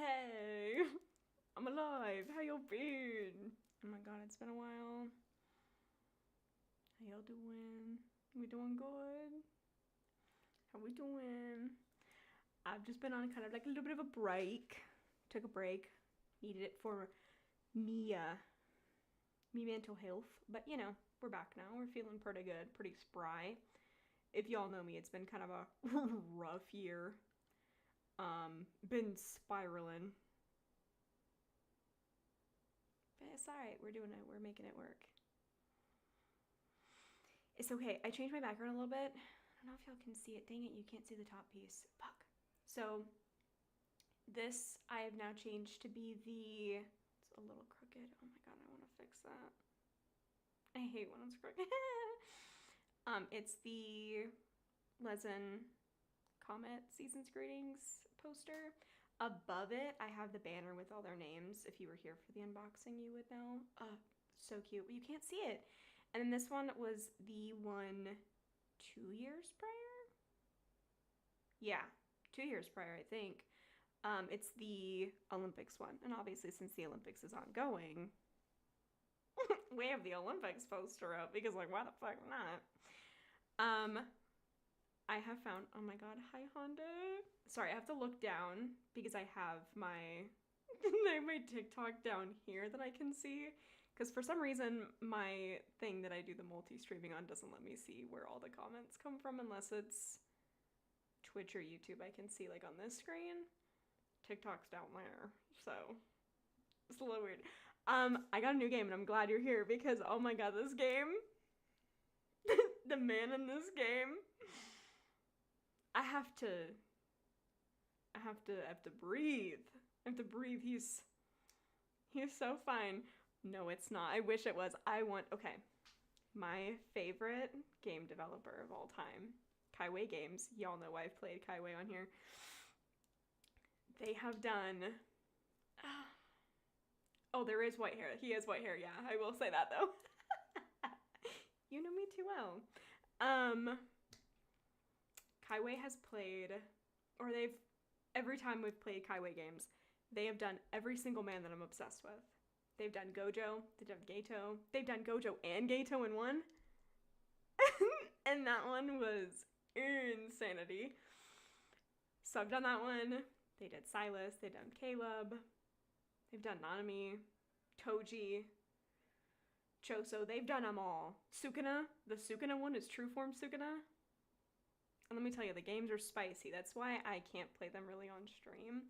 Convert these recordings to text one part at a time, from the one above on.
Hey, I'm alive. How y'all been? Oh my god, it's been a while. How y'all doing? We doing good? How we doing? I've just been on kind of like a little bit of a break. Took a break. Needed it for me, me mental health. But you know, we're back now. We're feeling pretty good, pretty spry. If y'all know me, it's been kind of a rough year. Been spiraling. But it's alright, we're doing it, we're making it work. It's okay. I changed my background a little bit. I don't know if y'all can see it. Dang it, you can't see the top piece. Fuck. So, this I have now changed to be the. It's a little crooked. Oh my god, I want to fix that. I hate when it's crooked. It's the Lezen Comet Season's Greetings poster. Above it, I have the banner with all their names. If you were here for the unboxing, you would know. So cute, but you can't see it. And then this one was the one 2 years prior? Yeah, 2 years prior, I think. It's the Olympics one. And obviously, since the Olympics is ongoing, we have the Olympics poster up because, like, why the fuck not? I have found, oh my god, hi Honda. Sorry, I have to look down because I have my my TikTok down here that I can see. Because for some reason, my thing that I do the multi-streaming on doesn't let me see where all the comments come from unless it's Twitch or YouTube. I can see like on this screen. TikTok's down there, so it's a little weird. I got a new game and I'm glad you're here because oh my god, this game, the man in this game, I have to breathe. I have to breathe. He's so fine. No, it's not. I wish it was. Okay. My favorite game developer of all time, Kaiway Games. Y'all know I've played Kaiway on here. They have done. Oh, there is white hair. He has white hair. Yeah, I will say that though. You know me too well. Kaiway has played, or every time we've played Kaiway games, they have done every single man that I'm obsessed with. They've done Gojo, they've done Gato, they've done Gojo and Gato in one. And that one was insanity. So I've done that one. They did Silas, they've done Caleb, they've done Nanami, Toji, Choso, they've done them all. Sukuna, the Sukuna one is True Form Sukuna. And let me tell you, the games are spicy. That's why I can't play them really on stream.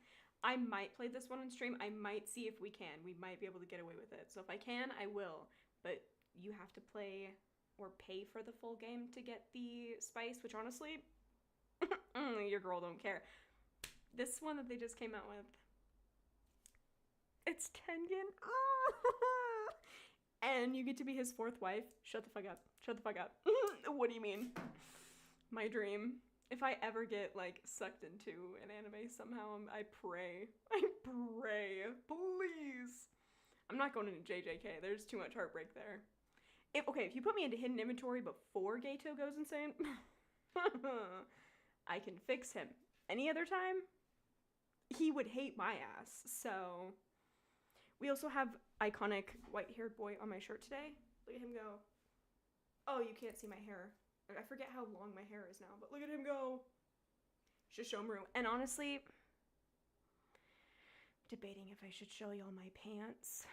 I might play this one on stream. I might see if we can. We might be able to get away with it. So if I can, I will. But you have to play or pay for the full game to get the spice, which honestly, your girl don't care. This one that they just came out with, it's Tengen. And you get to be his fourth wife. Shut the fuck up. Shut the fuck up. What do you mean? My dream. If I ever get, like, sucked into an anime somehow, I pray. I pray. Please. I'm not going into JJK. There's too much heartbreak there. If you put me into hidden inventory before Gato goes insane, I can fix him. Any other time, he would hate my ass. So, we also have iconic white-haired boy on my shirt today. Look at him go. Oh, you can't see my hair. I forget how long my hair is now, but look at him go. Shishomaru. And honestly, debating if I should show y'all my pants.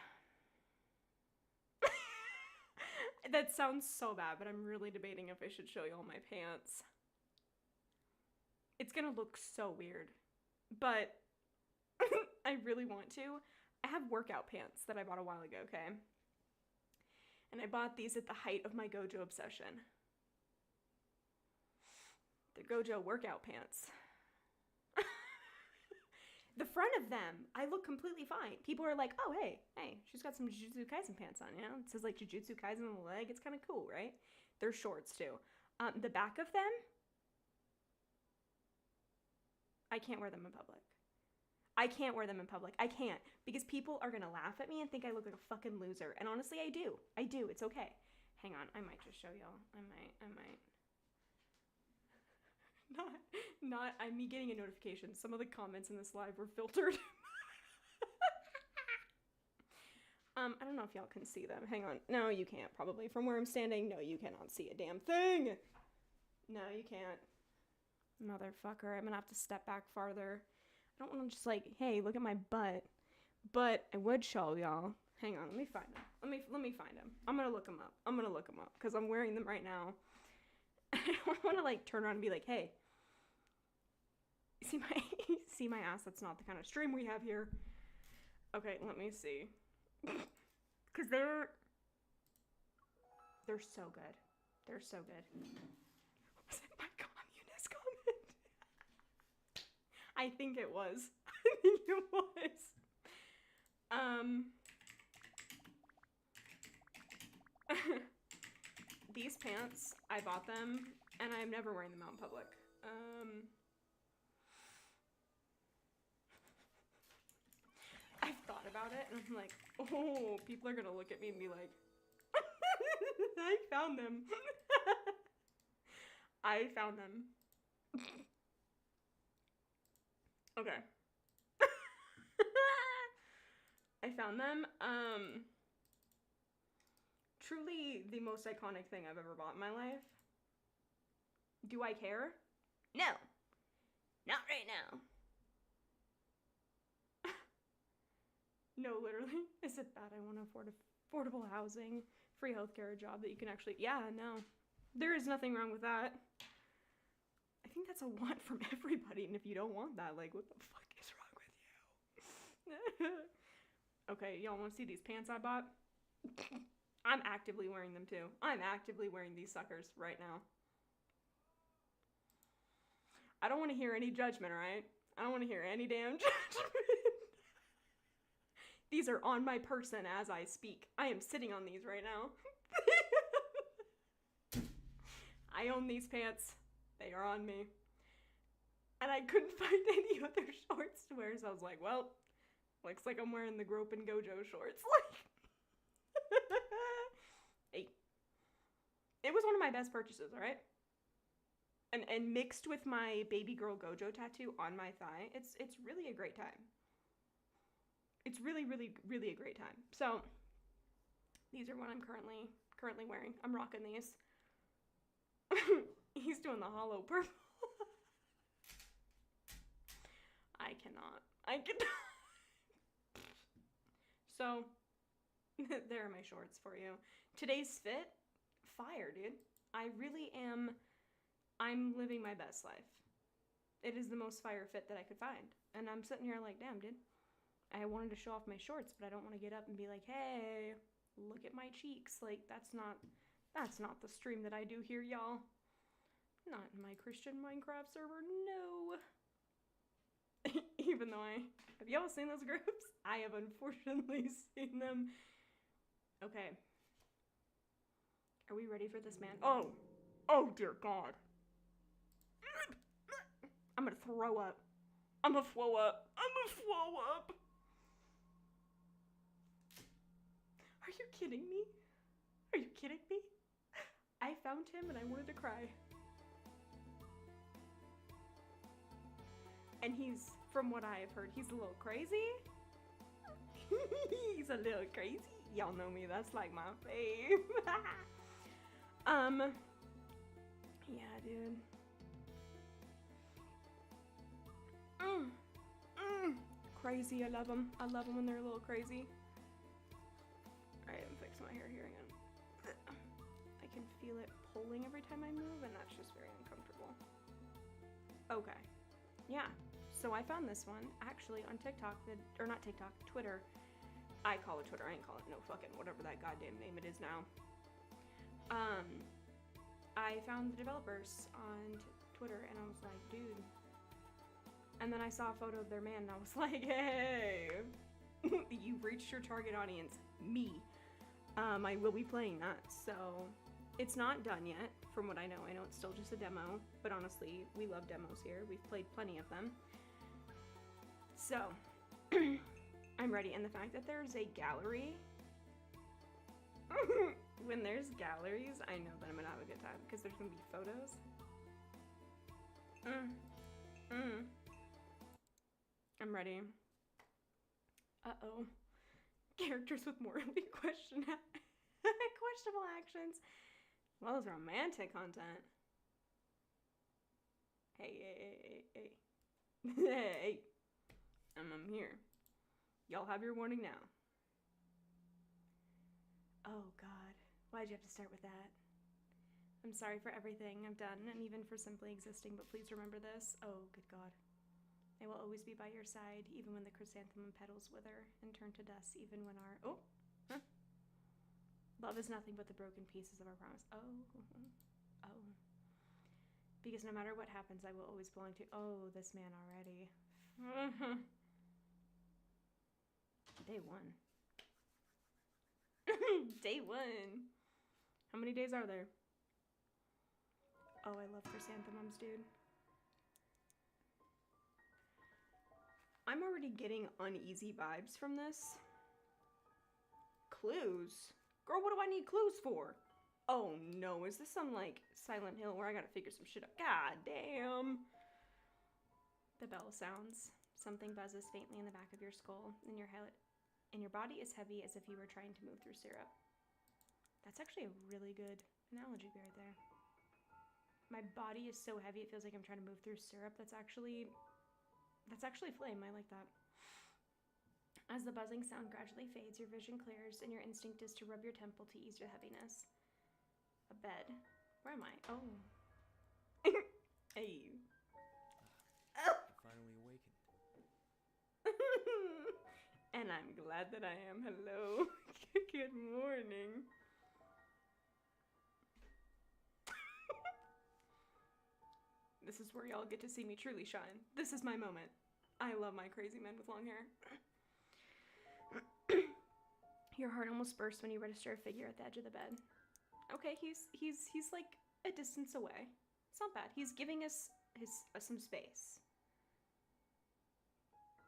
That sounds so bad, but I'm really debating if I should show y'all my pants. It's gonna look so weird, but I really want to. I have workout pants that I bought a while ago, okay? And I bought these at the height of my Gojo obsession. The Gojo workout pants. The front of them, I look completely fine. People are like, oh, hey, she's got some Jujutsu Kaisen pants on, you know? It says, like, Jujutsu Kaisen on the leg. It's kind of cool, right? They're shorts, too. The back of them, I can't wear them in public. I can't wear them in public. I can't. Because people are going to laugh at me and think I look like a fucking loser. And honestly, I do. I do. It's okay. Hang on. I might just show y'all. I might. Not I'm me getting a notification. Some of the comments in this live were filtered. I don't know if y'all can see them. Hang on. No, you can't, probably. From where I'm standing, no, you cannot see a damn thing. No, you can't. Motherfucker, I'm gonna have to step back farther. I don't want to just like, hey, look at my butt. But I would show y'all. Hang on, let me find them. Let me find them. I'm gonna look them up. Because I'm wearing them right now. I don't want to like turn around and be like, hey, see my ass? That's not the kind of stream we have here. Okay, let me see. Because they're so good. They're so good. Was it my communist comment? I think it was. I think it was. These pants, I bought them, and I'm never wearing them out in public. I've thought about it, and I'm like, oh, people are gonna look at me and be like, I found them. I found them. Okay. I found them. Truly the most iconic thing I've ever bought in my life. Do I care? No. Not right now. No, literally. Is it bad I want to afford affordable housing, free healthcare, a job that you can actually... Yeah, no. There is nothing wrong with that. I think that's a want from everybody, and if you don't want that, like, what the fuck is wrong with you? Okay, y'all want to see these pants I bought? I'm actively wearing them too. I'm actively wearing these suckers right now. I don't want to hear any judgment, alright? I don't want to hear any damn judgment. These are on my person as I speak. I am sitting on these right now. I own these pants. They are on me. And I couldn't find any other shorts to wear, so I was like, well, looks like I'm wearing the Grope and Gojo shorts. Hey. It was one of my best purchases, alright? And mixed with my baby girl Gojo tattoo on my thigh, it's really a great time. It's really, really, really a great time. So, these are what I'm currently wearing. I'm rocking these. He's doing the hollow purple. I cannot. So, there are my shorts for you. Today's fit, fire, dude. I really am, I'm living my best life. It is the most fire fit that I could find. And I'm sitting here like, damn, dude. I wanted to show off my shorts, but I don't want to get up and be like, hey, look at my cheeks. Like, that's not the stream that I do here, y'all. Not in my Christian Minecraft server, no. Even though have y'all seen those groups? I have unfortunately seen them. Okay. Are we ready for this, man? Oh dear God. I'm gonna throw up. I'm gonna flow up. Are you kidding me? Are you kidding me? I found him and I wanted to cry. And he's, from what I have heard, he's a little crazy. He's a little crazy. Y'all know me, that's like my fave. Yeah, dude. Crazy, I love them. I love them when they're a little crazy. Alright, I'm fixing my hair here again. I can feel it pulling every time I move, and that's just very uncomfortable. Okay. Yeah. So I found this one, actually, on TikTok, or not TikTok, Twitter. I call it Twitter, I ain't call it no fucking whatever that goddamn name it is now. I found the developers on Twitter, and I was like, dude. And then I saw a photo of their man, and I was like, hey, you've reached your target audience, me. I will be playing that, so it's not done yet, from what I know. I know it's still just a demo, but honestly, we love demos here. We've played plenty of them. So, I'm ready, and the fact that there's a gallery, when there's galleries, I know that I'm gonna have a good time, because there's gonna be photos. I'm ready. Uh-oh. Characters with morally questionable actions. Well as romantic content. Hey. Hey. I'm here. Y'all have your warning now. Oh, God. Why'd you have to start with that? I'm sorry for everything I've done, and even for simply existing, but please remember this. Oh, good God. I will always be by your side, even when the chrysanthemum petals wither and turn to dust, even when our... Oh! Huh? Love is nothing but the broken pieces of our promise. Oh. Because no matter what happens, I will always belong to... Oh, this man already. Day one. Day one. How many days are there? Oh, I love chrysanthemums, dude. I'm already getting uneasy vibes from this. Clues? Girl, what do I need clues for? Oh no, is this some like Silent Hill where I gotta figure some shit out? God damn. The bell sounds. Something buzzes faintly in the back of your skull, and your head, and your body is heavy as if you were trying to move through syrup. That's actually a really good analogy right there. My body is so heavy it feels like I'm trying to move through syrup. That's actually flame. I like that. As the buzzing sound gradually fades, your vision clears, and your instinct is to rub your temple to ease your heaviness. A bed. Where am I? Oh. Hey. I finally awakened. And I'm glad that I am. Hello. Good morning. This is where y'all get to see me truly shine. This is my moment. I love my crazy men with long hair. Your heart almost bursts when you register a figure at the edge of the bed. Okay, he's like a distance away. It's not bad. He's giving us some space.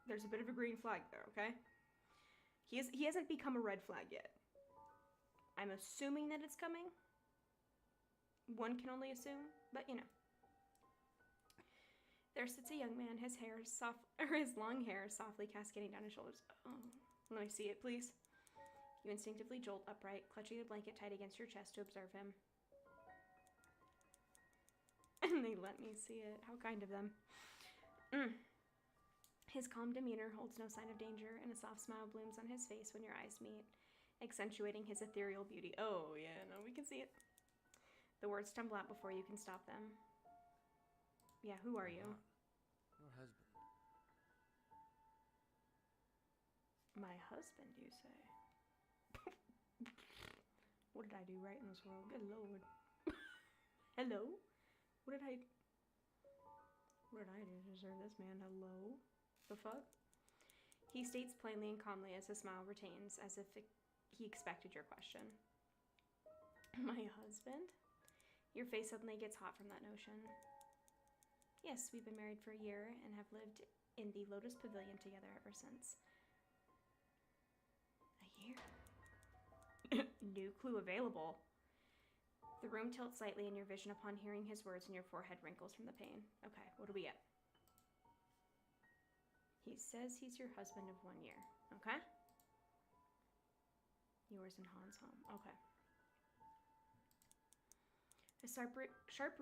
There's a bit of a green flag there, okay? He hasn't become a red flag yet. I'm assuming that it's coming. One can only assume, but you know. There sits a young man, his long hair softly cascading down his shoulders. Oh, let me see it, please. You instinctively jolt upright, clutching the blanket tight against your chest to observe him. And they let me see it. How kind of them. His calm demeanor holds no sign of danger, and a soft smile blooms on his face when your eyes meet, accentuating his ethereal beauty. Oh, yeah, no, we can see it. The words tumble out before you can stop them. Yeah, who are you? Your husband. My husband, you say? What did I do right in this world? Good lord. Hello? What did I do to deserve this man? Hello? The fuck? He states plainly and calmly as his smile retains, as if he expected your question. My husband? Your face suddenly gets hot from that notion. Yes, we've been married for a year and have lived in the Lotus Pavilion together ever since. A year? New clue available. The room tilts slightly in your vision upon hearing his words, and your forehead wrinkles from the pain. Okay, what do we get? He says he's your husband of 1 year. Okay? Yours and Han's home. Okay. A sharp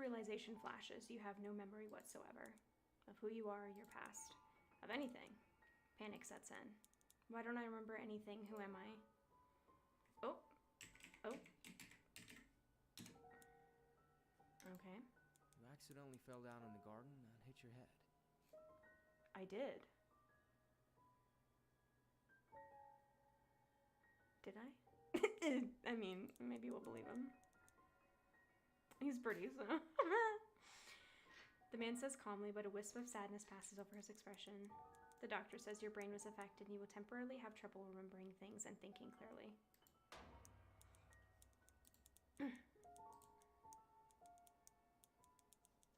realization flashes. You have no memory whatsoever of who you are, your past, of anything. Panic sets in. Why don't I remember anything? Who am I? Oh. Okay. You accidentally fell down in the garden and hit your head. I did. Did I? I mean, maybe we'll believe him. He's pretty, so. The man says calmly, but a wisp of sadness passes over his expression. The doctor says your brain was affected and you will temporarily have trouble remembering things and thinking clearly.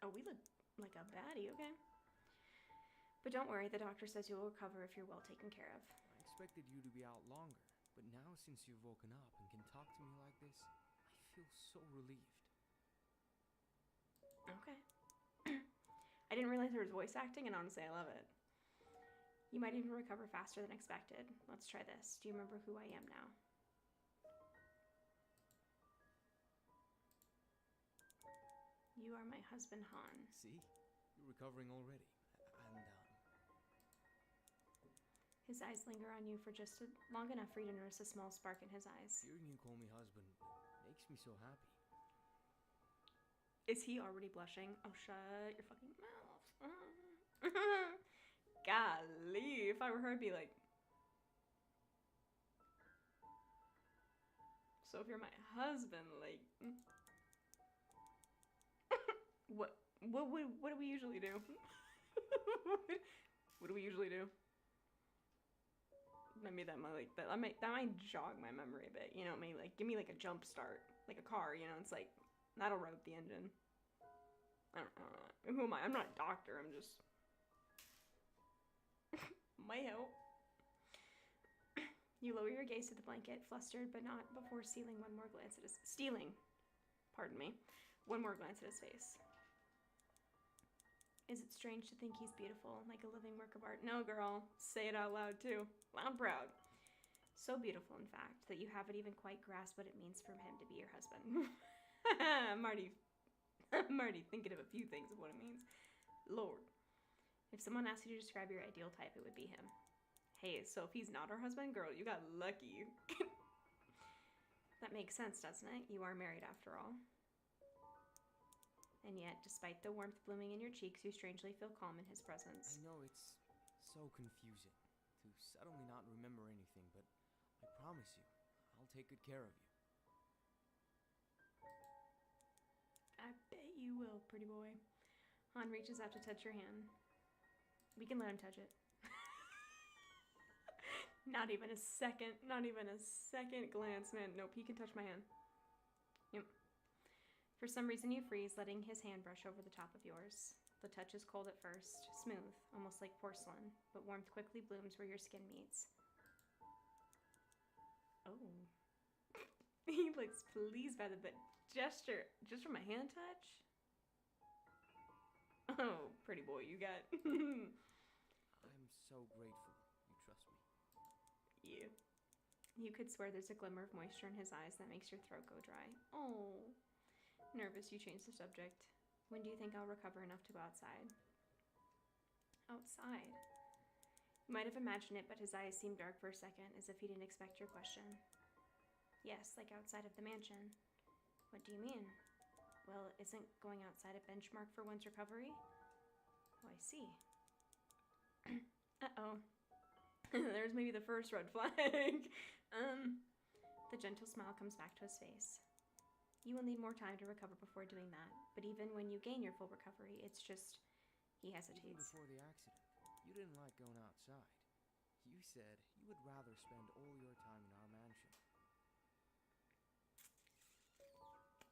Oh, we look like a baddie, okay. But don't worry, the doctor says you will recover if you're well taken care of. I expected you to be out longer, but now since you've woken up and can talk to me like this, I feel so relieved. Okay. I didn't realize there was voice acting, and honestly, I love it. You might even recover faster than expected. Let's try this. Do you remember who I am now? You are my husband, Han. See? You're recovering already. And, His eyes linger on you for just long enough for you to notice a small spark in his eyes. hearing you call me husband makes me so happy. Is he already blushing? Oh, shut your fucking mouth. Golly, if I were her, I'd be like... So if you're my husband, like... What do we usually do? What do we usually do? Maybe that might jog my memory a bit. You know, maybe like give me like a jump start, like a car. You know, it's like that'll rev the engine. I don't know. Who am I? I'm not a doctor. I'm just might help. You lower your gaze to the blanket, flustered but not before stealing one more glance at his one more glance at his face. Is it strange to think he's beautiful, like a living work of art? No, girl. Say it out loud, too. Loud proud. So beautiful, in fact, that you haven't even quite grasped what it means for him to be your husband. I'm already thinking of a few things of what it means. Lord. If someone asked you to describe your ideal type, it would be him. Hey, so if he's not our husband, girl, you got lucky. That makes sense, doesn't it? You are married after all. And yet, despite the warmth blooming in your cheeks, you strangely feel calm in his presence. I know it's so confusing to suddenly not remember anything, but I promise you, I'll take good care of you. I bet you will, pretty boy. Han reaches out to touch your hand. We can let him touch it. Not even a second glance, man. Nope, he can touch my hand. Yep. For some reason, you freeze, letting his hand brush over the top of yours. The touch is cold at first, smooth, almost like porcelain, but warmth quickly blooms where your skin meets. Oh. He looks pleased by the gesture, just from a hand touch? Oh, pretty boy, you got... I'm so grateful you trust me. You could swear there's a glimmer of moisture in his eyes that makes your throat go dry. Oh. Nervous, you change the subject. When do you think I'll recover enough to go outside? Outside? You might have imagined it, but his eyes seemed dark for a second, as if he didn't expect your question. Yes, like outside of the mansion. What do you mean? Well, isn't going outside a benchmark for one's recovery? Oh, I see. Uh-oh. There's maybe the first red flag. The gentle smile comes back to his face. You will need more time to recover before doing that, but even when you gain your full recovery, it's just... He hesitates. Even before the accident, you didn't like going outside. You said you would rather spend all your time in our mansion.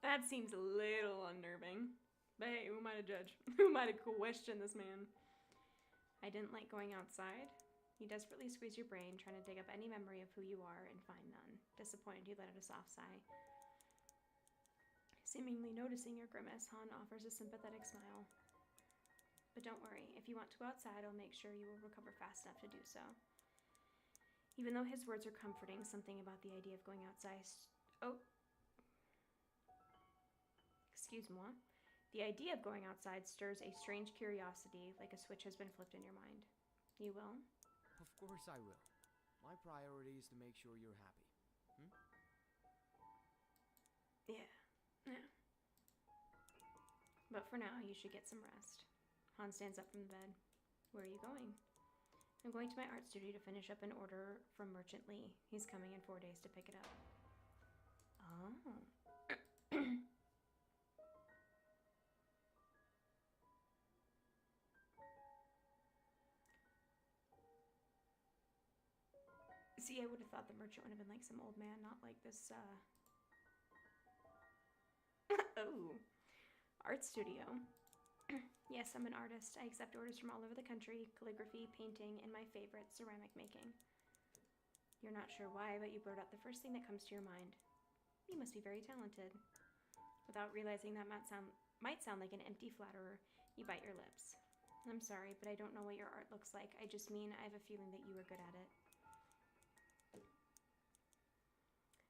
That seems a little unnerving. But hey, who am I to judge? Who am I to question this man? I didn't like going outside. You desperately squeeze your brain, trying to dig up any memory of who you are, and find none. Disappointed, you let out a soft sigh. Seemingly noticing your grimace, Han offers a sympathetic smile. But don't worry, if you want to go outside, I'll make sure you will recover fast enough to do so. Even though his words are comforting, something about the idea of going outside... Excuse moi. The idea of going outside stirs a strange curiosity, like a switch has been flipped in your mind. You will? Of course I will. My priority is to make sure you're happy. Yeah. But for now, you should get some rest. Han stands up from the bed. Where are you going? I'm going to my art studio to finish up an order from Merchant Lee. He's coming in 4 days to pick it up. Oh. See, I would have thought the merchant would have been like some old man, not like this, Oh. Art studio. Yes, I'm an artist. I accept orders from all over the country, calligraphy, painting, and my favorite, ceramic making. You're not sure why, but you blurt out the first thing that comes to your mind. You must be very talented. Without realizing that might sound like an empty flatterer, you bite your lips. I'm sorry, but I don't know what your art looks like. I just mean I have a feeling that you are good at it.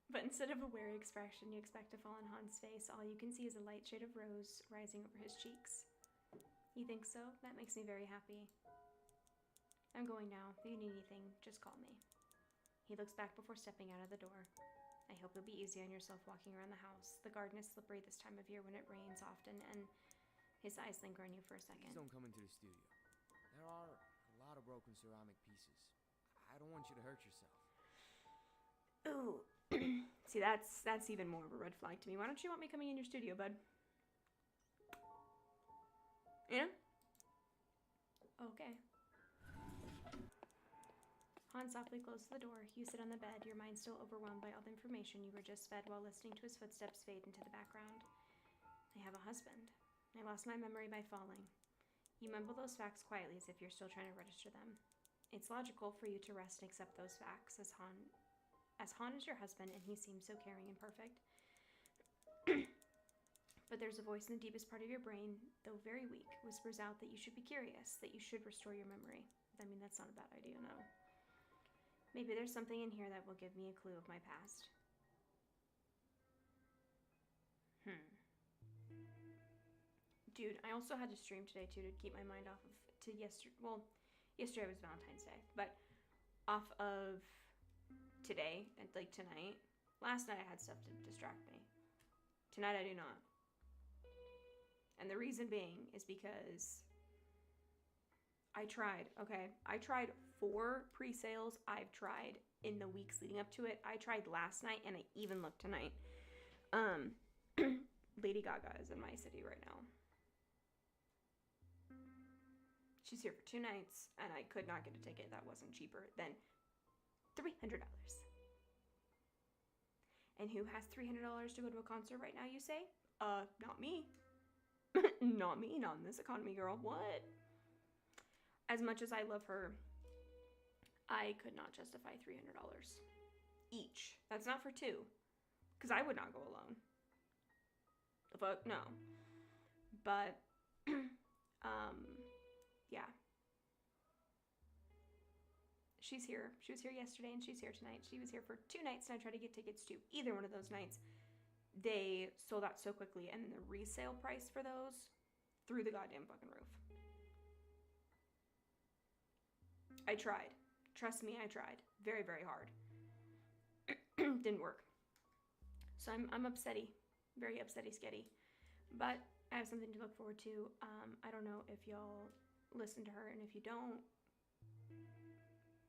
But instead of a wary expression you expect to fall on Han's face, all you can see is a light shade of rose rising over his cheeks. You think so? That makes me very happy. I'm going now. If you need anything, just call me. He looks back before stepping out of the door. I hope you'll be easy on yourself walking around the house. The garden is slippery this time of year when it rains often, and his eyes linger on you for a second. Please don't come into the studio. There are a lot of broken ceramic pieces. I don't want you to hurt yourself. Ooh. See, that's even more of a red flag to me. Why don't you want me coming in your studio, bud? You know? Okay. Han softly closes the door. You sit on the bed, your mind still overwhelmed by all the information you were just fed while listening to his footsteps fade into the background. I have a husband. I lost my memory by falling. You mumble those facts quietly as if you're still trying to register them. It's logical for you to rest and accept those facts, as Han is your husband and he seems so caring and perfect. But there's a voice in the deepest part of your brain, though very weak, whispers out that you should be curious, that you should restore your memory. I mean, that's not a bad idea, no. Maybe there's something in here that will give me a clue of my past. Dude, I also had to stream today, too, to keep my mind off of, yesterday was Valentine's Day, but off of today, and like tonight. Last night I had stuff to distract me. Tonight I do not. And the reason being is because I tried, okay? I tried 4 pre-sales I've tried in the weeks leading up to it. I tried last night and I even looked tonight. Lady Gaga is in my city right now. She's here for 2 nights and I could not get a ticket that wasn't cheaper than $300. And who has $300 to go to a concert right now, you say? Not me. Not me, not in this economy, girl. What? As much as I love her, I could not justify $300 each. That's not for 2. Because I would not go alone. The fuck? No. But, yeah. She's here. She was here yesterday and she's here tonight. She was here for 2 nights and I tried to get tickets to either one of those nights. They sold out so quickly and the resale price for those through the goddamn fucking roof. I tried. Trust me, I tried. Very, very hard. Didn't work. So I'm upsetty. Very upsetty sketty. But I have something to look forward to. I don't know if y'all listen to her, and if you don't,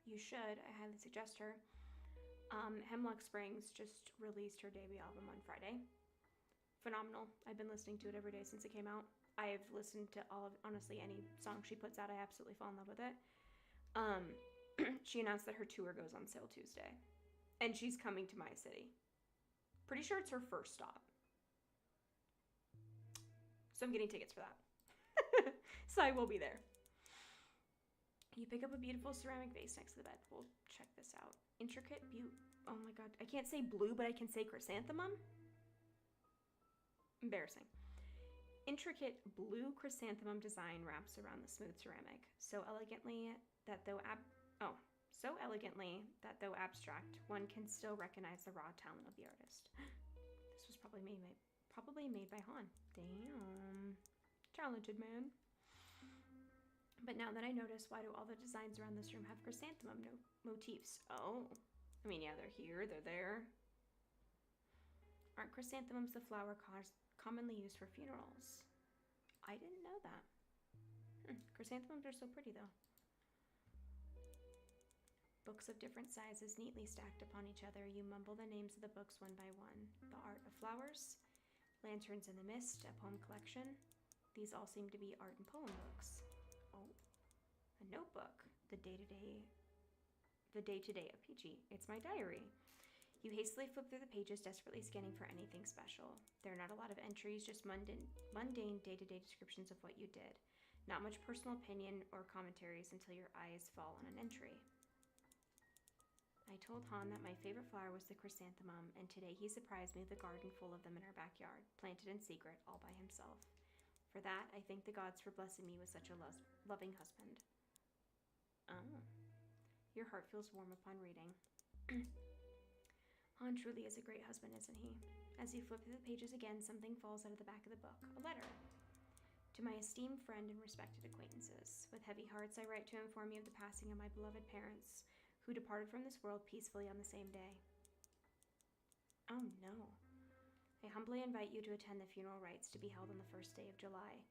you should. I highly suggest her. Hemlock Springs just released her debut album on Friday. Phenomenal. I've been listening to it every day since it came out. I've listened to honestly, any song she puts out, I absolutely fall in love with it. She announced that her tour goes on sale Tuesday. And she's coming to my city. Pretty sure it's her first stop. So I'm getting tickets for that. So I will be there. You pick up a beautiful ceramic vase next to the bed. We'll check this out. Intricate oh my god. I can't say blue, but I can say chrysanthemum? Embarrassing. Intricate blue chrysanthemum design wraps around the smooth ceramic. So elegantly that though abstract, one can still recognize the raw talent of the artist. This was probably made by Han. Damn. Talented man. But now that I notice, why do all the designs around this room have chrysanthemum motifs? Oh. I mean, yeah, they're here, they're there. Aren't chrysanthemums the flower commonly used for funerals? I didn't know that. Chrysanthemums are so pretty, though. Books of different sizes neatly stacked upon each other. You mumble the names of the books one by one. The Art of Flowers, Lanterns in the Mist, a poem collection. These all seem to be art and poem books. Oh, a notebook. The day-to-day of Peachy. It's my diary. You hastily flip through the pages, desperately scanning for anything special. There are not a lot of entries, just mundane day-to-day descriptions of what you did. Not much personal opinion or commentaries until your eyes fall on an entry. I told Han that my favorite flower was the chrysanthemum, and today he surprised me with a garden full of them in our backyard, planted in secret, all by himself. For that, I thank the gods for blessing me with such a loving husband. Oh. Your heart feels warm upon reading. Han truly is a great husband, isn't he? As you flip through the pages again, something falls out of the back of the book. A letter. To my esteemed friend and respected acquaintances, with heavy hearts I write to inform you of the passing of my beloved parents, who departed from this world peacefully on the same day. Oh no. I humbly invite you to attend the funeral rites to be held on the first day of July,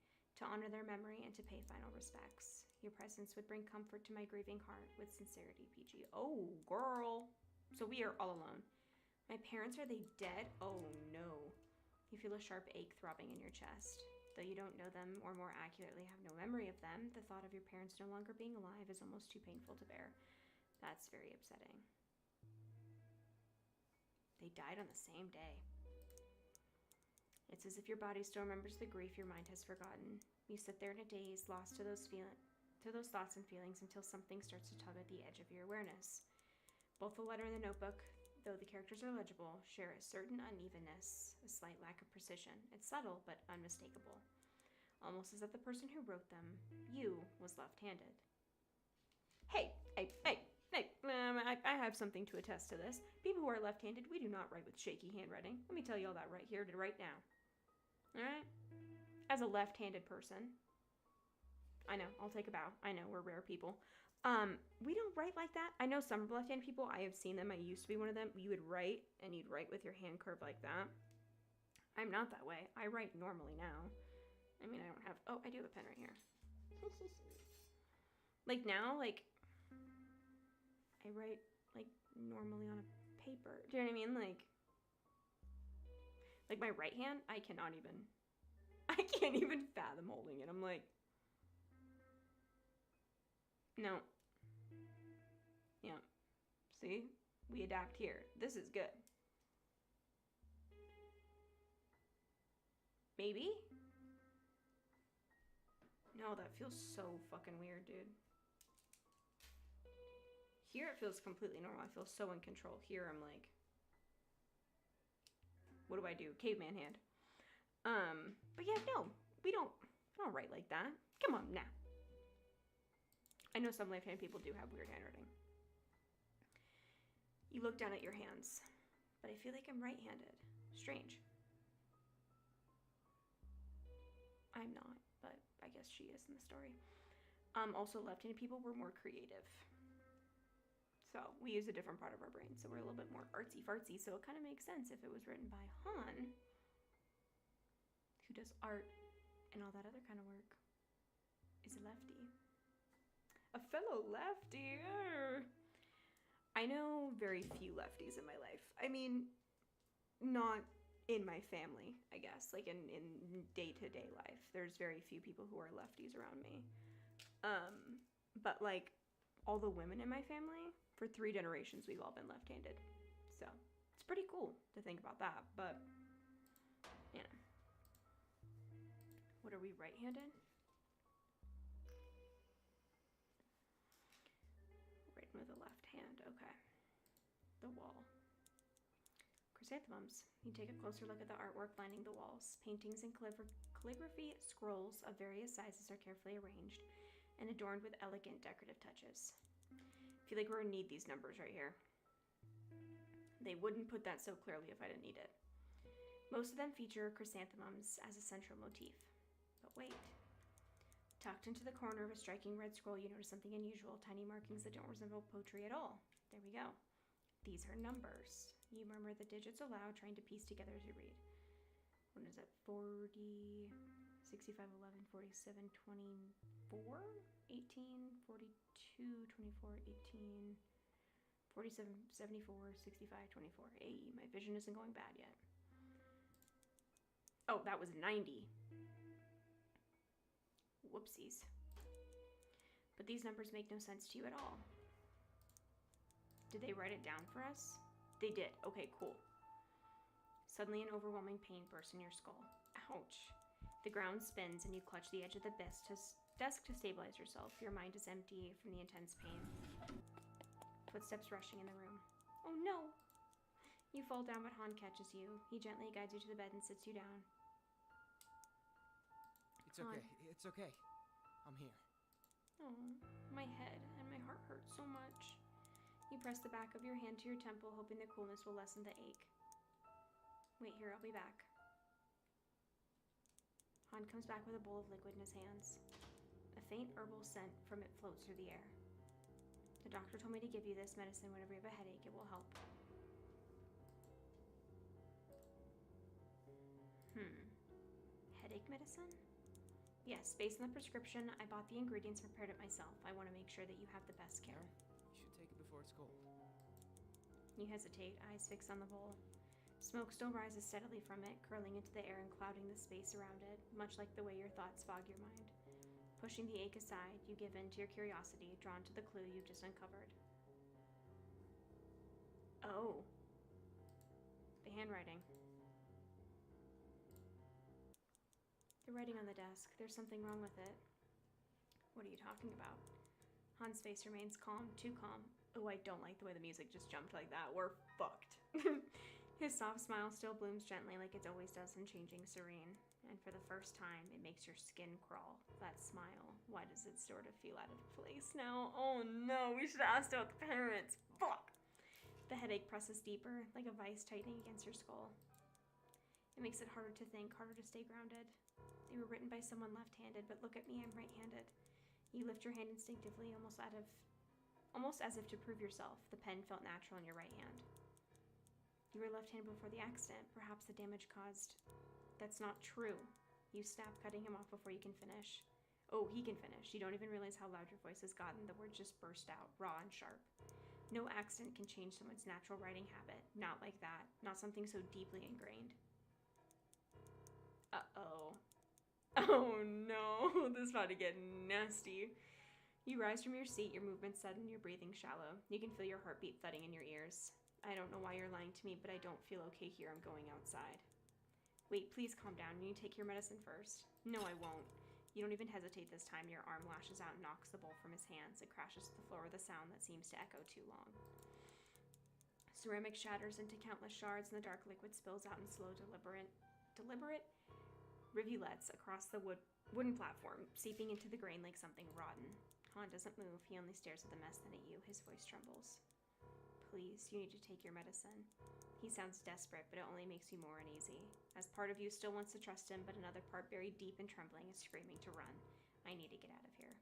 to honor their memory and to pay final respects. Your presence would bring comfort to my grieving heart. With sincerity, PG. Oh, girl. So we are all alone. My parents, are they dead? Oh no. You feel a sharp ache throbbing in your chest. Though you don't know them, or more accurately have no memory of them, the thought of your parents no longer being alive is almost too painful to bear. That's very upsetting. They died on the same day. It's as if your body still remembers the grief your mind has forgotten. You sit there in a daze, lost to those thoughts and feelings until something starts to tug at the edge of your awareness. Both the letter and the notebook, though the characters are legible, share a certain unevenness, a slight lack of precision. It's subtle, but unmistakable. Almost as if the person who wrote them, you, was left-handed. Hey! I have something to attest to this. People who are left-handed, we do not write with shaky handwriting. Let me tell you all that right here, right now. Alright? As a left-handed person, I know, I'll take a bow. I know, we're rare people. We don't write like that. I know some left-handed people, I have seen them, I used to be one of them. You would write, and you'd write with your hand curved like that. I'm not that way. I write normally now. I mean, I don't have, oh, I do have a pen right here. Like now, like, I write, like, normally on a paper. Do you know what I mean? Like my right hand, I can't even fathom holding it. I'm like, no. Yeah. See? We adapt here. This is good. Maybe? No, that feels so fucking weird, dude. Here it feels completely normal. I feel so in control. Here I'm like, what do I do? Caveman hand. But yeah, no, I don't write like that. Come on, now. I know some left-handed people do have weird handwriting. You look down at your hands, but I feel like I'm right-handed. Strange. I'm not, but I guess she is in the story. Also, left-handed people were more creative. So we use a different part of our brain, so we're a little bit more artsy-fartsy, so it kind of makes sense if it was written by Han, who does art and all that other kind of work, is a lefty. A fellow lefty! I know very few lefties in my life. I mean, not in my family, I guess. Like, in day-to-day life. There's very few people who are lefties around me. But, like, all the women in my family, for 3 generations, we've all been left-handed. So, it's pretty cool to think about that, but, you know. What are we, right-handed? Written with a left hand, okay. The wall. Chrysanthemums. You take a closer look at the artwork lining the walls. Paintings and calligraphy scrolls of various sizes are carefully arranged and adorned with elegant decorative touches. I feel like we're gonna need these numbers right here. They wouldn't put that so clearly if I didn't need it. Most of them feature chrysanthemums as a central motif. But wait. Tucked into the corner of a striking red scroll, you notice something unusual, tiny markings that don't resemble poetry at all. There we go. These are numbers. You murmur the digits aloud, trying to piece together as you read. What is it? 40, 65, 11, 47, 24, 18, 42, 24, 18, 47, 74, 65, 24. Hey, my vision isn't going bad yet. Oh, that was 90. Whoopsies. But these numbers make no sense to you at all. Did they write it down for us? They did. Okay, cool. Suddenly an overwhelming pain bursts in your skull. Ouch. The ground spins and you clutch the edge of the desk to stabilize yourself. Your mind is empty from the intense pain. Footsteps rushing in the room. Oh no! You fall down, but Han catches you. He gently guides you to the bed and sits you down. It's It's okay. It's okay. I'm here. Oh, my head and my heart hurt so much. You press the back of your hand to your temple, hoping the coolness will lessen the ache. Wait here, I'll be back. Han comes back with a bowl of liquid in his hands. A faint herbal scent from it floats through the air. The doctor told me to give you this medicine whenever you have a headache. It will help. Headache medicine? Yes, based on the prescription, I bought the ingredients and prepared it myself. I want to make sure that you have the best care. You should take it before it's cold. You hesitate, eyes fixed on the bowl. Smoke still rises steadily from it, curling into the air and clouding the space around it, much like the way your thoughts fog your mind. Pushing the ache aside, you give in to your curiosity, drawn to the clue you've just uncovered. Oh. The handwriting. The writing on the desk. There's something wrong with it. What are you talking about? Han's face remains calm, too calm. Oh, I don't like the way the music just jumped like that. We're fucked. His soft smile still blooms gently like it always does, unchanging, serene. And for the first time, it makes your skin crawl. That smile. Why does it sort of feel out of place now? Oh no, we should have asked about the parents. Fuck! The headache presses deeper, like a vice tightening against your skull. It makes it harder to think, harder to stay grounded. They were written by someone left-handed, but look at me, I'm right-handed. You lift your hand instinctively, almost as if to prove yourself. The pen felt natural in your right hand. You were left-handed before the accident. Perhaps the damage caused... That's not true. You snap, cutting him off before you can finish. Oh, he can finish. You don't even realize how loud your voice has gotten. The words just burst out, raw and sharp. No accident can change someone's natural writing habit. Not like that. Not something so deeply ingrained. Uh-oh. Oh no, this is about to get nasty. You rise from your seat, your movements sudden, your breathing shallow. You can feel your heartbeat thudding in your ears. I don't know why you're lying to me, but I don't feel okay here. I'm going outside. Wait, please calm down. You need to take your medicine first. No, I won't. You don't even hesitate this time. Your arm lashes out and knocks the bowl from his hands. It crashes to the floor with a sound that seems to echo too long. Ceramic shatters into countless shards, and the dark liquid spills out in slow, deliberate rivulets across the wooden platform, seeping into the grain like something rotten. Han doesn't move. He only stares at the mess, then at you. His voice trembles. Please, you need to take your medicine. He sounds desperate, but it only makes you more uneasy. As part of you still wants to trust him, but another part buried deep in trembling is screaming to run. I need to get out of here.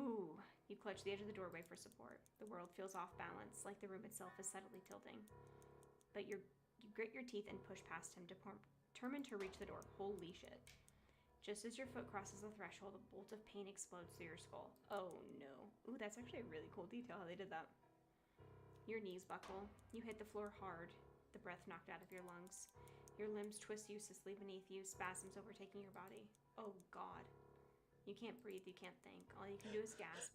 Ooh, you clutch the edge of the doorway for support. The world feels off balance, like the room itself is subtly tilting. But you grit your teeth and push past him, determined to reach the door. Holy shit. Just as your foot crosses the threshold, a bolt of pain explodes through your skull. Oh no. Ooh, that's actually a really cool detail how they did that. Your knees buckle. You hit the floor hard, the breath knocked out of your lungs. Your limbs twist uselessly beneath you, spasms overtaking your body. Oh god. You can't breathe, you can't think. All you can do is gasp.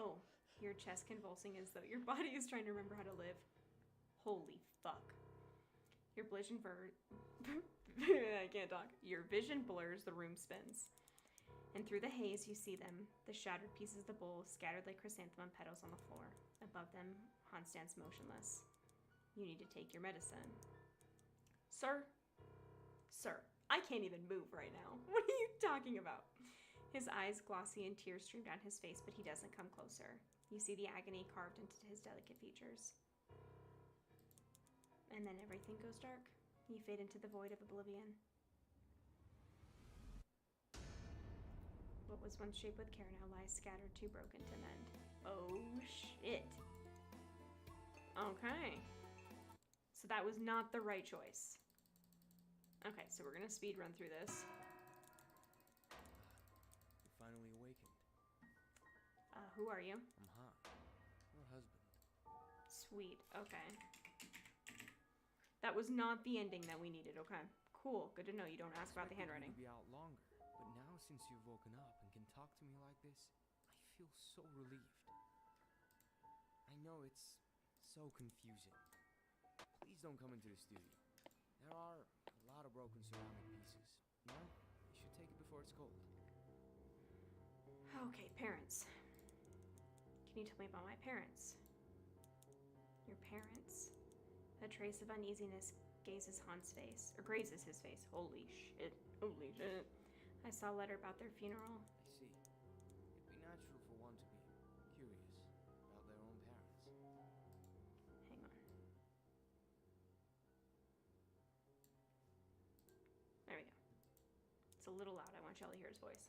Oh, your chest convulsing as though your body is trying to remember how to live. Holy fuck. Your vision I can't talk. Your vision blurs, the room spins. And through the haze, you see them, the shattered pieces of the bowl scattered like chrysanthemum petals on the floor. Above them, Han stands motionless. You need to take your medicine. Sir? Sir, I can't even move right now. What are you talking about? His eyes glossy and tears stream down his face, but he doesn't come closer. You see the agony carved into his delicate features. And then everything goes dark. You fade into the void of oblivion. What was once shaped with care now lies scattered, too broken to mend. Oh shit. Okay. So that was not the right choice. Okay, so we're gonna speed run through this. You finally awakened. Who are you? I'm Han. Your husband. Sweet, okay. That was not the ending that we needed, okay. Cool, good to know you don't ask about the handwriting. I expected you to be out longer, but now since you've woken up and can talk to me like this, I feel so relieved. I know it's so confusing. Please don't come into the studio. There are a lot of broken ceramic pieces. No? You should take it before it's cold. Okay, parents. Can you tell me about my parents? Your parents? A trace of uneasiness grazes Han's face. Holy shit. Holy shit. I saw a letter about their funeral. I see. It'd be natural for one to be curious about their own parents. Hang on. There we go. It's a little loud. I want y'all to hear his voice.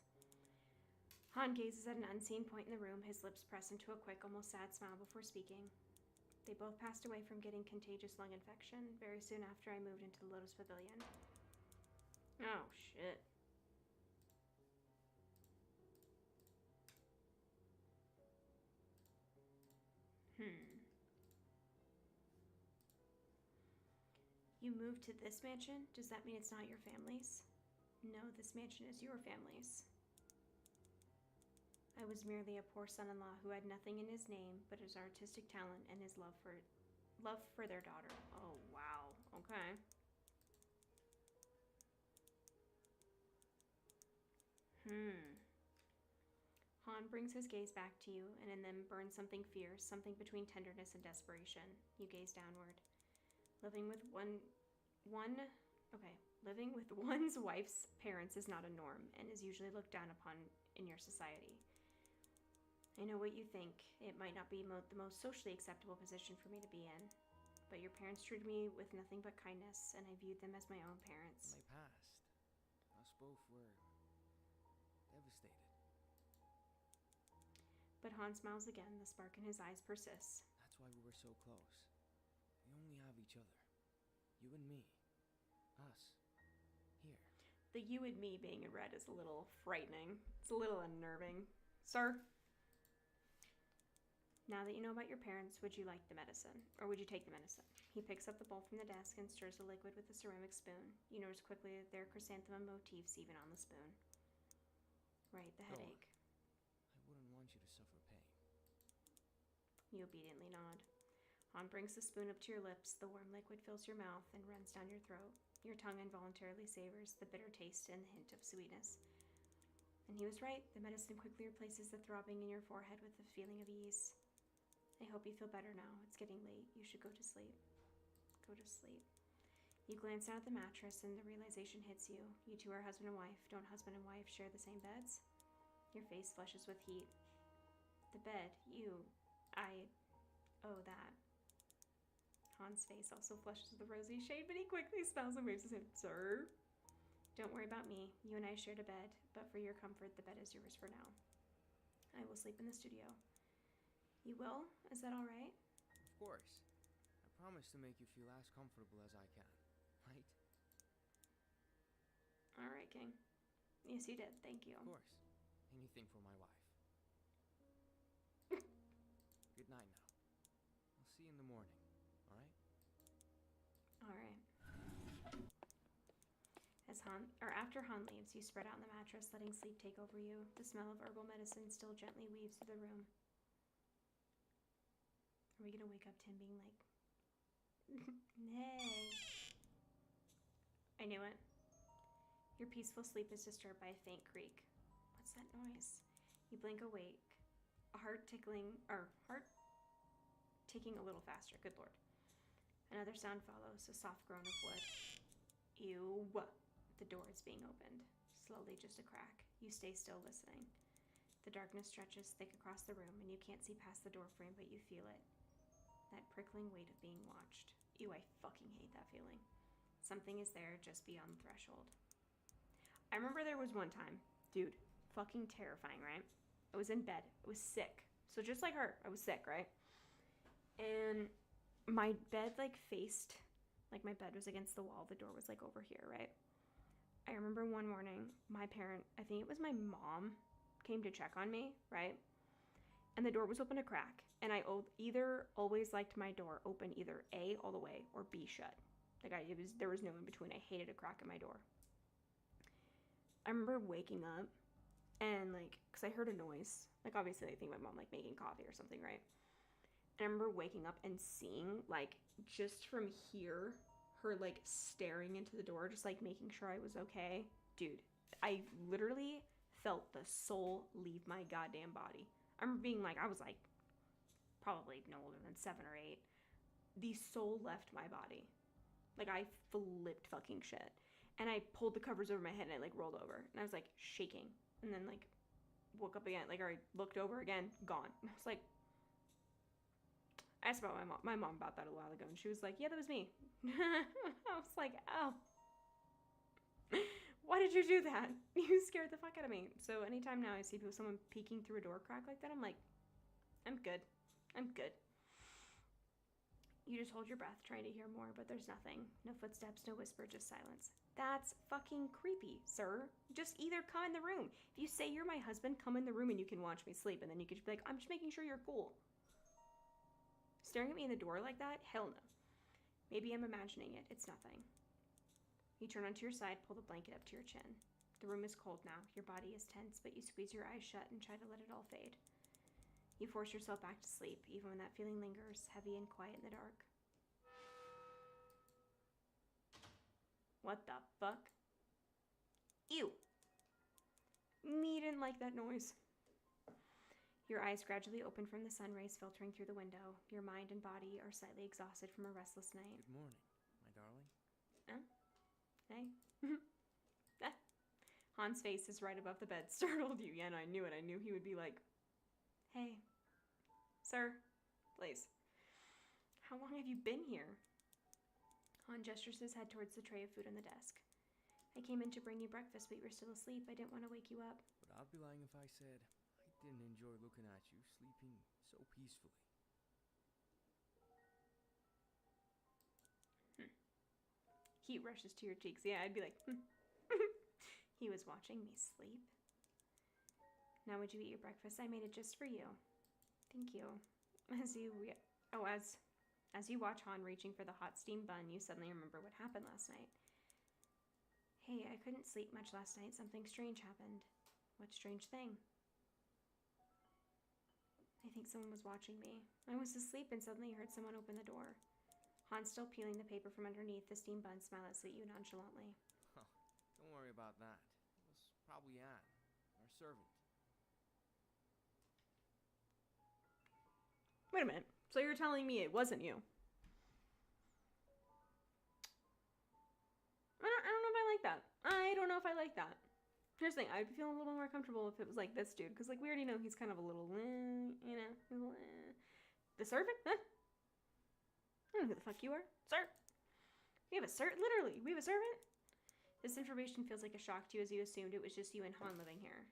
Han gazes at an unseen point in the room, his lips press into a quick, almost sad smile before speaking. They both passed away from getting contagious lung infection very soon after I moved into the Lotus Pavilion. Oh, shit. You moved to this mansion? Does that mean it's not your family's? No, this mansion is your family's. I was merely a poor son-in-law who had nothing in his name but his artistic talent and his love for their daughter. Oh, wow. Okay. Han brings his gaze back to you, and in them burns something fierce, something between tenderness and desperation. You gaze downward. Living with living with one's wife's parents is not a norm, and is usually looked down upon in your society. I know what you think. It might not be the most socially acceptable position for me to be in, but your parents treated me with nothing but kindness, and I viewed them as my own parents. When they passed, us both were devastated. But Han smiles again. The spark in his eyes persists. That's why we were so close. We only have each other. You and me. Us. Here. The you and me being in red is a little frightening. It's a little unnerving. Sir? Now that you know about your parents, would you like the medicine? Or would you take the medicine? He picks up the bowl from the desk and stirs the liquid with a ceramic spoon. You notice quickly that there are chrysanthemum motifs even on the spoon. Right, the headache. I wouldn't want you to suffer pain. You obediently nod. Han brings the spoon up to your lips. The warm liquid fills your mouth and runs down your throat. Your tongue involuntarily savors the bitter taste and the hint of sweetness. And he was right. The medicine quickly replaces the throbbing in your forehead with a feeling of ease. I hope you feel better now. It's getting late. You should go to sleep. Go to sleep. You glance down at the mattress and the realization hits you. You two are husband and wife. Don't husband and wife share the same beds? Your face flushes with heat. The bed. Oh, that. Han's face also flushes with a rosy shade, but he quickly smells and waves his hand. Sir? Don't worry about me. You and I shared a bed, but for your comfort, the bed is yours for now. I will sleep in the studio. You will? Is that all right? Of course. I promise to make you feel as comfortable as I can. Right? All right, King. Yes, you did. Thank you. Of course. Anything for my wife. Good night now. I'll see you in the morning, alright? Alright. After Han leaves, you spread out on the mattress, letting sleep take over you. The smell of herbal medicine still gently weaves through the room. Are we gonna wake up to him being like, nay? I knew it. Your peaceful sleep is disturbed by a faint creak. What's that noise? You blink awake. A heart ticking a little faster. Good lord. Another sound follows, a soft groan of wood. Ew. The door is being opened. Slowly, just a crack. You stay still, listening. The darkness stretches thick across the room, and you can't see past the doorframe, but you feel it. That prickling weight of being watched. Ew, I fucking hate that feeling. Something is there just beyond the threshold. I remember there was one time, dude, fucking terrifying, right? I was in bed. I was sick. So just like her, I was sick, right? And my bed, my bed was against the wall. The door was, over here, right? I remember one morning, my parent, I think it was my mom, came to check on me, right? And the door was open a crack. And I either always liked my door open either A, all the way, or B, shut. There was no in between. I hated a crack in my door. I remember waking up and, because I heard a noise. Obviously, I think my mom, making coffee or something, right? And I remember waking up and seeing, just from here, her, staring into the door, just, making sure I was okay. Dude, I literally felt the soul leave my goddamn body. I remember being, I was, probably no older than 7 or 8. The soul left my body. I flipped fucking shit. And I pulled the covers over my head and I like rolled over. And I was like shaking. And then like woke up again. Like I looked over again, gone. And I was like, I asked about my mom about that a while ago. And she was like, yeah, that was me. I was like, oh. Why did you do that? You scared the fuck out of me. So anytime now I see someone peeking through a door crack like that, I'm like, I'm good. I'm good. You just hold your breath trying to hear more, but there's nothing. No footsteps, no whisper, just silence. That's fucking creepy, sir. Just either come in the room. If you say you're my husband, come in the room and you can watch me sleep, and then you could just be like, I'm just making sure you're cool. Staring at me in the door like that? Hell no. Maybe I'm imagining it. It's nothing. You turn onto your side, pull the blanket up to your chin. The room is cold now. Your body is tense, but you squeeze your eyes shut and try to let it all fade. You force yourself back to sleep, even when that feeling lingers, heavy and quiet in the dark. What the fuck? Ew. Me didn't like that noise. Your eyes gradually open from the sun rays filtering through the window. Your mind and body are slightly exhausted from a restless night. Good morning, my darling. Hey. Han's face is right above the bed. Startled you. Yeah, no, I knew it. I knew he would be like, hey, sir, please. How long have you been here? Han gestures his head towards the tray of food on the desk. I came in to bring you breakfast, but you were still asleep. I didn't want to wake you up. But I'd be lying if I said I didn't enjoy looking at you sleeping so peacefully. Heat rushes to your cheeks. Yeah, I'd be like, He was watching me sleep. Now would you eat your breakfast? I made it just for you. Thank you. As you watch Han reaching for the hot steam bun, you suddenly remember what happened last night. Hey, I couldn't sleep much last night. Something strange happened. What strange thing? I think someone was watching me. I was asleep and suddenly heard someone open the door. Han still peeling the paper from underneath the steam bun, smiles at you nonchalantly. Huh, don't worry about that. It was probably Anne, our servant. Wait a minute. So you're telling me it wasn't you? I don't know if I like that. I don't know if I like that. Here's the thing. I'd be feeling a little more comfortable if it was like this dude. Because like we already know he's kind of a little, The servant? Huh? I don't know who the fuck you are. Sir? We have a literally, we have a servant? This information feels like a shock to you as you assumed it was just you and Han living here.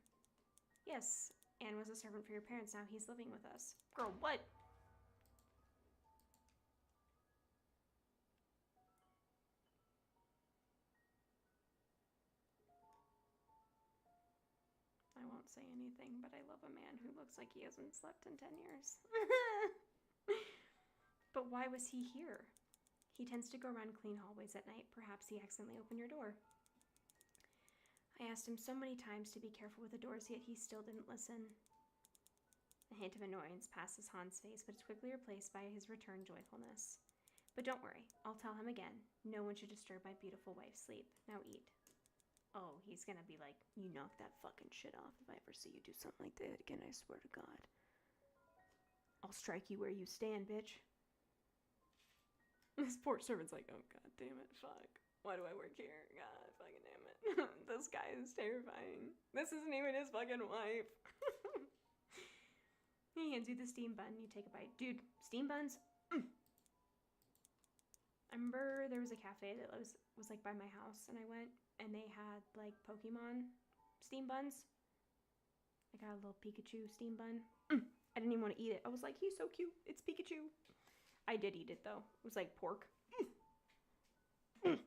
Yes, Anne was a servant for your parents. Now he's living with us. Girl, what? I won't say anything, but I love a man who looks like he hasn't slept in 10 years. But why was he here? He tends to go around clean hallways at night. Perhaps he accidentally opened your door. I asked him so many times to be careful with the doors, yet he still didn't listen. A hint of annoyance passes Han's face, but it's quickly replaced by his returned joyfulness. But don't worry, I'll tell him again. No one should disturb my beautiful wife's sleep. Now eat. Oh, he's gonna be like, you knock that fucking shit off if I ever see you do something like that again, I swear to God. I'll strike you where you stand, bitch. This poor servant's like, oh god damn it, fuck. Why do I work here? God fucking damn it. This guy is terrifying. This isn't even his fucking wife. He hands you the steam bun, you take a bite. Dude, steam buns? I remember there was a cafe that was like by my house, and I went, and they had like Pokemon steam buns. I got a little Pikachu steam bun. I didn't even want to eat it. I was like, he's so cute. It's Pikachu. I did eat it though. It was like pork. Dude,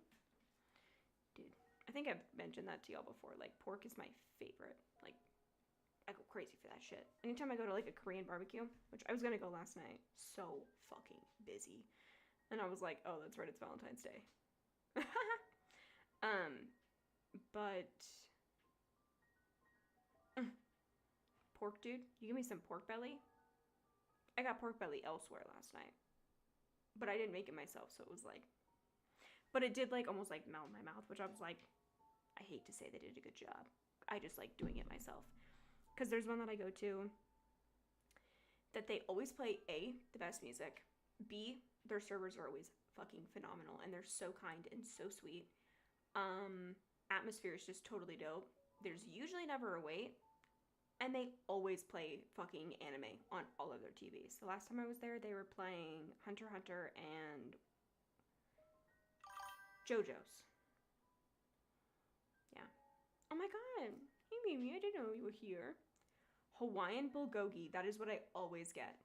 I think I've mentioned that to y'all before. Like, pork is my favorite. Like, I go crazy for that shit. Anytime I go to like a Korean barbecue, which I was gonna go last night, so fucking busy. And I was like, oh, that's right, it's Valentine's Day. But pork, dude, you give me some pork belly. I got pork belly elsewhere last night, but I didn't make it myself, so it was like, but it did like almost like melt in my mouth, which I was like, I hate to say they did a good job. I just like doing it myself, because there's one that I go to that they always play A, the best music, B, their servers are always fucking phenomenal, and they're so kind and so sweet. Atmosphere is just totally dope. There's usually never a wait, and they always play fucking anime on all of their TVs. The last time I was there, they were playing Hunter x Hunter and JoJo's. Yeah. Oh my god. Hey, Mimi, I didn't know you were here. Hawaiian bulgogi. That is what I always get.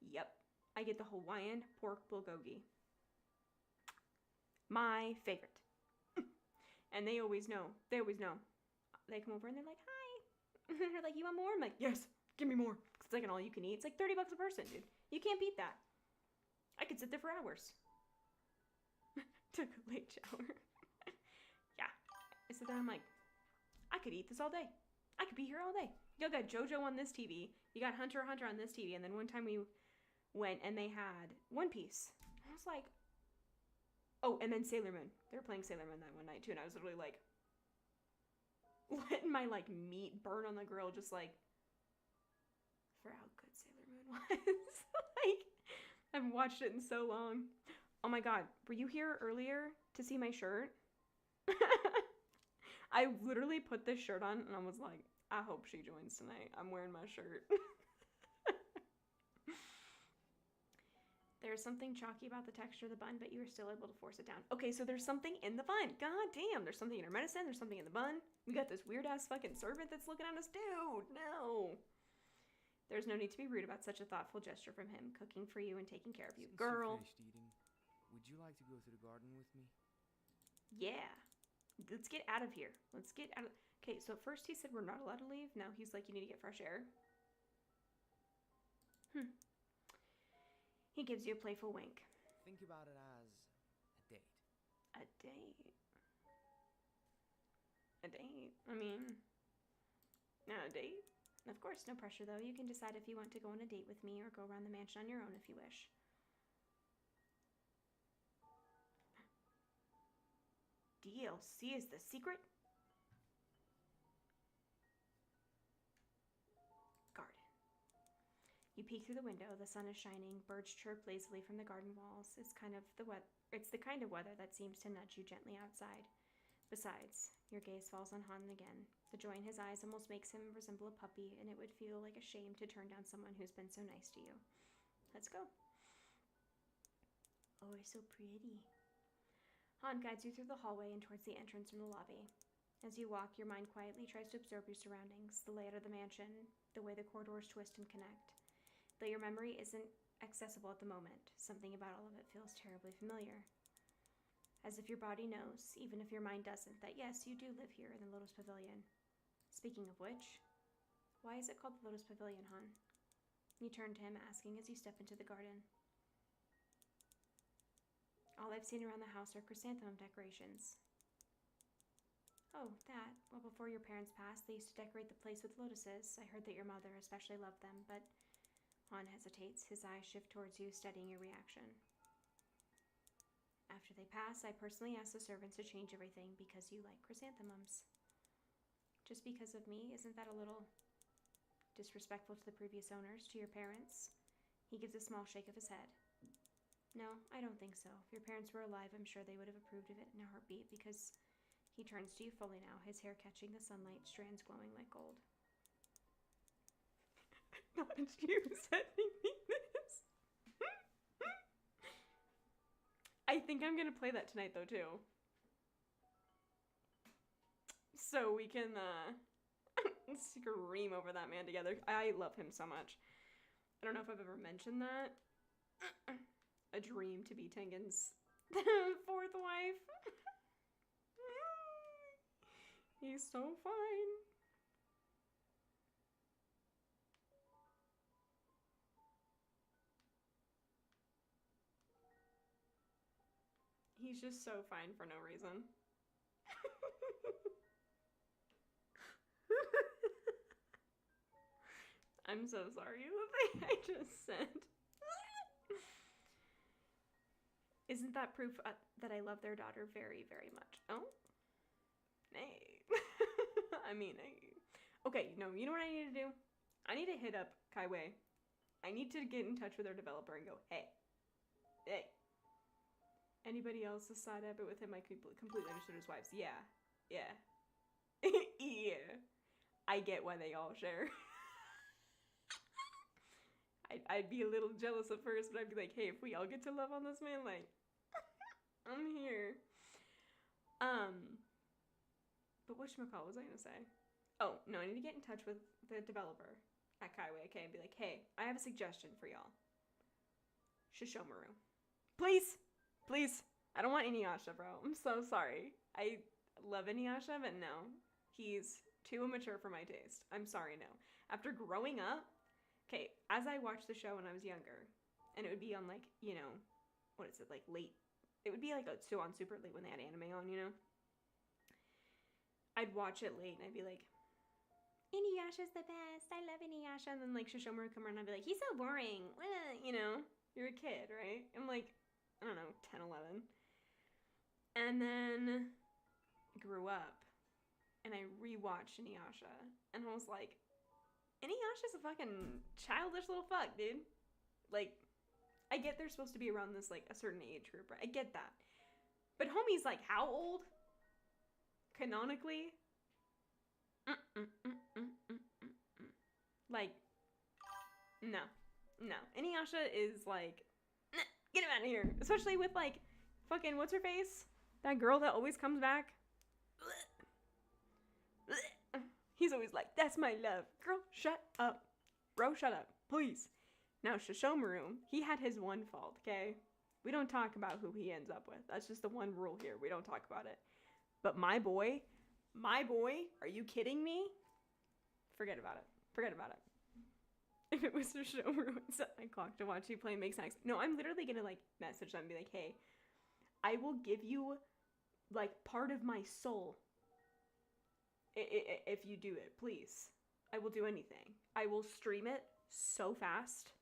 Yep. I get the Hawaiian pork bulgogi. My favorite. And they always know. They always know. They come over and they're like, hi. And they're like, you want more? I'm like, yes, give me more. It's like an all you can eat. It's like $30 a person, dude. You can't beat that. I could sit there for hours. Took a late shower. Yeah. I sit there, I'm like, I could eat this all day. I could be here all day. You got JoJo on this TV. You got Hunter x Hunter on this TV. And then one time we went and they had One Piece. I was like, oh, and then Sailor Moon. They were playing Sailor Moon that one night too. And I was literally like, letting my like meat burn on the grill, just like for how good Sailor Moon was. Like, I've watched it in so long. Oh my god, were you here earlier to see my shirt? I literally put this shirt on and I was like, I hope she joins tonight. I'm wearing my shirt. There's something chalky about the texture of the bun, but you were still able to force it down. Okay, so there's something in the bun. God damn, there's something in her medicine. There's something in the bun. We got this weird-ass fucking servant that's looking at us. Dude, no. There's no need to be rude about such a thoughtful gesture from him, cooking for you and taking care of you. Since Girl. you finished eating, would you like to go to the garden with me? Yeah. Let's get out of here. Let's get out of... Okay, so first he said we're not allowed to leave. Now he's like, you need to get fresh air. He gives you a playful wink. Think about it as a date. A date? A date? I mean, not a date? Of course, no pressure though. You can decide if you want to go on a date with me or go around the mansion on your own if you wish. DLC is the secret? Garden. You peek through the window. The sun is shining. Birds chirp lazily from the garden walls. It's the kind of weather that seems to nudge you gently outside. Besides, your gaze falls on Han again. The joy in his eyes almost makes him resemble a puppy, and it would feel like a shame to turn down someone who's been so nice to you. Let's go. Oh, it's so pretty. Han guides you through the hallway and towards the entrance from the lobby. As you walk, your mind quietly tries to absorb your surroundings, the layout of the mansion, the way the corridors twist and connect. Though your memory isn't accessible at the moment, something about all of it feels terribly familiar. As if your body knows, even if your mind doesn't, that yes, you do live here in the Lotus Pavilion. Speaking of which, why is it called the Lotus Pavilion, Han? You turn to him, asking as you step into the garden. All I've seen around the house are chrysanthemum decorations. Oh, that. Well, before your parents passed, they used to decorate the place with lotuses. I heard that your mother especially loved them, but... Han hesitates, his eyes shift towards you, studying your reaction. After they pass, I personally ask the servants to change everything because you like chrysanthemums. Just because of me, isn't that a little disrespectful to the previous owners, to your parents? He gives a small shake of his head. No, I don't think so. If your parents were alive, I'm sure they would have approved of it in a heartbeat because he turns to you fully now, his hair catching the sunlight, strands glowing like gold. Not you sending me this. I think I'm gonna play that tonight though too. So we can scream over that man together. I love him so much. I don't know if I've ever mentioned that. A dream to be Tengen's fourth wife. He's so fine. He's just so fine for no reason. I'm so sorry the thing I just said. Isn't that proof that I love their daughter very, very much? Oh? Nay. I mean, hey. Okay, no, you know what I need to do? I need to hit up Kaiwei. I need to get in touch with their developer and go, hey, Anybody else's side of it with him, I completely understood his wife's. Yeah. Yeah. Yeah. I get why they all share. I'd be a little jealous at first, but I'd be like, hey, if we all get to love on this man, like, I'm here. But whatchamacallit was I gonna say? Oh, no, I need to get in touch with the developer at Kaiway, okay, and be like, hey, I have a suggestion for y'all. Shishomaru. Please! Please! I don't want Inuyasha, bro. I'm so sorry. I love Inuyasha, but no. He's too immature for my taste. I'm sorry, no. After growing up, okay, as I watched the show when I was younger, and it would be on, like, you know, what is it, like, late. It would be, like, so on super late when they had anime on, you know? I'd watch it late, and I'd be like, Inuyasha's the best. I love Inuyasha. And then, like, Shishomaru would come around, and I'd be like, he's so boring. You know? You're a kid, right? I'm like, I don't know, 10, 11. And then grew up, and I rewatched Inuyasha, and I was like, Inuyasha's a fucking childish little fuck, dude. Like, I get they're supposed to be around this, like, a certain age group, right? I get that. But homie's, like, how old? Canonically? Like, no. No. Inuyasha is, like, get him out of here. Especially with, like, fucking, what's her face? That girl that always comes back. He's always like, that's my love. Girl, shut up. Bro, shut up. Please. Now, Shishomaru, he had his one fault, okay? We don't talk about who he ends up with. That's just the one rule here. We don't talk about it. But my boy, are you kidding me? Forget about it. Forget about it. If it was Shishomaru and set my clock to watch you play Make Snacks. No, I'm literally gonna, like, message them and be like, hey, I will give you, like, part of my soul if you do it, please. I will do anything. I will stream it so fast.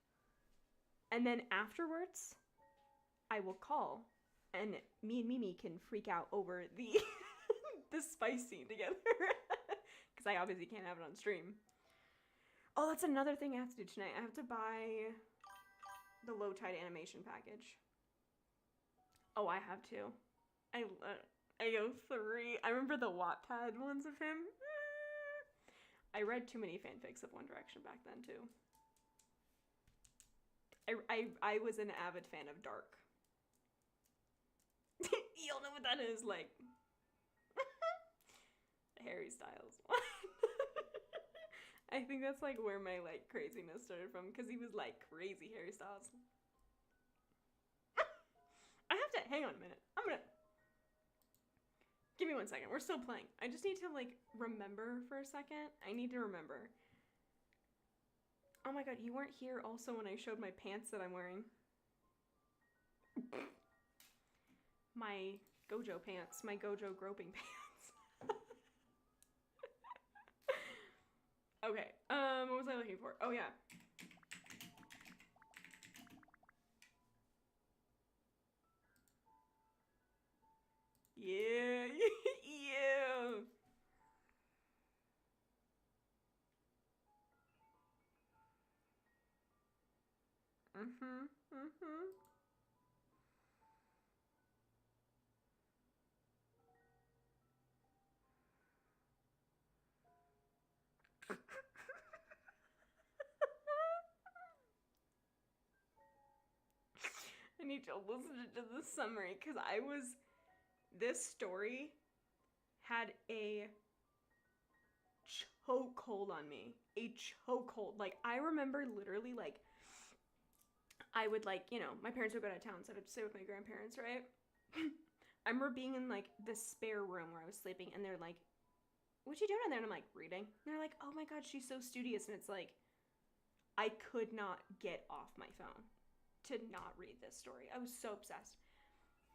And then afterwards, I will call, and me and Mimi can freak out over the the spice scene together. Because I obviously can't have it on stream. Oh, that's another thing I have to do tonight. I have to buy the low tide animation package. Oh, I have to. I go 3. I remember the Wattpad ones of him. I read too many fanfics of One Direction back then too. I was an avid fan of Dark. You'll know what that is, like. Harry Styles one. I think that's like where my like craziness started from, because he was like crazy Harry Styles. I have to hang on a minute. I'm gonna give me 1 second. We're still playing. I just need to like remember for a second. I need to remember. Oh my god, you weren't here also when I showed my pants that I'm wearing. My Gojo pants. My Gojo groping pants. Okay, what was I looking for? Oh yeah. Yeah, yeah. I need to listen to the summary, because this story had a chokehold on me. A chokehold. Like, I remember literally, like, I would, like, you know, my parents would go to town, so I'd stay with my grandparents, right? I remember being in, like, the spare room where I was sleeping, and they're like, what you doing in there? And I'm like, reading. And they're like, oh my god, she's so studious. And it's like, I could not get off my phone to not read this story. I was so obsessed.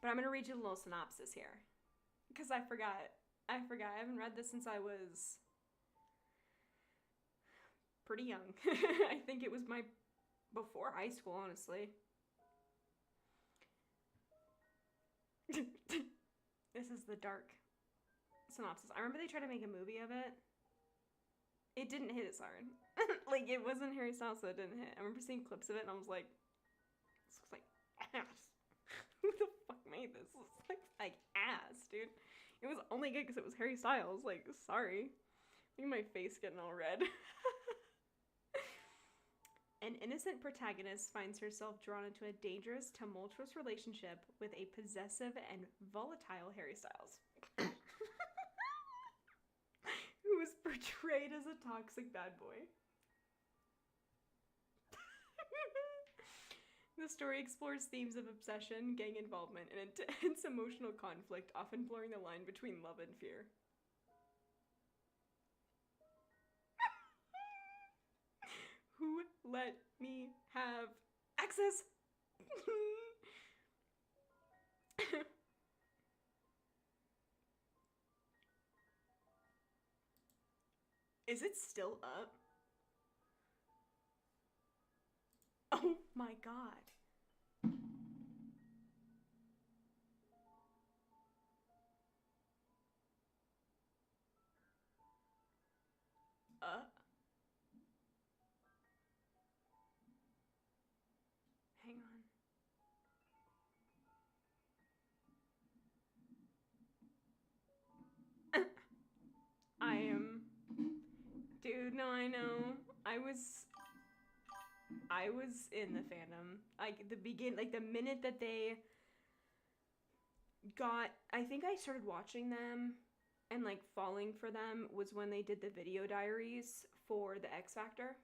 But I'm going to read you a little synopsis here, because I forgot. I haven't read this since I was pretty young. I think it was before high school, honestly. This is the dark synopsis. I remember they tried to make a movie of it. It didn't hit as hard. Like, it wasn't Harry Styles, so it didn't hit. I remember seeing clips of it, and I was like, this looks like ass. Who the fuck made this. This looks like ass, dude. It was only good because it was Harry Styles. Like, sorry. Look at my face getting all red. An innocent protagonist finds herself drawn into a dangerous, tumultuous relationship with a possessive and volatile Harry Styles, who is portrayed as a toxic bad boy. The story explores themes of obsession, gang involvement, and intense emotional conflict, often blurring the line between love and fear. Who let me have access? Is it still up? Oh my god. Hang on. I am... Dude, no, I know. I was in the fandom. Like, the minute that they got... I think I started watching them and, like, falling for them was when they did the video diaries for the X Factor.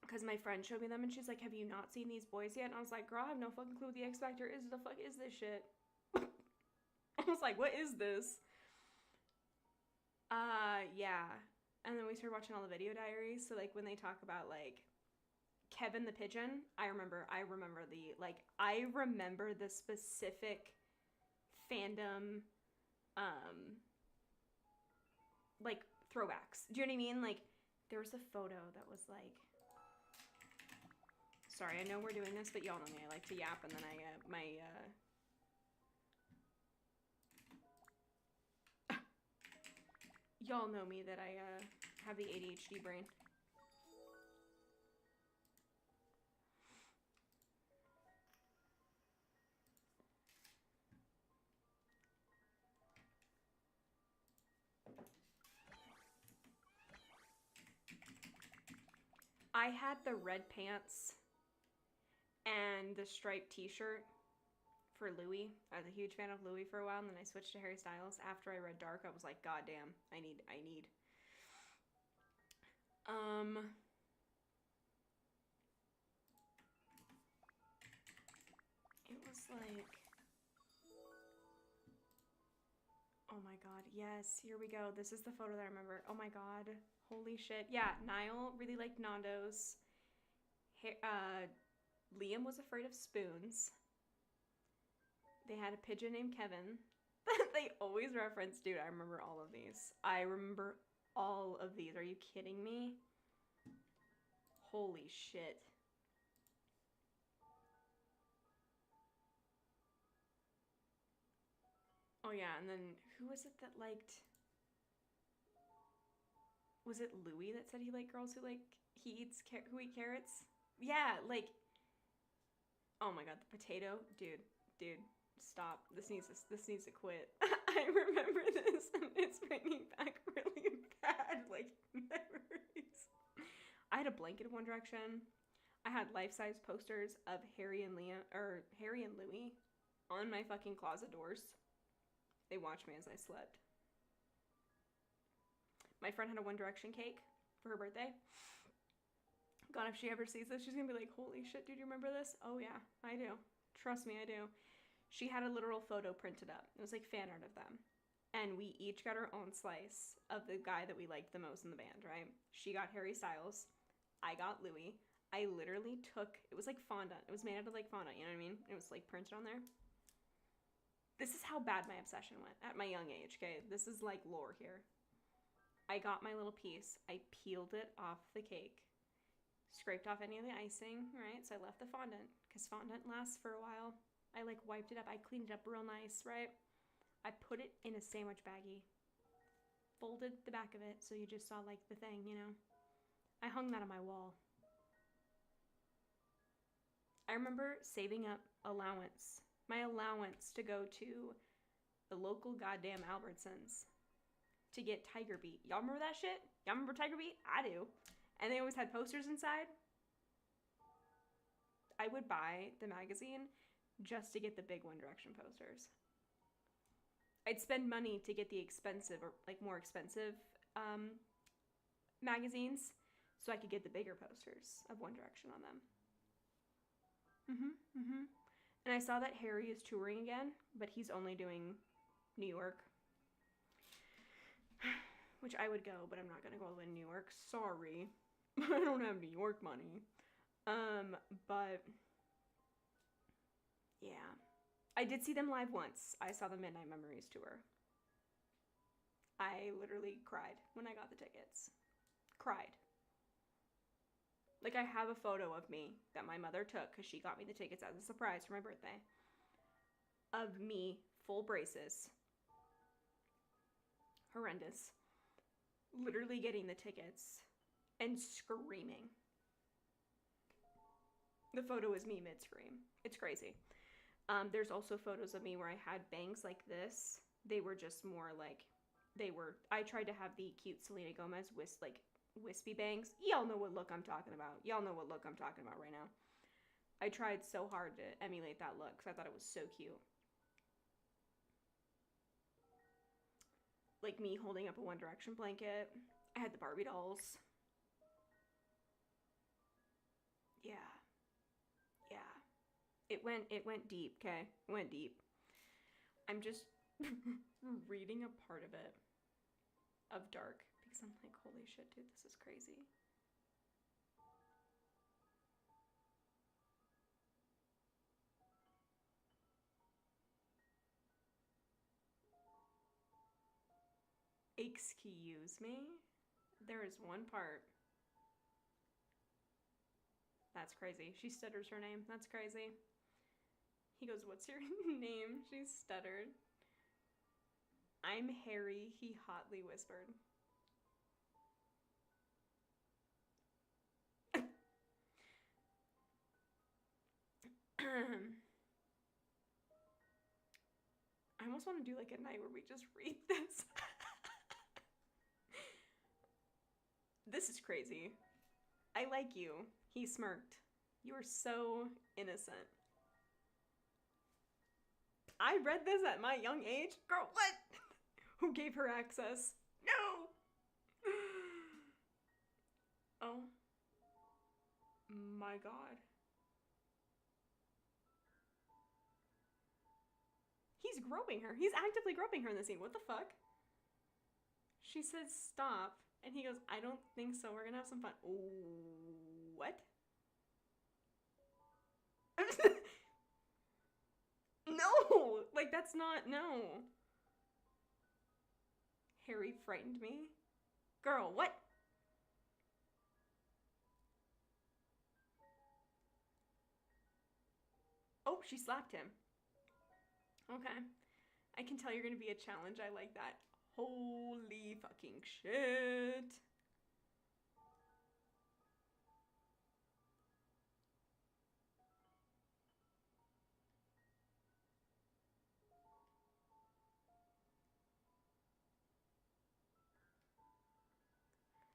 Because my friend showed me them and she's like, have you not seen these boys yet? And I was like, girl, I have no fucking clue what the X Factor is. The fuck is this shit? I was like, what is this? Yeah. And then we started watching all the video diaries. So, like, when they talk about, like, Kevin the Pigeon, I remember the specific fandom, like, throwbacks. Do you know what I mean? Like, there was a photo that was, like... Sorry, I know we're doing this, but y'all know me. I like to yap, and then y'all know me that I, have the ADHD brain. I had the red pants and the striped t-shirt for Louis. I was a huge fan of Louis for a while, and then I switched to Harry Styles. After I read Dark, I was like, god damn, I need. It was like... Oh my god, yes, here we go. This is the photo that I remember. Oh my god, holy shit. Yeah, Niall really liked Nando's. Liam was afraid of spoons. They had a pigeon named Kevin. They always reference, dude, I remember all of these. I remember all of these. Are you kidding me? Holy shit. Oh yeah, and then who was it that liked... Was it Louis that said he liked girls who eat carrots? Yeah, like... Oh my god, the potato. Dude, stop. This needs to quit. I remember this and it's bringing back really bad, like, memories. I had a blanket of One Direction. I had life-size posters of Harry and Louis on my fucking closet doors. They watched me as I slept. My friend had a One Direction cake for her birthday. God, if she ever sees this, she's gonna be like, holy shit, dude, you remember this? Oh yeah, I do. Trust me, I do. She had a literal photo printed up. It was like fan art of them. And we each got our own slice of the guy that we liked the most in the band, right? She got Harry Styles. I got Louis. I literally took, it was like fondant. It was made out of like fondant, you know what I mean? It was like printed on there. This is how bad my obsession went at my young age, okay? This is like lore here. I got my little piece. I peeled it off the cake. Scraped off any of the icing, right? So I left the fondant, because fondant lasts for a while. I like wiped it up. I cleaned it up real nice, right? I put it in a sandwich baggie. Folded the back of it so you just saw like the thing, you know? I hung that on my wall. I remember saving up allowance. my allowance to go to the local goddamn Albertsons to get Tiger Beat. Y'all remember that shit? Y'all remember Tiger Beat? I do. And they always had posters inside. I would buy the magazine just to get the big One Direction posters. I'd spend money to get the expensive or like more expensive magazines so I could get the bigger posters of One Direction on them. And I saw that Harry is touring again, but he's only doing New York. Which I would go, but I'm not gonna go all the way to New York. Sorry. I don't have New York money. But yeah. I did see them live once. I saw the Midnight Memories tour. I literally cried when I got the tickets. Cried. Like, I have a photo of me that my mother took because she got me the tickets as a surprise for my birthday. Of me, full braces. Horrendous. Literally getting the tickets and screaming. The photo is me mid-scream. It's crazy. There's also photos of me where I had bangs like this. They were just more like, I tried to have the cute Selena Gomez wispy bangs. Y'all know what look I'm talking about. Y'all know what look I'm talking about right now. I tried so hard to emulate that look because I thought it was so cute. Like me holding up a One Direction blanket. I had the Barbie dolls. Yeah. It went deep, okay? It went deep. I'm just reading a part of it. Of Dark. Because I'm like, holy shit, dude, this is crazy. Excuse me? There is one part. That's crazy. She stutters her name. That's crazy. He goes, what's your name? She stuttered. I'm Harry, he hotly whispered. I almost want to do like a night where we just read this. This is crazy. I like you. He smirked. You are so innocent. I read this at my young age? Girl, what? Who gave her access? No! Oh. My God. He's groping her. He's actively groping her in the scene. What the fuck? She says stop. And he goes, I don't think so. We're gonna have some fun. Ooh, what? No! Like, that's not, no. Harry frightened me? Girl, what? Oh, she slapped him. Okay. I can tell you're gonna be a challenge. I like that. Holy fucking shit.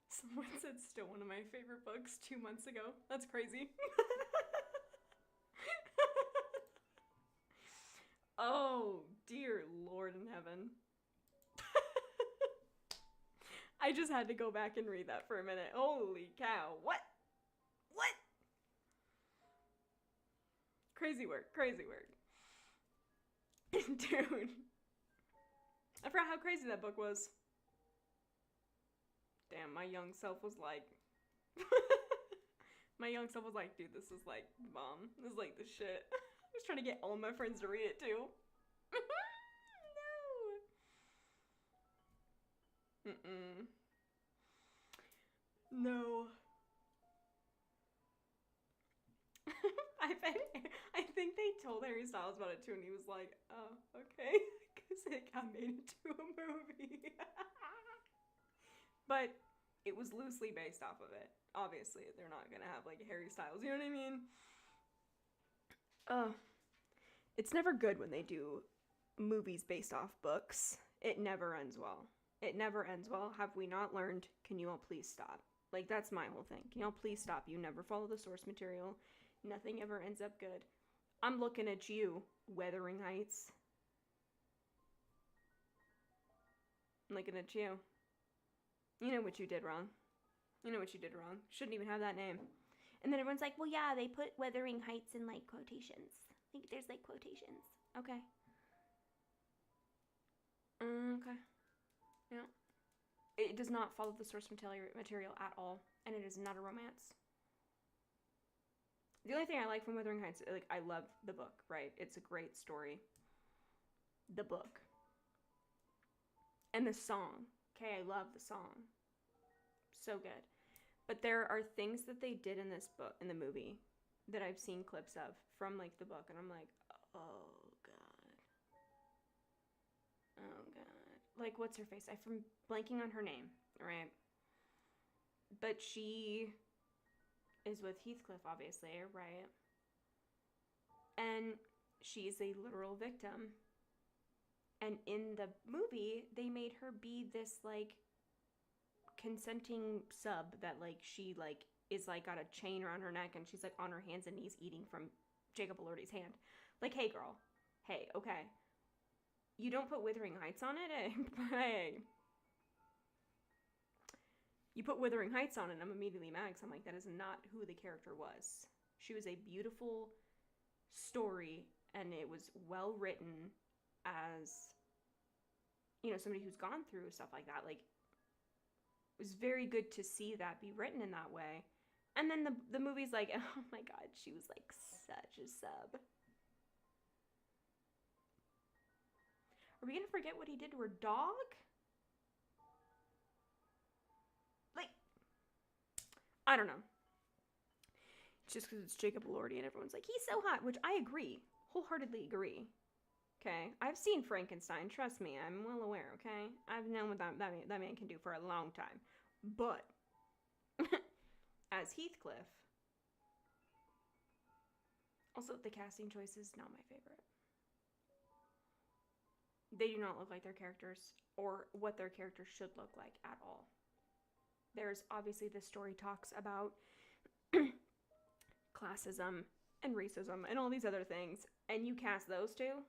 Someone said still one of my favorite books 2 months ago. That's crazy. Oh, dear Lord in heaven. I just had to go back and read that for a minute. Holy cow. What? What? Crazy work. Crazy work. Dude. I forgot how crazy that book was. Damn, my young self was like... My young self was like, dude, this is like bomb. This is like the shit. I was trying to get all of my friends to read it too. No. No. I think they told Harry Styles about it too, and he was like, oh, okay. Because it got made into a movie. But it was loosely based off of it. Obviously, they're not gonna have like Harry Styles, you know what I mean? It's never good when they do movies based off books. It never ends well. It never ends well. Have we not learned? Can you all please stop? Like, that's my whole thing. Can y'all please stop? You never follow the source material. Nothing ever ends up good. I'm looking at you, Wuthering Heights. I'm looking at you. You know what you did wrong. You know what you did wrong. Shouldn't even have that name. And then everyone's like, well, yeah, they put Wuthering Heights in, like, quotations. I think there's, like, quotations. Okay. Okay. Yeah. It does not follow the source material at all. And it is not a romance. The only thing I like from Wuthering Heights, like, I love the book, right? It's a great story. The book. And the song. Okay, I love the song. So good. But there are things that they did in this book, in the movie, that I've seen clips of from, like, the book, and I'm like, oh, God. Oh, God. Like, what's her face? I'm blanking on her name, right? But she is with Heathcliff, obviously, right? And she's a literal victim. And in the movie, they made her be this, like, consenting sub that, like, she, like, is, like, got a chain around her neck and she's, like, on her hands and knees eating from Jacob Elordi's hand. Like, hey, girl. Hey, okay. You don't put Wuthering Heights on it? Hey. You put Wuthering Heights on it and I'm immediately mad because I'm like, that is not who the character was. She was a beautiful story and it was well written as, you know, somebody who's gone through stuff like that. Like, it was very good to see that be written in that way. And then the movie's like, oh my God, she was like such a sub. Are we gonna forget what he did to her dog? Like, I don't know. Just because it's Jacob Elordi and everyone's like, he's so hot, which I agree. Wholeheartedly agree. Okay? I've seen Frankenstein. Trust me, I'm well aware, okay? I've known what that man can do for a long time. But, as Heathcliff, also the casting choice is not my favorite. They do not look like their characters or what their characters should look like at all. There's obviously this story talks about classism and racism and all these other things, and you cast those two.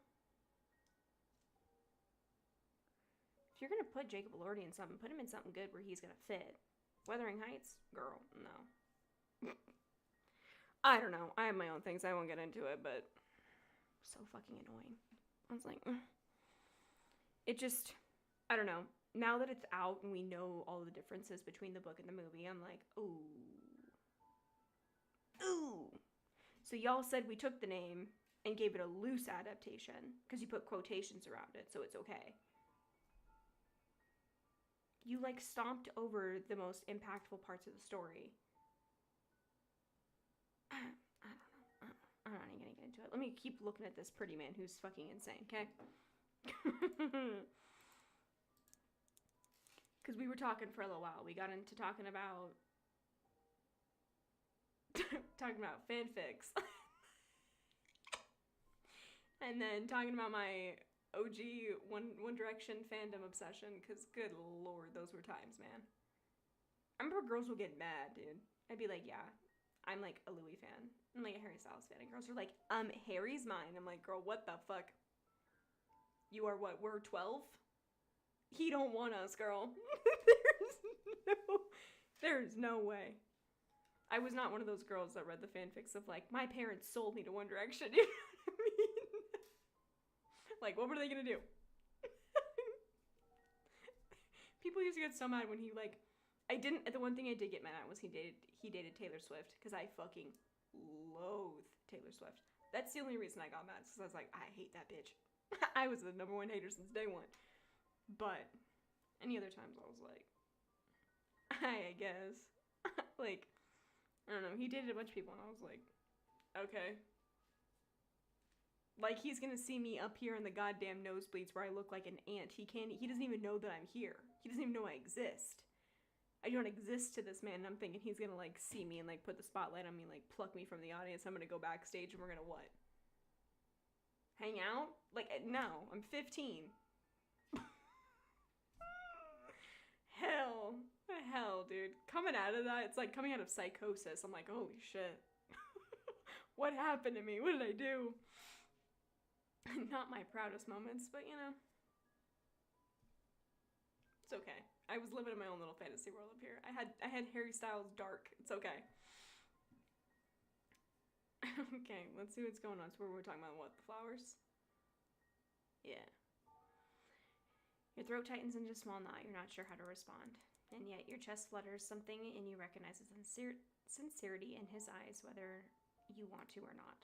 If you're gonna put Jacob Elordi in something, put him in something good where he's gonna fit. Wuthering Heights? Girl, no. I don't know. I have my own things. I won't get into it, but so fucking annoying. I was like, it just, I don't know. Now that it's out and we know all the differences between the book and the movie, I'm like, ooh. Ooh. So y'all said we took the name and gave it a loose adaptation because you put quotations around it, so it's okay. You, like, stomped over the most impactful parts of the story. I don't know. I'm not even gonna get into it. Let me keep looking at this pretty man who's fucking insane, okay? Because we were talking for a little while. We got into talking about fanfics. And then talking about my OG One Direction fandom obsession, because good lord, those were times, man. I remember girls would get mad, dude. I'd be like, yeah, I'm like a Louis fan. I'm like a Harry Styles fan. And girls are like, Harry's mine. I'm like, girl, what the fuck? You are what? We're 12? He don't want us, girl. There's no way. I was not one of those girls that read the fanfics of like, my parents sold me to One Direction. You know what I mean? Like, what were they gonna do? People used to get so mad when he, like, the one thing I did get mad at was he dated Taylor Swift, because I fucking loathe Taylor Swift. That's the only reason I got mad, because I was like, I hate that bitch. I was the number one hater since day one. But any other times I was like, I guess. Like, I don't know, he dated a bunch of people and I was like, okay. Like, he's gonna see me up here in the goddamn nosebleeds where I look like an ant. He doesn't even know that I'm here. He doesn't even know I exist. I don't exist to this man, and I'm thinking he's gonna, like, see me and, like, put the spotlight on me and, like, pluck me from the audience. I'm gonna go backstage and we're gonna what? Hang out? Like, no, I'm 15. Hell, dude. Coming out of that, it's like coming out of psychosis. I'm like, holy shit. What happened to me? What did I do? Not my proudest moments, but you know. It's okay. I was living in my own little fantasy world up here. I had Harry Styles dark. It's okay. Okay, let's see what's going on. So we're talking about what? The flowers? Yeah. Your throat tightens into a small knot. You're not sure how to respond. And yet your chest flutters. Something in you recognizes sincerity in his eyes, whether you want to or not.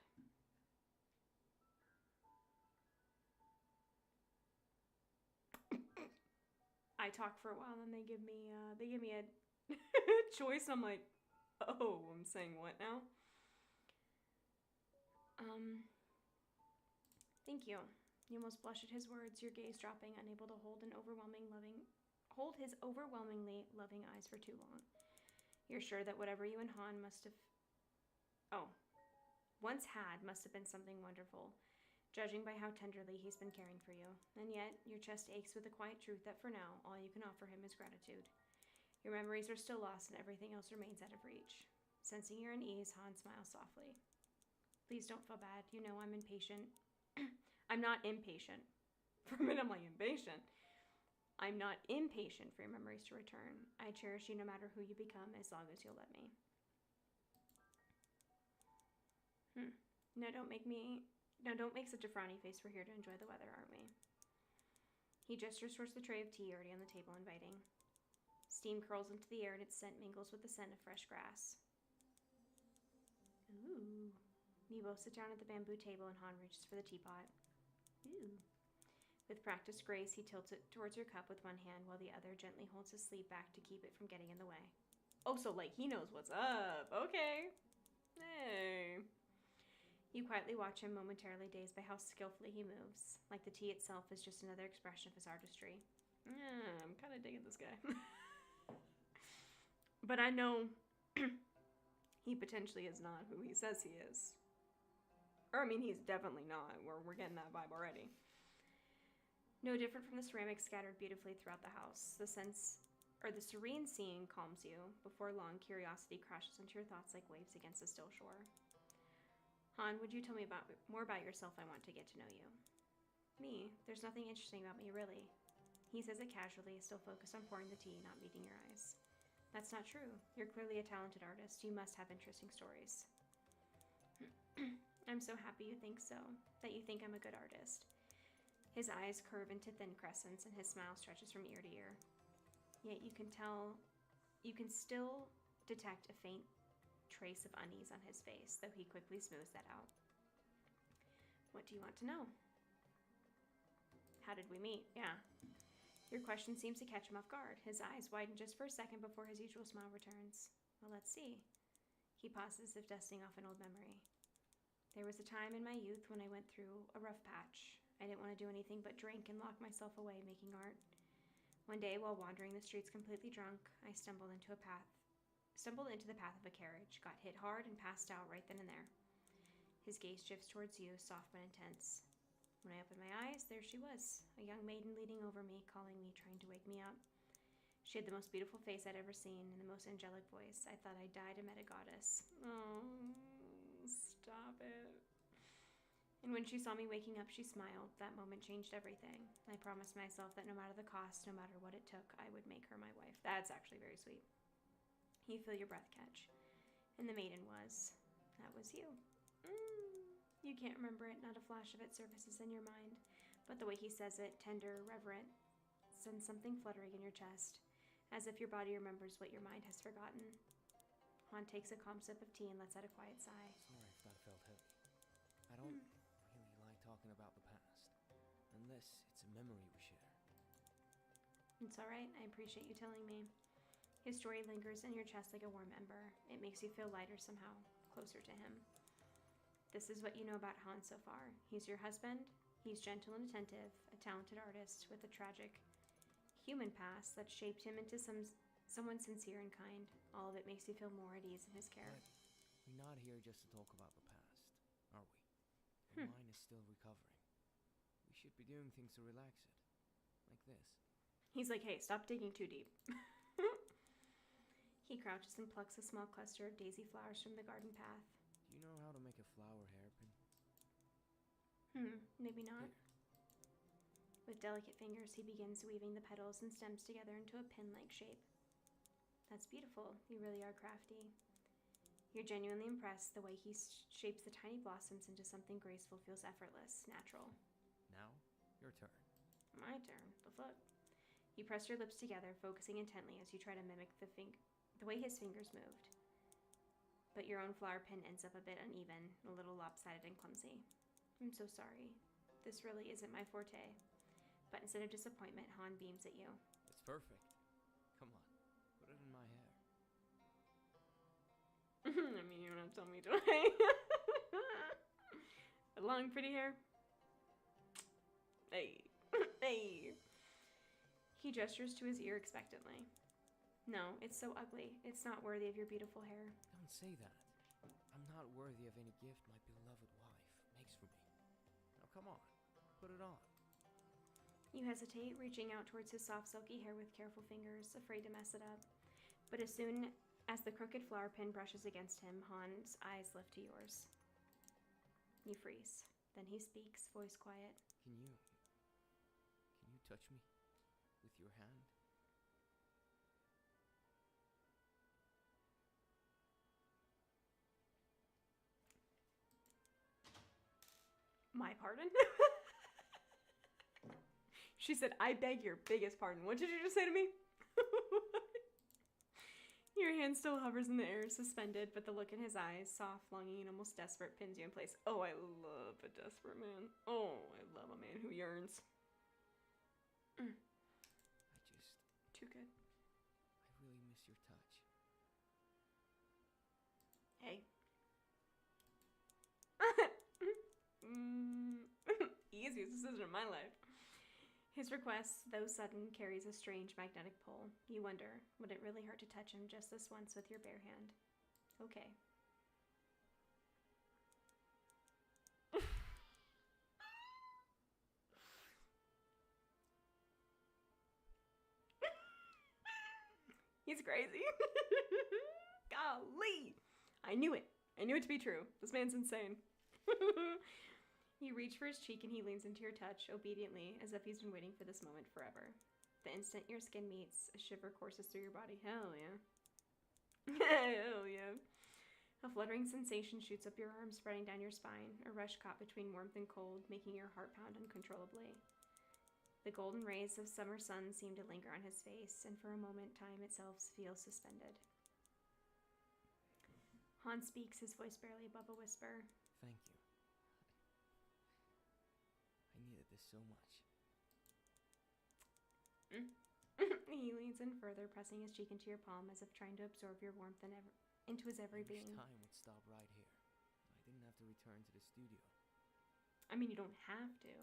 I talk for a while and they give me a choice and I'm like, oh, I'm saying what now? Thank you. You almost blush at his words, your gaze dropping, unable to hold his overwhelmingly loving eyes for too long. You're sure that whatever you and Han once had must have been something wonderful, judging by how tenderly he's been caring for you. And yet, your chest aches with the quiet truth that for now, all you can offer him is gratitude. Your memories are still lost and everything else remains out of reach. Sensing your unease, Han smiles softly. Please don't feel bad. You know I'm impatient. I'm not impatient. For a minute, I'm like, impatient. I'm not impatient for your memories to return. I cherish you no matter who you become, as long as you'll let me. Don't make such a frowny face. We're here to enjoy the weather, aren't we? He gestures towards the tray of tea already on the table, inviting. Steam curls into the air and its scent mingles with the scent of fresh grass. Ooh. You both sit down at the bamboo table and Han reaches for the teapot. Ooh. With practiced grace, he tilts it towards your cup with one hand while the other gently holds his sleeve back to keep it from getting in the way. Oh, so like he knows what's up. Okay. Hey. You quietly watch him, momentarily dazed by how skillfully he moves. Like the tea itself is just another expression of his artistry. I'm kind of digging this guy. But I know he potentially is not who he says he is. Or, I mean, he's definitely not. We're getting that vibe already. No different from the ceramics scattered beautifully throughout the house. The serene scene calms you. Before long, curiosity crashes into your thoughts like waves against a still shore. Han, would you tell me more about yourself? I want to get to know you. Me? There's nothing interesting about me, really. He says it casually, still focused on pouring the tea, not meeting your eyes. That's not true. You're clearly a talented artist. You must have interesting stories. I'm so happy you think so, that you think I'm a good artist. His eyes curve into thin crescents and his smile stretches from ear to ear. Yet you can still detect a faint trace of unease on his face, though he quickly smooths that out. What do you want to know? How did we meet? Yeah. Your question seems to catch him off guard. His eyes widen just for a second before his usual smile returns. Well, let's see. He pauses, as if dusting off an old memory. There was a time in my youth when I went through a rough patch. I didn't want to do anything but drink and lock myself away making art. One day, while wandering the streets completely drunk, I stumbled into the path of a carriage, got hit hard, and passed out right then and there. His gaze shifts towards you, soft but intense. When I opened my eyes, there she was, a young maiden leaning over me, calling me, trying to wake me up. She had the most beautiful face I'd ever seen and the most angelic voice. I thought I died and met a goddess. Oh, stop it. And when she saw me waking up, she smiled. That moment changed everything. I promised myself that no matter the cost, no matter what it took, I would make her my wife. That's actually very sweet. You feel your breath catch. And the maiden was. That was you. You can't remember it, not a flash of it surfaces in your mind. But the way he says it, tender, reverent, sends something fluttering in your chest, as if your body remembers what your mind has forgotten. Han takes a calm sip of tea and lets out a quiet sigh. Sorry if that felt heavy. I don't really like talking about the past, unless it's a memory we share. It's alright, I appreciate you telling me. His story lingers in your chest like a warm ember. It makes you feel lighter somehow, closer to him. This is what you know about Han so far. He's your husband. He's gentle and attentive, a talented artist with a tragic human past that shaped him into someone sincere and kind. All of it makes you feel more at ease in his care. But we're not here just to talk about the past, are we? Mine is still recovering. We should be doing things to relax it. Like this. He's like, hey, stop digging too deep. He crouches and plucks a small cluster of daisy flowers from the garden path. Do you know how to make a flower hairpin? Maybe not. Here. With delicate fingers, he begins weaving the petals and stems together into a pin-like shape. That's beautiful. You really are crafty. You're genuinely impressed. The way he shapes the tiny blossoms into something graceful feels effortless, natural. Now, your turn. My turn. The fuck? You press your lips together, focusing intently as you try to mimic the way his fingers moved. But your own flower pin ends up a bit uneven, a little lopsided and clumsy. I'm so sorry. This really isn't my forte. But instead of disappointment, Han beams at you. It's perfect. Come on, put it in my hair. I mean, you don't have to tell me, do I? Long, pretty hair? Hey. Hey. He gestures to his ear expectantly. No, it's so ugly. It's not worthy of your beautiful hair. Don't say that. I'm not worthy of any gift my beloved wife makes for me. Now come on, put it on. You hesitate, reaching out towards his soft, silky hair with careful fingers, afraid to mess it up. But as soon as the crooked flower pin brushes against him, Han's eyes lift to yours. You freeze. Then he speaks, voice quiet. Can you touch me with your hand? My pardon? She said, I beg your biggest pardon. What did you just say to me? Your hand still hovers in the air, suspended, but the look in his eyes, soft, longing, and almost desperate, pins you in place. Oh, I love a desperate man. Oh, I love a man who yearns. Too good. I really miss your touch. Hey. Easiest decision of my life. His request, though sudden, carries a strange magnetic pull. You wonder, would it really hurt to touch him just this once with your bare hand? Okay. He's crazy. Golly! I knew it. I knew it to be true. This man's insane. You reach for his cheek and he leans into your touch, obediently, as if he's been waiting for this moment forever. The instant your skin meets, a shiver courses through your body. Hell yeah. Hell yeah. A fluttering sensation shoots up your arm, spreading down your spine, a rush caught between warmth and cold, making your heart pound uncontrollably. The golden rays of summer sun seem to linger on his face, and for a moment time itself feels suspended. Han speaks, his voice barely above a whisper. Thank you. I needed this so much. He leans in further, pressing his cheek into your palm as if trying to absorb your warmth into his every being. Time would stop right here. I didn't have to return to the studio. I mean, you don't have to.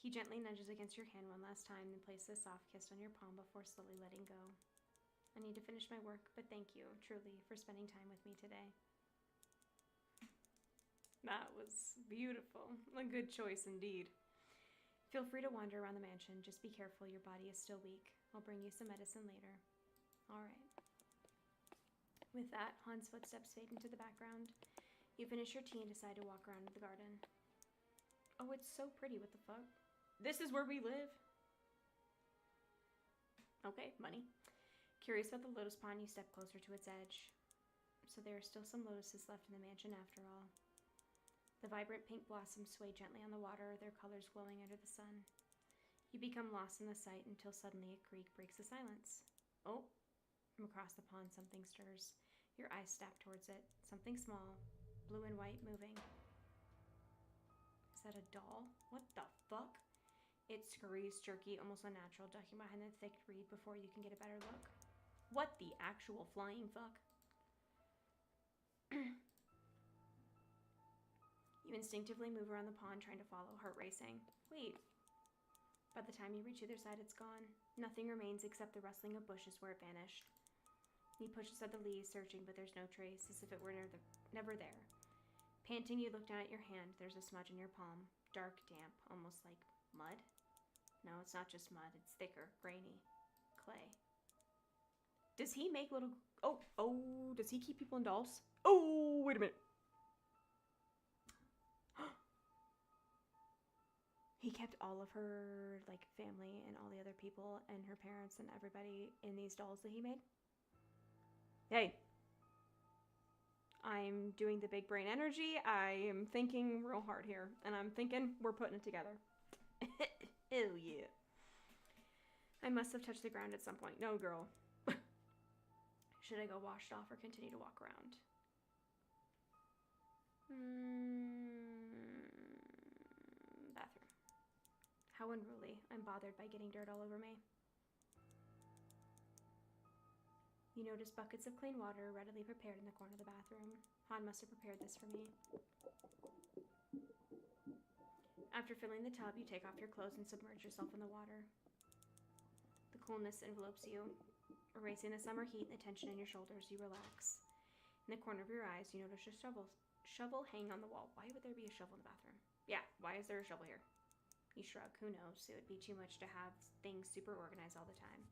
He gently nudges against your hand one last time, then places a soft kiss on your palm before slowly letting go. I need to finish my work, but thank you, truly, for spending time with me today. That was beautiful. A good choice indeed. Feel free to wander around the mansion. Just be careful, your body is still weak. I'll bring you some medicine later. Alright. With that, Han's footsteps fade into the background. You finish your tea and decide to walk around the garden. Oh, it's so pretty, what the fuck? This is where we live? Okay, money. Curious about the lotus pond, you step closer to its edge. So there are still some lotuses left in the mansion after all. The vibrant pink blossoms sway gently on the water, their colors glowing under the sun. You become lost in the sight until suddenly a creak breaks the silence. Oh, from across the pond something stirs. Your eyes snap towards it. Something small, blue and white, moving. Is that a doll? What the fuck? It scurries, jerky, almost unnatural, ducking behind the thick reed before you can get a better look. What the actual flying fuck? You instinctively move around the pond, trying to follow, heart racing. Wait. By the time you reach either side, it's gone. Nothing remains except the rustling of bushes where it vanished. He pushes at the leaves, searching, but there's no trace, as if it were never there. Panting, you look down at your hand. There's a smudge in your palm. dark, damp, almost like mud. No, it's not just mud. It's thicker, grainy. Clay. Does he make little... Oh, does he keep people in dolls? Oh, wait a minute. He kept all of her, like, family and all the other people and her parents and everybody in these dolls that he made. Hey. I'm doing the big brain energy. I am thinking real hard here. And I'm thinking we're putting it together. Hell yeah. I must have touched the ground at some point. No, girl. Should I go wash it off or continue to walk around? Bathroom. How unruly. I'm bothered by getting dirt all over me. You notice buckets of clean water readily prepared in the corner of the bathroom. Han must have prepared this for me. After filling the tub, you take off your clothes and submerge yourself in the water. The coolness envelopes you. Erasing the summer heat and the tension in your shoulders, you relax. In the corner of your eyes, you notice your shovel hanging on the wall. Why would there be a shovel in the bathroom? Yeah, why is there a shovel here? You shrug. Who knows? It would be too much to have things super organized all the time.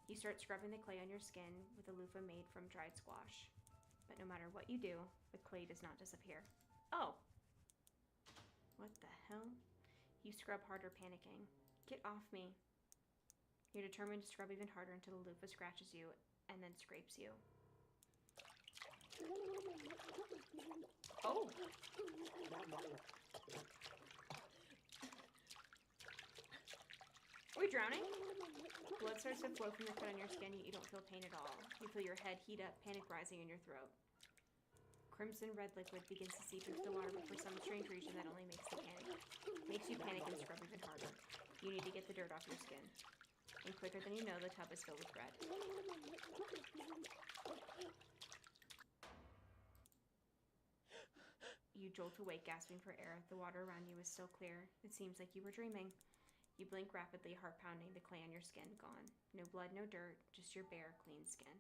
You start scrubbing the clay on your skin with a loofah made from dried squash. But no matter what you do, the clay does not disappear. Oh! What the hell? You scrub harder, panicking. Get off me. You're determined to scrub even harder until the loofah scratches you and then scrapes you. Oh! Are we drowning? Blood starts to flow from the cut on your skin, yet you don't feel pain at all. You feel your head heat up, panic rising in your throat. Crimson red liquid begins to seep into the water, but for some strange reason that only makes you panic and scrub even harder. You need to get the dirt off your skin. And quicker than you know, the tub is filled with red. You jolt awake, gasping for air. The water around you is still clear. It seems like you were dreaming. You blink rapidly, heart pounding, the clay on your skin gone. No blood, no dirt, just your bare, clean skin.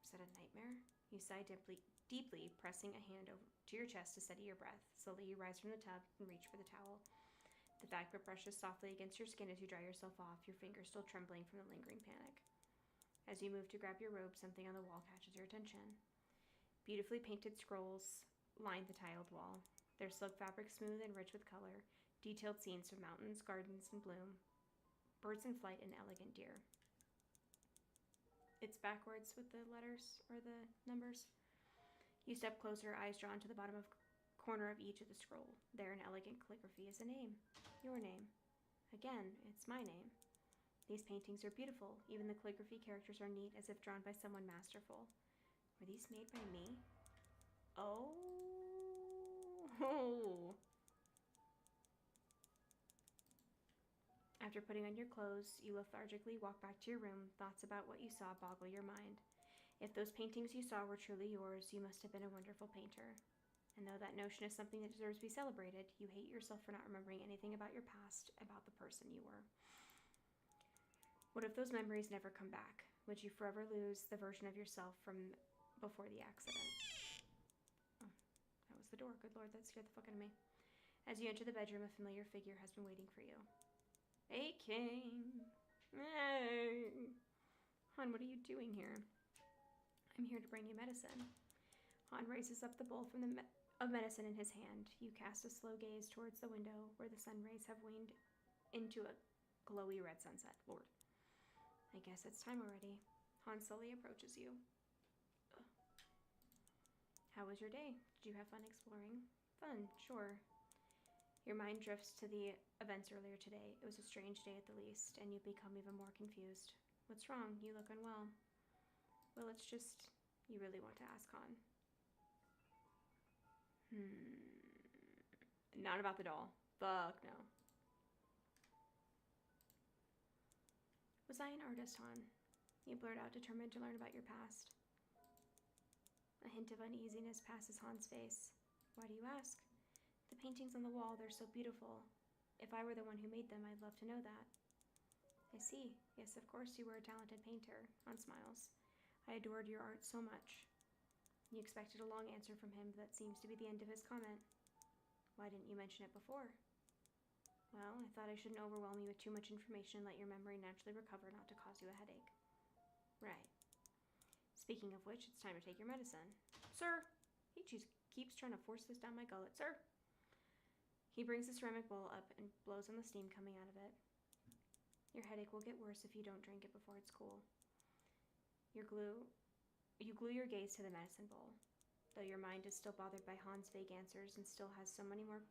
Is that a nightmare? You sigh deeply, pressing a hand over to your chest to steady your breath. Slowly you rise from the tub and reach for the towel. The fabric brushes softly against your skin as you dry yourself off, your fingers still trembling from the lingering panic. As you move to grab your robe, something on the wall catches your attention. Beautifully painted scrolls line the tiled wall. Their silk fabric smooth and rich with color. Detailed scenes of mountains, gardens in bloom, birds in flight, and elegant deer. It's backwards with the letters or the numbers. You step closer, eyes drawn to the bottom corner of each of the scroll. There in elegant calligraphy is a name. Your name. Again, it's my name. These paintings are beautiful. Even the calligraphy characters are neat, as if drawn by someone masterful. Were these made by me? Oh. After putting on your clothes, you lethargically walk back to your room. Thoughts about what you saw boggle your mind. If those paintings you saw were truly yours, you must have been a wonderful painter. And though that notion is something that deserves to be celebrated, you hate yourself for not remembering anything about your past, about the person you were. What if those memories never come back? Would you forever lose the version of yourself from before the accident? Oh, that was the door. Good Lord, that scared the fuck out of me. As you enter the bedroom, a familiar figure has been waiting for you. Hey, King. Hey. Han, what are you doing here? I'm here to bring you medicine. Han raises up the bowl of medicine in his hand. You cast a slow gaze towards the window where the sun rays have waned into a glowy red sunset. Lord. I guess it's time already. Han slowly approaches you. Ugh. How was your day? Did you have fun exploring? Fun, sure. Your mind drifts to the events earlier today. It was a strange day at the least, and you become even more confused. What's wrong? You look unwell. Well, it's just, you really want to ask Han. Not about the doll. Fuck no. Was I an artist, Han? You blurt out, determined to learn about your past. A hint of uneasiness passes Han's face. Why do you ask? The paintings on the wall, they're so beautiful. If I were the one who made them, I'd love to know that. I see. Yes, of course you were a talented painter. Han smiles. I adored your art so much. You expected a long answer from him, but that seems to be the end of his comment. Why didn't you mention it before? Well, I thought I shouldn't overwhelm you with too much information and let your memory naturally recover not to cause you a headache. Right. Speaking of which, it's time to take your medicine. Sir! He keeps trying to force this down my gullet. Sir! He brings the ceramic bowl up and blows on the steam coming out of it. Your headache will get worse if you don't drink it before it's cool. You glue your gaze to the medicine bowl. Though your mind is still bothered by Han's vague answers and still has so many more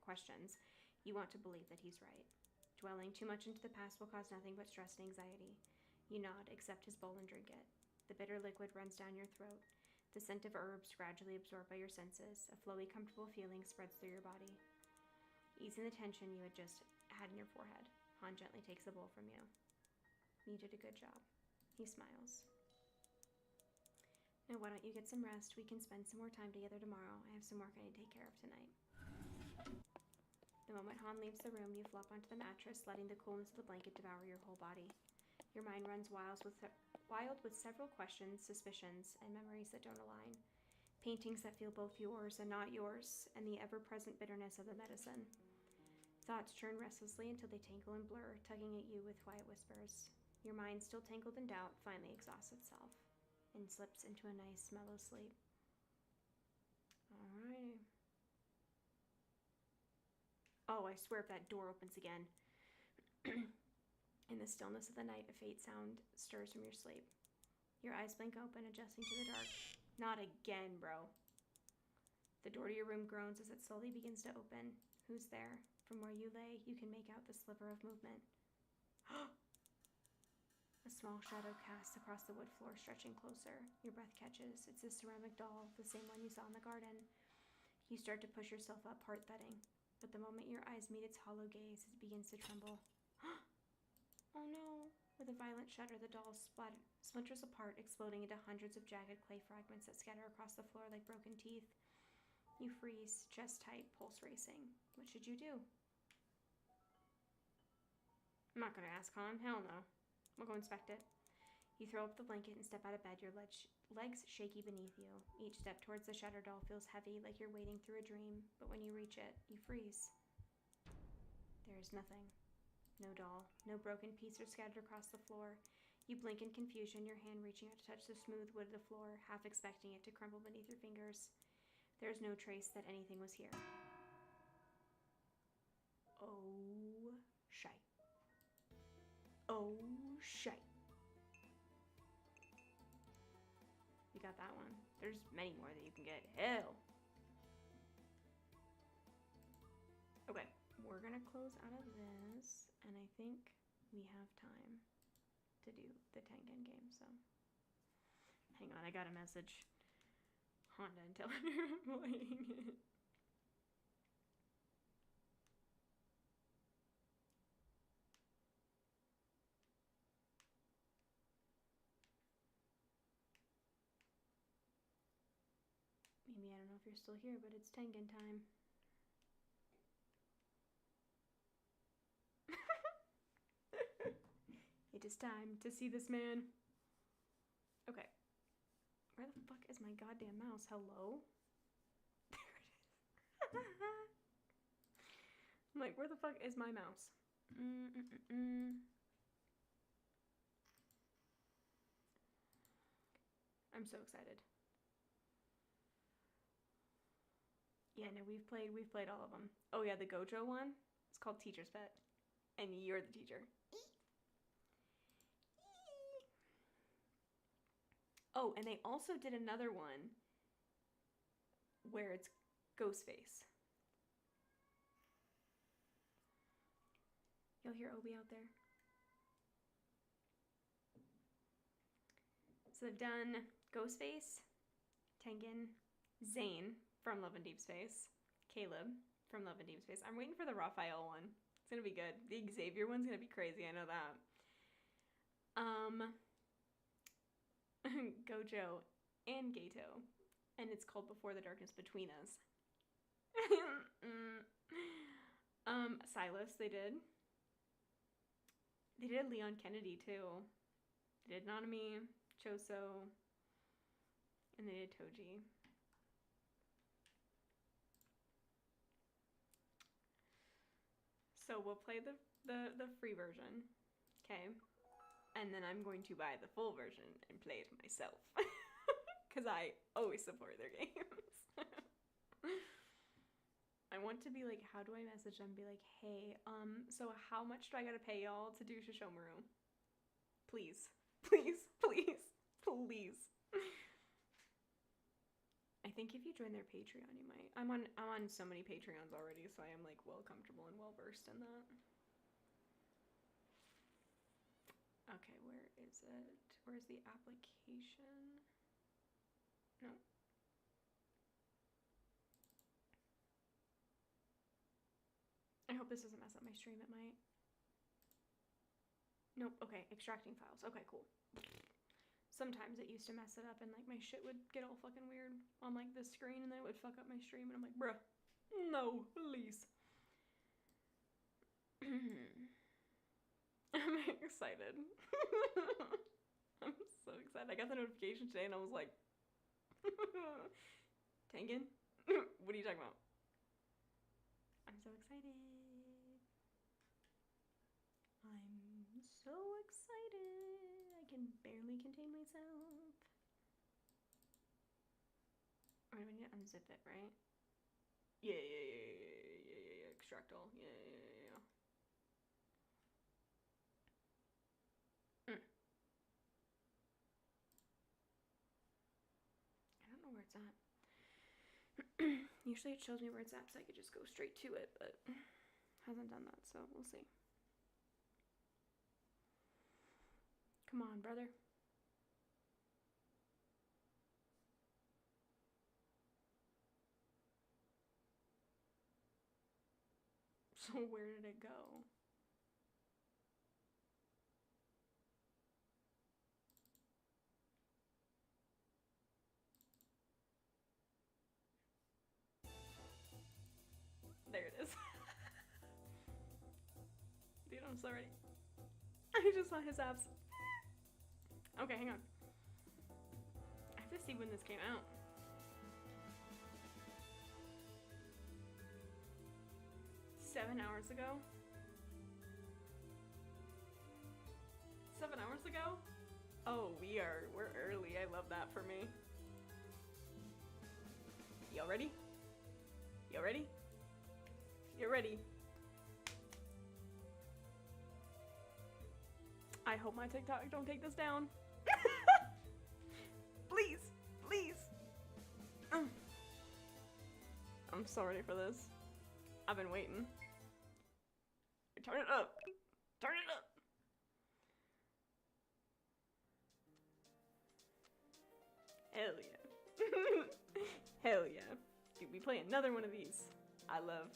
questions, you want to believe that he's right. Dwelling too much into the past will cause nothing but stress and anxiety. You nod, accept his bowl, and drink it. The bitter liquid runs down your throat. The scent of herbs gradually absorbed by your senses. A flowy, comfortable feeling spreads through your body. Easing the tension you had just had in your forehead, Han gently takes the bowl from you. You did a good job. He smiles. Now why don't you get some rest? We can spend some more time together tomorrow. I have some work I need to take care of tonight. The moment Han leaves the room, you flop onto the mattress, letting the coolness of the blanket devour your whole body. Your mind runs wild with several questions, suspicions, and memories that don't align. Paintings that feel both yours and not yours, and the ever-present bitterness of the medicine. Thoughts churn restlessly until they tangle and blur, tugging at you with quiet whispers. Your mind, still tangled in doubt, finally exhausts itself and slips into a nice, mellow sleep. Alrighty. Oh, I swear if that door opens again. In the stillness of the night, a faint sound stirs from your sleep. Your eyes blink open, adjusting to the dark. Not again, bro. The door to your room groans as it slowly begins to open. Who's there? From where you lay, you can make out the sliver of movement. A small shadow casts across the wood floor, stretching closer. Your breath catches. It's a ceramic doll, the same one you saw in the garden. You start to push yourself up, heart thudding. But the moment your eyes meet its hollow gaze, it begins to tremble. Oh no! With a violent shudder, the doll splinters apart, exploding into hundreds of jagged clay fragments that scatter across the floor like broken teeth. You freeze, chest tight, pulse racing. What should you do? I'm not gonna ask Han. Hell no. We'll go inspect it. You throw up the blanket and step out of bed, your legs shaky beneath you. Each step towards the shattered doll feels heavy, like you're wading through a dream. But when you reach it, you freeze. There is nothing. No doll. No broken piece are scattered across the floor. You blink in confusion, your hand reaching out to touch the smooth wood of the floor, half expecting it to crumble beneath your fingers. There is no trace that anything was here. Oh, shite. Oh, shite. You got that one. There's many more that you can get. Hell. Okay, we're gonna close out of this, and I think we have time to do the Tengen game, so. Hang on, I got a message. Honda and tell him you're playing it. Maybe, I don't know if you're still here, but it's Tengen time. It is time to see this man. Okay. Where the fuck is my goddamn mouse? Hello? There it is. I'm like, where the fuck is my mouse? I'm so excited. Yeah, no, we've played all of them. Oh yeah, the Gojo one. It's called Teacher's Pet. And you're the teacher. Oh, and they also did another one where it's Ghostface. You'll hear Obi out there. So they've done Ghostface, Tengen, Zane from Love and Deep Space, Caleb from Love and Deep Space. I'm waiting for the Raphael one. It's gonna be good. The Xavier one's gonna be crazy, I know that. Gojo and Gato. And it's called Before the Darkness Between Us. Silas, they did. They did Leon Kennedy too. They did Nanami, Choso, and they did Toji. So we'll play the free version, okay? And then I'm going to buy the full version and play it myself. Because I always support their games. I want to be like, how do I message them? Be like, hey, so how much do I gotta pay y'all to do Shishomaru? Please. Please, please, please. I think if you join their Patreon, you might. I'm on so many Patreons already, so I am like well comfortable and well versed in that. Okay, where is it? Where's the application? No. I hope this doesn't mess up my stream. It might. Nope. Okay, extracting files. Okay, cool. Sometimes it used to mess it up and like my shit would get all fucking weird on like this screen and then it would fuck up my stream and I'm like, bruh, no, please. I'm excited. I'm so excited. I got the notification today and I was like, Tengen? What are you talking about? I'm so excited. I'm so excited. I can barely contain myself. Or do we need to unzip it, right? Yeah. Extract all. Yeah. I don't know where it's at. Usually it shows me where it's at so I could just go straight to it, but hasn't done that, so we'll see. Come on, brother. So where did it go? There it is. Dude, I'm so ready. I just saw his abs. Okay, hang on. I have to see when this came out. Seven hours ago? 7 hours ago? Oh, we're early. I love that for me. Y'all ready? Y'all ready? You're ready. I hope my TikTok don't take this down. Please, please. I'm so ready for this. I've been waiting. Turn it up. Turn it up. Hell yeah. Hell yeah. Dude, we play another one of these. I love.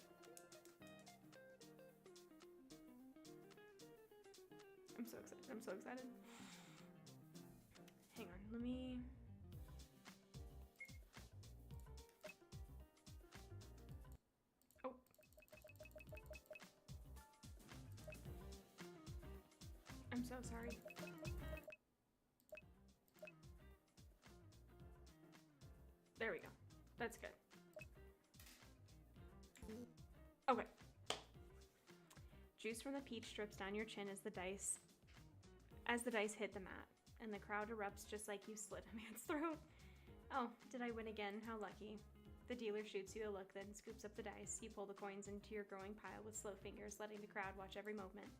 I'm so excited. I'm so excited. Hang on, let me... Oh. I'm so sorry. There we go. That's good. Okay. Juice from the peach drips down your chin as the dice hit the mat, and the crowd erupts just like you slit a man's throat. Oh, did I win again? How lucky. The dealer shoots you a look, then scoops up the dice. You pull the coins into your growing pile with slow fingers, letting the crowd watch every movement.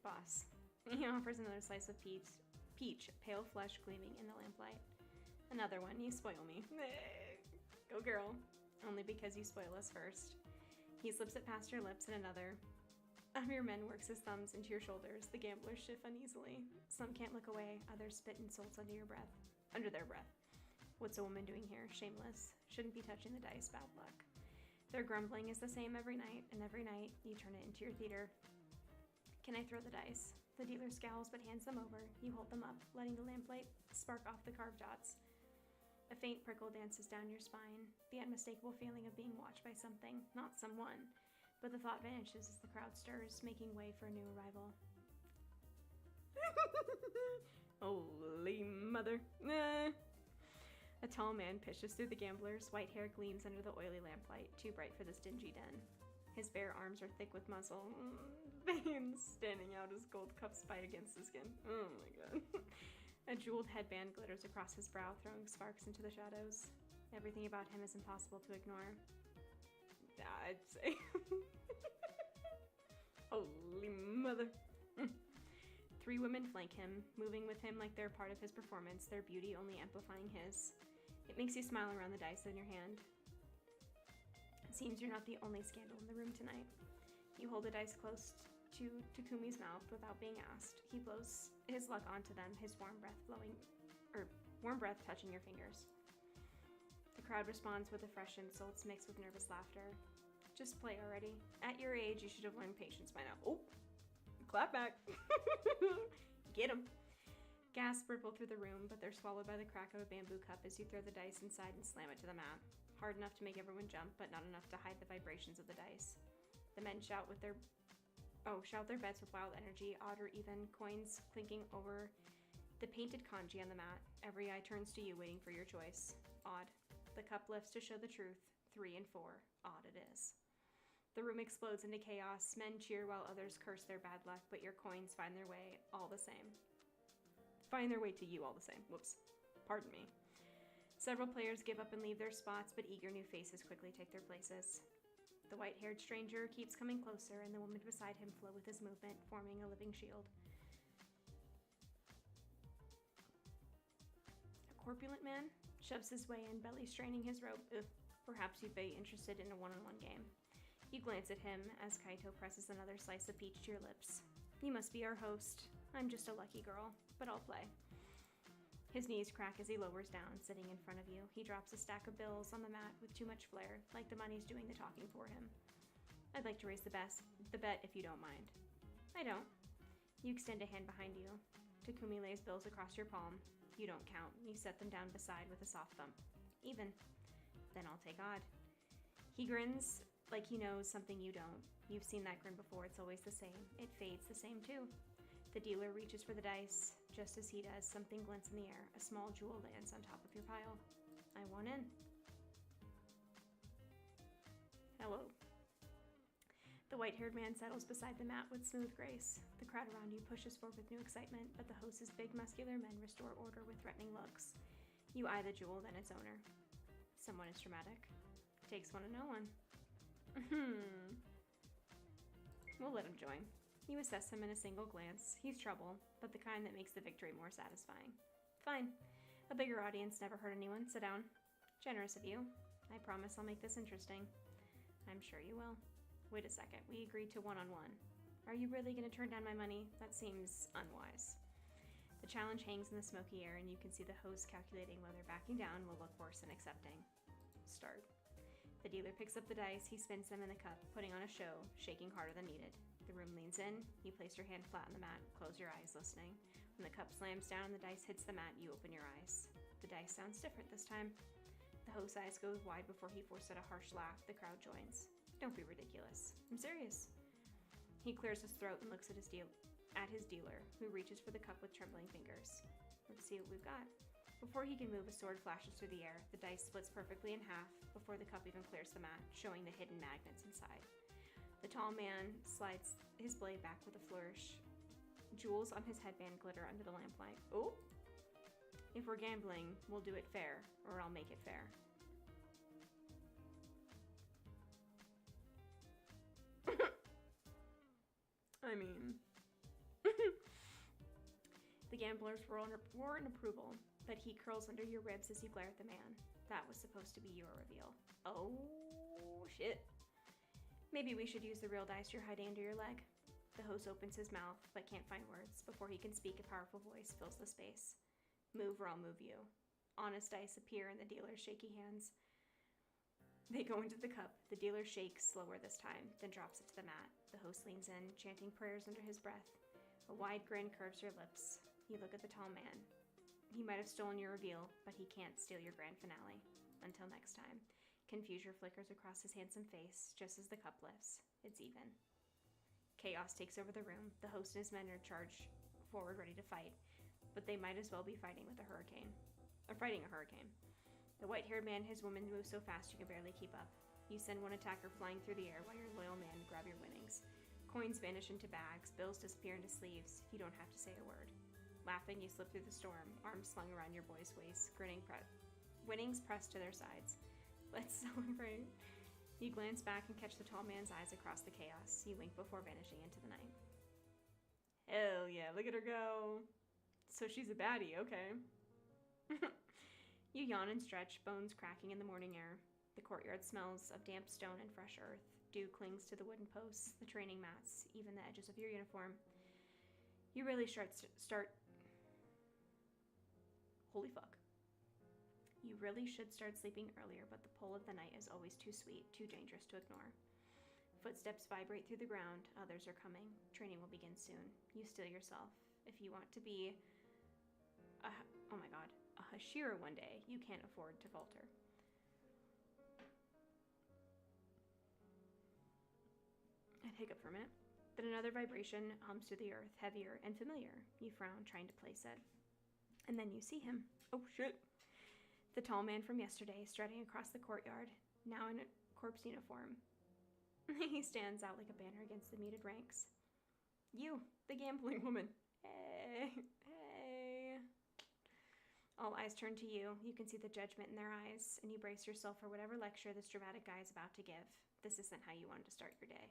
Boss. He offers another slice of peach, pale flesh gleaming in the lamplight. Another one. You spoil me. Go girl. Only because you spoil us first. He slips it past your lips and another of your men works his thumbs into your shoulders. The gamblers shift uneasily. Some can't look away, others spit insults under their breath. What's a woman doing here? Shameless. Shouldn't be touching the dice. Bad luck. Their grumbling is the same every night, and every night you turn it into your theater. Can I throw the dice? The dealer scowls but hands them over. You hold them up, letting the lamplight spark off the carved dots. A faint prickle dances down your spine, the unmistakable feeling of being watched by something, not someone. But the thought vanishes as the crowd stirs, making way for a new arrival. Holy mother. A tall man pitches through the gamblers. White hair gleams under the oily lamplight, too bright for this dingy den. His bare arms are thick with muscle. Veins standing out as gold cuffs bite against his skin. Oh my god. A jeweled headband glitters across his brow, throwing sparks into the shadows. Everything about him is impossible to ignore. I'd say. Holy mother. 3 women flank him, moving with him like they're part of his performance, their beauty only amplifying his. It makes you smile around the dice in your hand. It seems you're not the only scandal in the room tonight. You hold the dice close to Takumi's mouth without being asked. He blows his luck onto them, his warm breath touching your fingers. The crowd responds with a fresh insults mixed with nervous laughter. Just play already. At your age, you should have learned patience by now. Oh, clap back. Get him. Gasps ripple through the room, but they're swallowed by the crack of a bamboo cup as you throw the dice inside and slam it to the mat. Hard enough to make everyone jump, but not enough to hide the vibrations of the dice. The men shout their bets with wild energy, odd or even, coins clinking over the painted kanji on the mat. Every eye turns to you, waiting for your choice. Odd. The cup lifts to show the truth. 3 and 4. Odd it is. The room explodes into chaos. Men cheer while others curse their bad luck, but your coins find their way all the same. Find their way to you all the same. Whoops. Pardon me. Several players give up and leave their spots, but eager new faces quickly take their places. The white-haired stranger keeps coming closer, and the woman beside him flow with his movement, forming a living shield. A corpulent man shoves his way in, belly straining his robe. Ugh. Perhaps you'd be interested in a one-on-one game. You glance at him as Kaito presses another slice of peach to your lips. You must be our host. I'm just a lucky girl, but I'll play. His knees crack as he lowers down, sitting in front of you. He drops a stack of bills on the mat with too much flair, like the money's doing the talking for him. I'd like to raise the bet if you don't mind. I don't. You extend a hand behind you. Takumi lays bills across your palm. You don't count. You set them down beside with a soft thump. Even. Then I'll take odd. He grins like he knows something you don't. You've seen that grin before. It's always the same. It fades the same too. The dealer reaches for the dice. Just as he does, something glints in the air. A small jewel lands on top of your pile. I want in. Hello. The white-haired man settles beside the mat with smooth grace. The crowd around you pushes forward with new excitement, but the host's big, muscular men restore order with threatening looks. You eye the jewel, then its owner. Someone is dramatic. Takes one to know one. We'll let him join. You assess him in a single glance. He's trouble, but the kind that makes the victory more satisfying. Fine. A bigger audience never hurt anyone. Sit down. Generous of you. I promise I'll make this interesting. I'm sure you will. Wait a second. We agreed to one-on-one. Are you really going to turn down my money? That seems unwise. The challenge hangs in the smoky air, and you can see the host calculating whether backing down will look worse than accepting. Start. The dealer picks up the dice. He spins them in the cup, putting on a show, shaking harder than needed. The room leans in. You place your hand flat on the mat. Close your eyes, listening. When the cup slams down and the dice hits the mat, you open your eyes. The dice sounds different this time. The host's eyes go wide before he forces a harsh laugh. The crowd joins. Don't be ridiculous. I'm serious. He clears his throat and looks at his dealer, who reaches for the cup with trembling fingers. Let's see what we've got. Before he can move, a sword flashes through the air. The dice splits perfectly in half before the cup even clears the mat, showing the hidden magnets inside. The tall man slides his blade back with a flourish. Jewels on his headband glitter under the lamplight. Oh! If we're gambling, we'll do it fair, or I'll make it fair. I mean... The gamblers roar in approval, but he curls under your ribs as you glare at the man. That was supposed to be your reveal. Oh, shit. Maybe we should use the real dice you're hiding under your leg. The host opens his mouth, but can't find words. Before he can speak, a powerful voice fills the space. Move or I'll move you. Honest dice appear in the dealer's shaky hands. They go into the cup. The dealer shakes, slower this time, then drops it to the mat. The host leans in, chanting prayers under his breath. A wide grin curves your lips. You look at the tall man. He might have stolen your reveal, but he can't steal your grand finale. Until next time. Confusion flickers across his handsome face, just as the cup lifts. It's even. Chaos takes over the room. The host and his men are charged forward, ready to fight, but they might as well be fighting a hurricane. The white-haired man and his woman move so fast you can barely keep up. You send one attacker flying through the air while your loyal men grab your winnings. Coins vanish into bags, bills disappear into sleeves. You don't have to say a word. Laughing, you slip through the storm, arms slung around your boy's waist, grinning, winnings pressed to their sides. Let's celebrate. You glance back and catch the tall man's eyes across the chaos. You wink before vanishing into the night. Hell yeah, look at her go. So she's a baddie, okay. You yawn and stretch, bones cracking in the morning air. The courtyard smells of damp stone and fresh earth. Dew clings to the wooden posts, the training mats, even the edges of your uniform. You really start. Holy fuck. You really should start sleeping earlier, but the pull of the night is always too sweet, too dangerous to ignore. Footsteps vibrate through the ground. Others are coming. Training will begin soon. You steel yourself. If you want to be a Hashira one day, you can't afford to falter. I'd hiccup for a minute. Then another vibration hums through the earth, heavier and familiar. You frown, trying to place it. And then you see him. Oh, shit. The tall man from yesterday, strutting across the courtyard, now in a corpse uniform. He stands out like a banner against the muted ranks. You, the gambling woman. Hey, hey. All eyes turn to you. You can see the judgment in their eyes, and you brace yourself for whatever lecture this dramatic guy is about to give. This isn't how you wanted to start your day.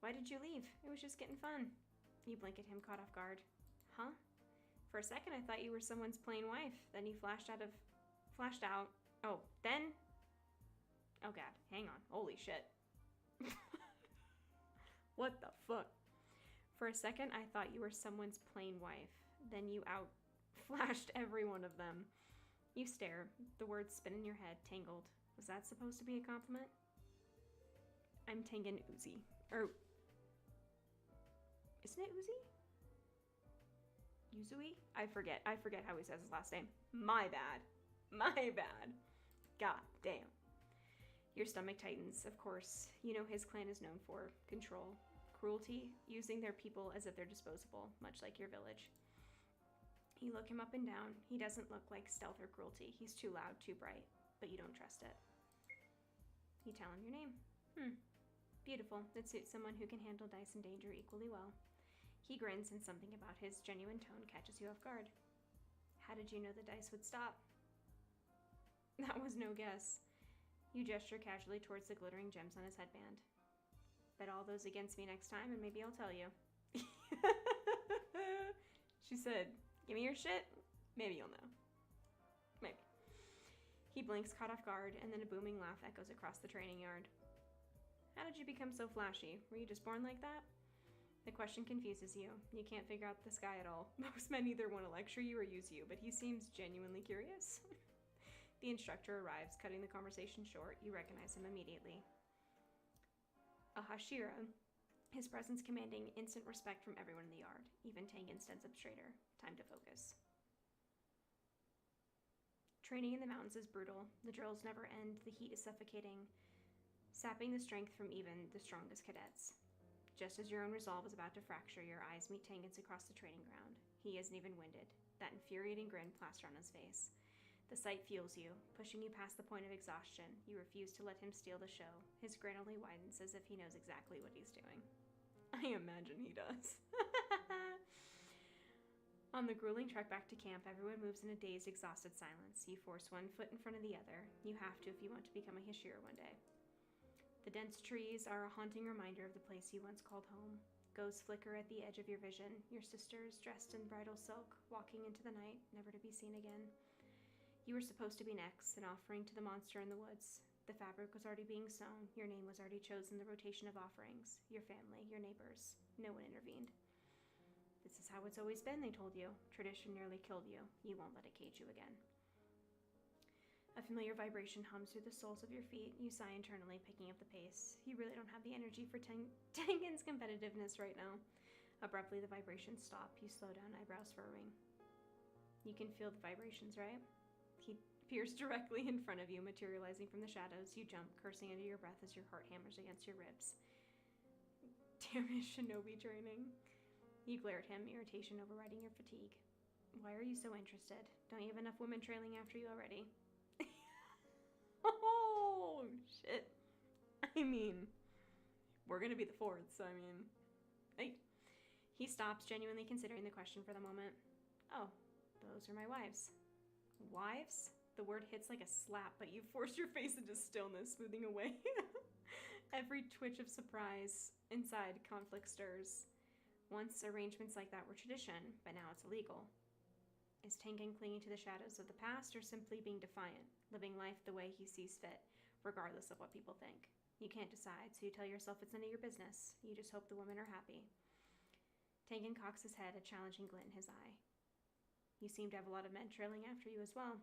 Why did you leave? It was just getting fun. You blink at him, caught off guard. Huh? For a second, I thought you were someone's plain wife. Then you flashed out. Oh, then? Oh god, hang on. Holy shit. What the fuck? For a second, I thought you were someone's plain wife. Then you flashed every one of them. You stare. The words spin in your head, tangled. Was that supposed to be a compliment? I'm Tengen Uzi. Or isn't it Uzi? Yuzui? I forget how he says his last name. My bad. God damn. Your stomach tightens, of course. You know his clan is known for control, cruelty, using their people as if they're disposable, much like your village. You look him up and down. He doesn't look like stealth or cruelty. He's too loud, too bright, but you don't trust it. You tell him your name. Beautiful. It suits someone who can handle dice and danger equally well. He grins, and something about his genuine tone catches you off guard. How did you know the dice would stop? That was no guess. You gesture casually towards the glittering gems on his headband. Bet all those against me next time, and maybe I'll tell you. She said, give me your shit, maybe you'll know. Maybe. He blinks, caught off guard, and then a booming laugh echoes across the training yard. How did you become so flashy? Were you just born like that? The question confuses you. You can't figure out this guy at all. Most men either want to lecture you or use you, but he seems genuinely curious. The instructor arrives, cutting the conversation short. You recognize him immediately. A Hashira, his presence commanding instant respect from everyone in the yard. Even Tengen stands up straighter. Time to focus. Training in the mountains is brutal. The drills never end. The heat is suffocating, sapping the strength from even the strongest cadets. Just as your own resolve is about to fracture, your eyes meet Tengen's across the training ground. He isn't even winded. That infuriating grin plastered on his face. The sight fuels you, pushing you past the point of exhaustion. You refuse to let him steal the show. His grin only widens as if he knows exactly what he's doing. I imagine he does. On the grueling trek back to camp, everyone moves in a dazed, exhausted silence. You force one foot in front of the other. You have to if you want to become a Hashira one day. The dense trees are a haunting reminder of the place you once called home. Ghosts flicker at the edge of your vision. Your sisters, dressed in bridal silk, walking into the night, never to be seen again. You were supposed to be next, an offering to the monster in the woods. The fabric was already being sewn. Your name was already chosen in the rotation of offerings. Your family, your neighbors. No one intervened. This is how it's always been, they told you. Tradition nearly killed you. You won't let it cage you again. A familiar vibration hums through the soles of your feet. You sigh internally, picking up the pace. You really don't have the energy for Tengen's competitiveness right now. Abruptly, the vibrations stop. You slow down, eyebrows furrowing. You can feel the vibrations, right? He appears directly in front of you, materializing from the shadows. You jump, cursing under your breath as your heart hammers against your ribs. Damn it, shinobi training. You glare at him, irritation overriding your fatigue. Why are you so interested? Don't you have enough women trailing after you already? Oh, shit. I mean, we're gonna be the fourth, so I mean, hey. He stops, genuinely considering the question for the moment. Oh, those are my wives. Wives? The word hits like a slap, but you force your face into stillness, smoothing away. Every twitch of surprise inside conflict stirs. Once arrangements like that were tradition, but now it's illegal. Is Tengen clinging to the shadows of the past or simply being defiant, living life the way he sees fit, regardless of what people think? You can't decide, so you tell yourself it's none of your business. You just hope the women are happy. Tengen cocks his head, a challenging glint in his eye. You seem to have a lot of men trailing after you as well.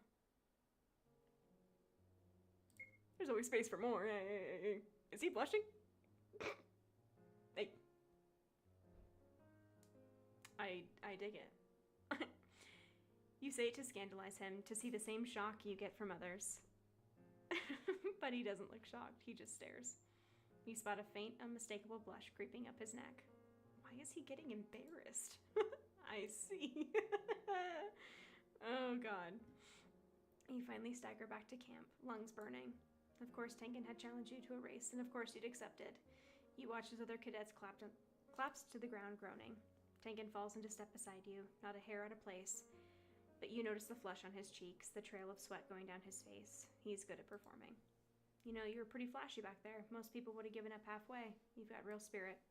There's always space for more. Hey. Is he blushing? Hey. I dig it. You say it to scandalize him, to see the same shock you get from others. But he doesn't look shocked, he just stares. You spot a faint, unmistakable blush creeping up his neck. Why is he getting embarrassed? I see. Oh god. You finally stagger back to camp, lungs burning. Of course Tengen had challenged you to a race, and of course you'd accepted. You watch as other cadets collapse to the ground groaning. Tengen falls into step beside you, not a hair out of place. But you notice the flush on his cheeks, the trail of sweat going down his face. He's good at performing. You know, you were pretty flashy back there. Most people would have given up halfway. You've got real spirit.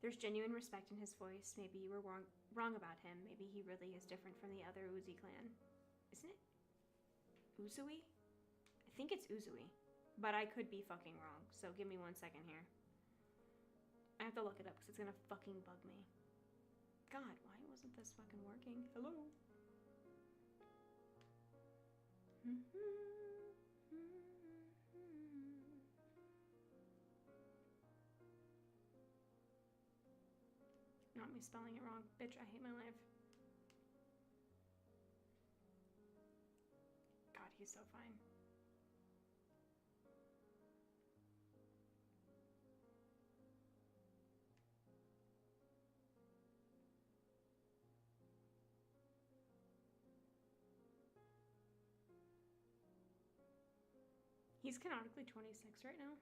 There's genuine respect in his voice. Maybe you were wrong about him. Maybe he really is different from the other Uzi clan. Isn't it Uzui? I think it's Uzui. But I could be fucking wrong, so give me 1 second here. I have to look it up because it's gonna fucking bug me. God, why wasn't this fucking working? Hello? Not me spelling it wrong. Bitch, I hate my life. God, he's so fine. He's canonically 26 right now.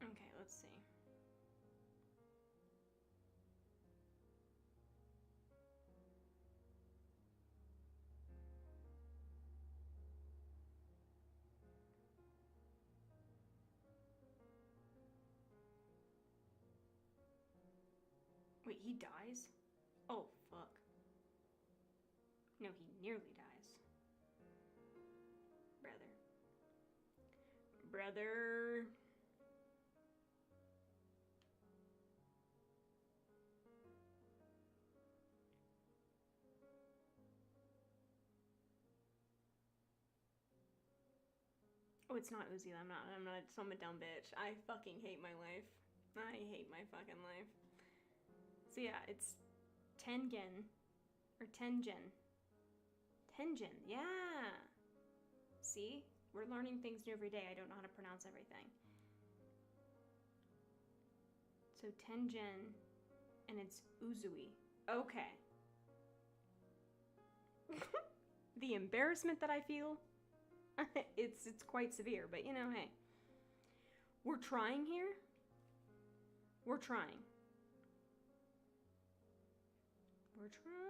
Okay, let's see. Wait, he dies? Oh, fuck. No, he nearly dies. Brother. Oh, it's not Uzi. I'm not some dumb bitch. I fucking hate my life. I hate my fucking life. So yeah, it's Tengen. Or Tengen. Tengen, yeah! See? We're learning things new every day. I don't know how to pronounce everything. So Tengen, and it's Uzui. Okay. The embarrassment that I feel, it's quite severe, but you know, hey. We're trying here. We're trying. We're trying.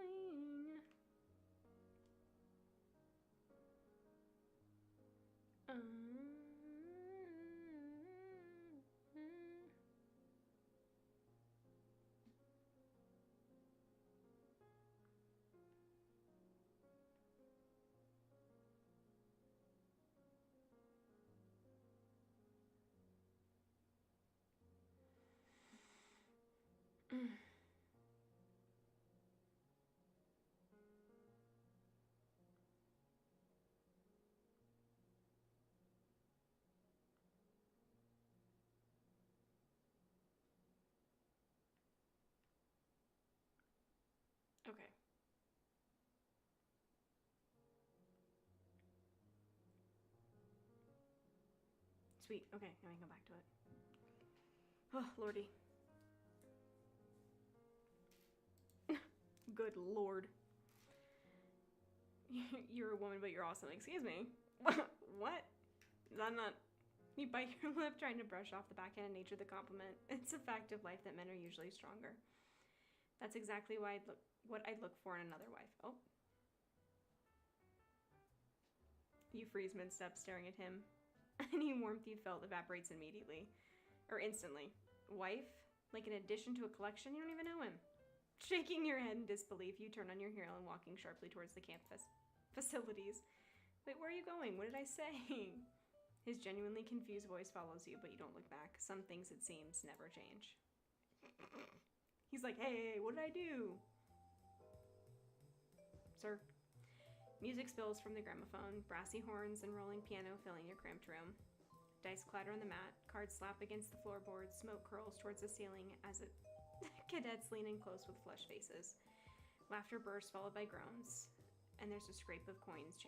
sweet. Okay, now we can go back to it. Oh, lordy. Good lord. You're a woman, but you're awesome. Excuse me. What? Is that not... You bite your lip, trying to brush off the backhand nature of the compliment. It's a fact of life that men are usually stronger. That's exactly why what I'd look for in another wife. Oh. You freeze mid-step, staring at him. Any warmth you felt evaporates immediately. Or instantly. Wife? Like an addition to a collection? You don't even know him. Shaking your head in disbelief, you turn on your heel and walking sharply towards the camp facilities. Wait, where are you going? What did I say? His genuinely confused voice follows you, but you don't look back. Some things, it seems, never change. He's like, hey, what did I do? Sir. Music spills from the gramophone, brassy horns and rolling piano filling your cramped room. Dice clatter on the mat, cards slap against the floorboard, smoke curls towards the ceiling as cadets lean in close with flushed faces. Laughter bursts, followed by groans, and there's a scrape of coins.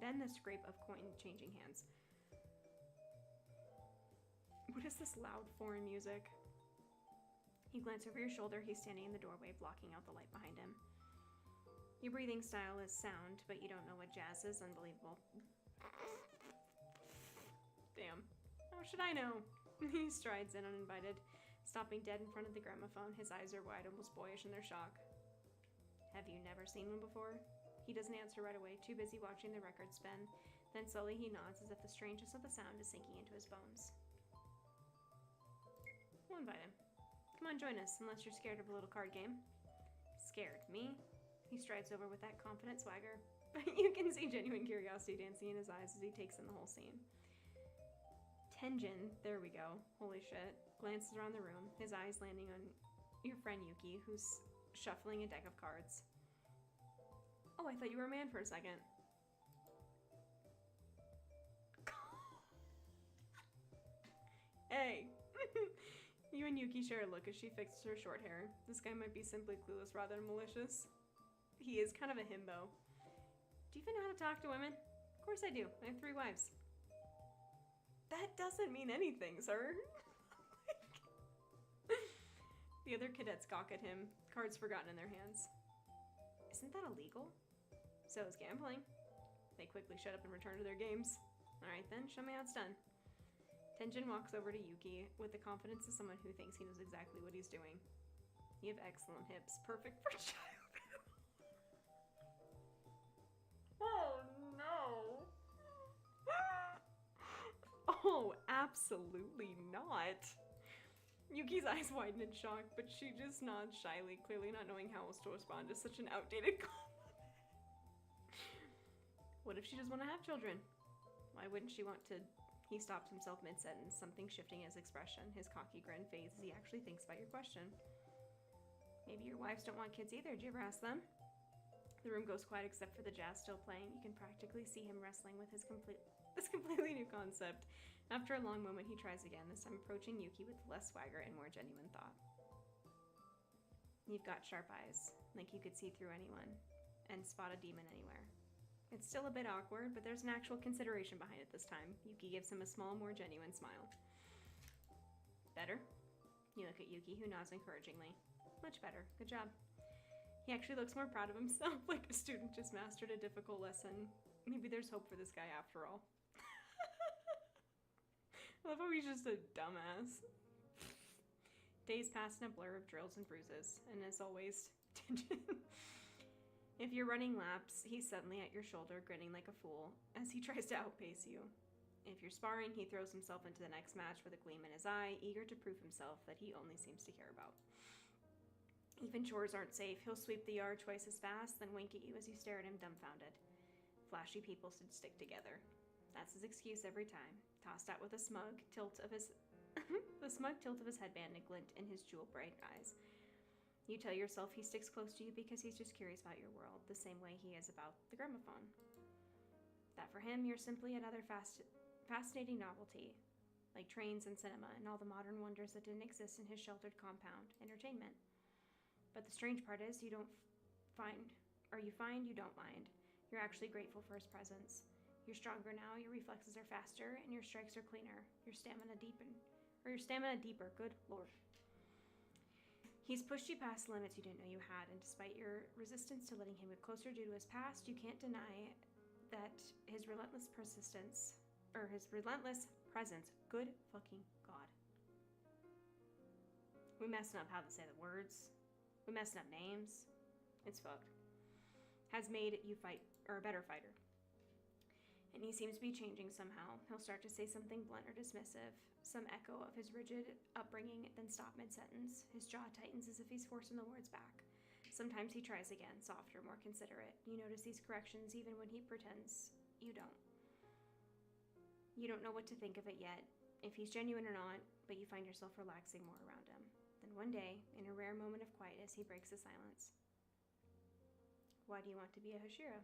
Then the scrape of coin changing hands. What is this loud foreign music? You glance over your shoulder. He's standing in the doorway, blocking out the light behind him. Your breathing style is sound, but you don't know what jazz is. Unbelievable. Damn. How should I know? He strides in uninvited, stopping dead in front of the gramophone. His eyes are wide, almost boyish in their shock. Have you never seen one before? He doesn't answer right away, too busy watching the record spin. Then slowly he nods as if the strangeness of the sound is sinking into his bones. We'll invite him. Come on, join us, unless you're scared of a little card game. Scared? Me? He strides over with that confident swagger, but you can see genuine curiosity dancing in his eyes as he takes in the whole scene. Tenjin, there we go, holy shit, glances around the room, his eyes landing on your friend Yuki, who's shuffling a deck of cards. Oh, I thought you were a man for a second. Hey. You and Yuki share a look as she fixes her short hair. This guy might be simply clueless rather than malicious. He is kind of a himbo. Do you even know how to talk to women? Of course I do. I have 3 wives. That doesn't mean anything, sir. The other cadets gawk at him, cards forgotten in their hands. Isn't that illegal? So is gambling. They quickly shut up and return to their games. Alright then, show me how it's done. Tenjin walks over to Yuki with the confidence of someone who thinks he knows exactly what he's doing. You have excellent hips, perfect for childhood. Oh no! Oh, absolutely not. Yuki's eyes widen in shock, but she just nods shyly, clearly not knowing how else to respond to such an outdated compliment. What if she does want to have children? Why wouldn't she want to... He stops himself mid-sentence, something shifting in his expression. His cocky grin fades as he actually thinks about your question. Maybe your wives don't want kids either. Did you ever ask them? The room goes quiet except for the jazz still playing. You can practically see him wrestling with this completely new concept. After a long moment, he tries again, this time approaching Yuki with less swagger and more genuine thought. You've got sharp eyes, like you could see through anyone, and spot a demon anywhere. It's still a bit awkward, but there's an actual consideration behind it this time. Yuki gives him a small, more genuine smile. Better? You look at Yuki, who nods encouragingly. Much better. Good job. He actually looks more proud of himself, like a student just mastered a difficult lesson. Maybe there's hope for this guy after all. I love how he's just a dumbass. Days pass in a blur of drills and bruises, and as always, tension. If you're running laps, he's suddenly at your shoulder, grinning like a fool, as he tries to outpace you. If you're sparring, he throws himself into the next match with a gleam in his eye, eager to prove himself that he only seems to care about. Even chores aren't safe. He'll sweep the yard twice as fast, then wink at you as you stare at him dumbfounded. Flashy people should stick together. That's his excuse every time, tossed out with a smug tilt of his the smug tilt of his headband and a glint in his jewel-bright eyes. You tell yourself he sticks close to you because he's just curious about your world, the same way he is about the gramophone. That for him, you're simply another fascinating novelty, like trains and cinema and all the modern wonders that didn't exist in his sheltered compound, entertainment. But the strange part is you don't mind. You're actually grateful for his presence. You're stronger now, your reflexes are faster, and your strikes are cleaner. Your stamina deeper. Good lord. He's pushed you past limits you didn't know you had, and despite your resistance to letting him get closer due to his past, you can't deny that his relentless presence, good fucking god. We messing up how to say the words. We messing up names. It's fucked. Has made you a better fighter. And he seems to be changing somehow. He'll start to say something blunt or dismissive, some echo of his rigid upbringing, then stop mid-sentence. His jaw tightens as if he's forcing the words back. Sometimes he tries again, softer, more considerate. You notice these corrections even when he pretends you don't. You don't know what to think of it yet, if he's genuine or not, but you find yourself relaxing more around him. Then one day, in a rare moment of quietness, he breaks the silence. Why do you want to be a Hashira?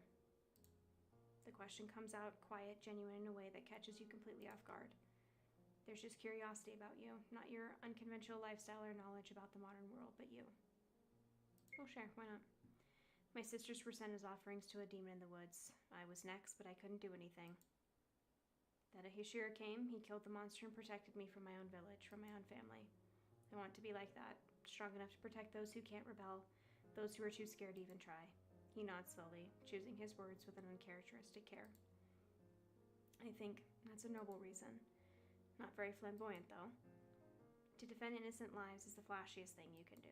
The question comes out quiet, genuine in a way that catches you completely off guard. There's just curiosity about you, not your unconventional lifestyle or knowledge about the modern world, but you. We'll share, why not? My sisters were sent as offerings to a demon in the woods. I was next, but I couldn't do anything. That a Hashira came, he killed the monster and protected me from my own village, from my own family. I want to be like that, strong enough to protect those who can't rebel, those who are too scared to even try. He nods slowly, choosing his words with an uncharacteristic care. I think that's a noble reason. Not very flamboyant, though. To defend innocent lives is the flashiest thing you can do.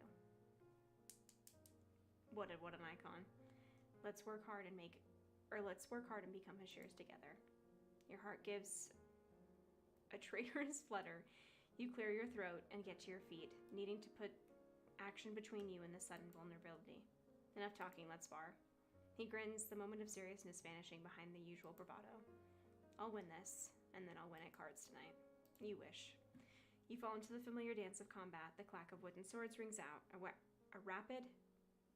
What an icon. Let's work hard and become Hashiras together. Your heart gives a traitorous flutter. You clear your throat and get to your feet, needing to put action between you and the sudden vulnerability. Enough talking, let's spar. He grins, the moment of seriousness vanishing behind the usual bravado. I'll win this, and then I'll win at cards tonight. You wish. You fall into the familiar dance of combat. The clack of wooden swords rings out, a rapid,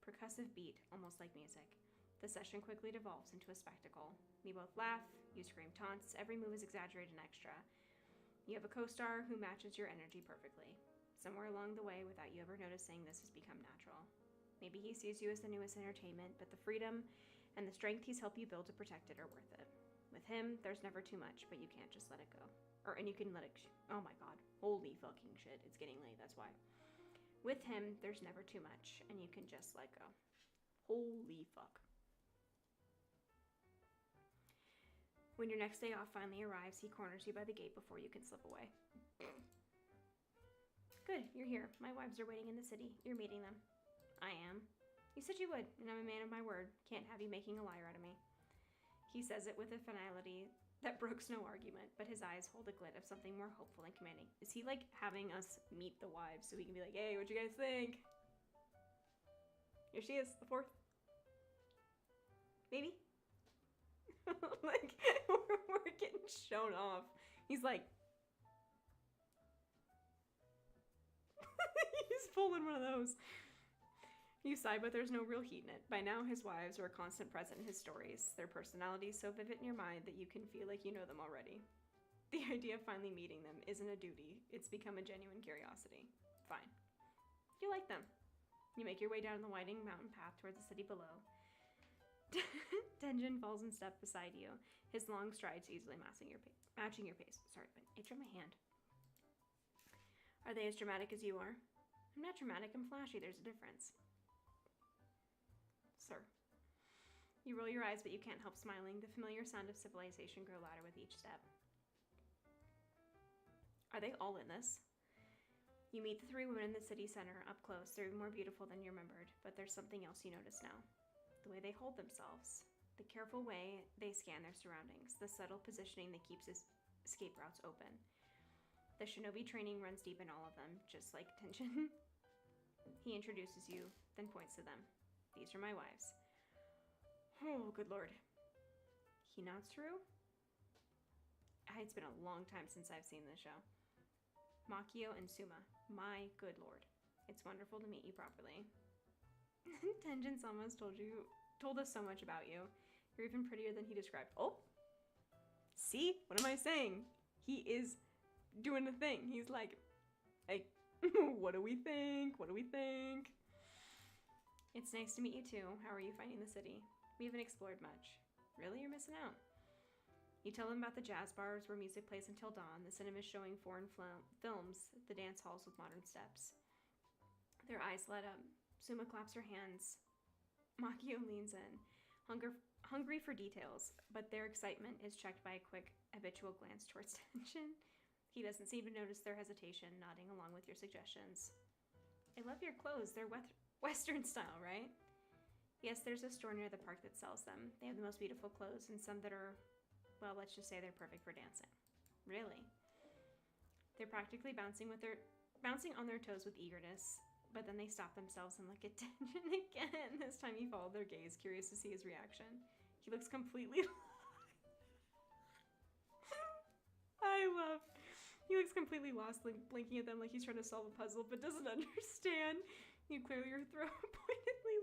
percussive beat, almost like music. The session quickly devolves into a spectacle. You both laugh, you scream taunts, every move is exaggerated and extra. You have a co-star who matches your energy perfectly. Somewhere along the way, without you ever noticing, this has become natural. Maybe he sees you as the newest entertainment, but the freedom and the strength he's helped you build to protect it are worth it. With him, there's never too much, but you can't just let it go. And you can let it... Oh my god. Holy fucking shit. It's getting late, that's why. With him, there's never too much, and you can just let go. Holy fuck. When your next day off finally arrives, he corners you by the gate before you can slip away. Good, you're here. My wives are waiting in the city. You're meeting them. I am. You said you would, and I'm a man of my word. Can't have you making a liar out of me. He says it with a finality that brooks no argument, but his eyes hold a glint of something more hopeful and commanding. Is he like having us meet the wives so we can be like, hey, what'd you guys think? Here she is, the fourth. Maybe? Like, we're getting shown off. He's like, he's pulling one of those. You sigh, but there's no real heat in it. By now, his wives are a constant present in his stories, their personalities so vivid in your mind that you can feel like you know them already. The idea of finally meeting them isn't a duty, it's become a genuine curiosity. Fine. You like them. You make your way down the winding mountain path towards the city below. Tenjin falls in step beside you, his long strides easily matching your pace. Sorry, but itch on my hand. Are they as dramatic as you are? I'm not dramatic, I'm flashy, there's a difference. Sir. You roll your eyes, but you can't help smiling. The familiar sound of civilization grow louder with each step. Are they all in this? You meet the three women in the city center up close. They're more beautiful than you remembered, but there's something else you notice now. The way they hold themselves. The careful way they scan their surroundings. The subtle positioning that keeps his escape routes open. The shinobi training runs deep in all of them, just like Tenjin. He introduces you, then points to them. These are my wives. Oh, good lord. He nods through. It's been a long time since I've seen this show. Makio and Suma. My good lord. It's wonderful to meet you properly. Tenjin Sama's told us so much about you. You're even prettier than he described. Oh! See? What am I saying? He is doing the thing. He's like, what do we think? What do we think? It's nice to meet you too. How are you finding the city? We haven't explored much. Really? You're missing out. You tell them about the jazz bars where music plays until dawn, the cinemas showing foreign films, the dance halls with modern steps. Their eyes light up. Suma claps her hands. Makio leans in, hungry for details, but their excitement is checked by a quick, habitual glance towards tension. He doesn't seem to notice their hesitation, nodding along with your suggestions. I love your clothes. They're Western style, right? Yes, there's a store near the park that sells them. They have the most beautiful clothes and some that are, well, let's just say they're perfect for dancing. Really? They're practically bouncing on their toes with eagerness, but then they stop themselves and look at Tenjin again. This time he followed their gaze, curious to see his reaction. He looks completely He looks completely lost, blinking at them like he's trying to solve a puzzle, but doesn't understand. You clear your throat, pointedly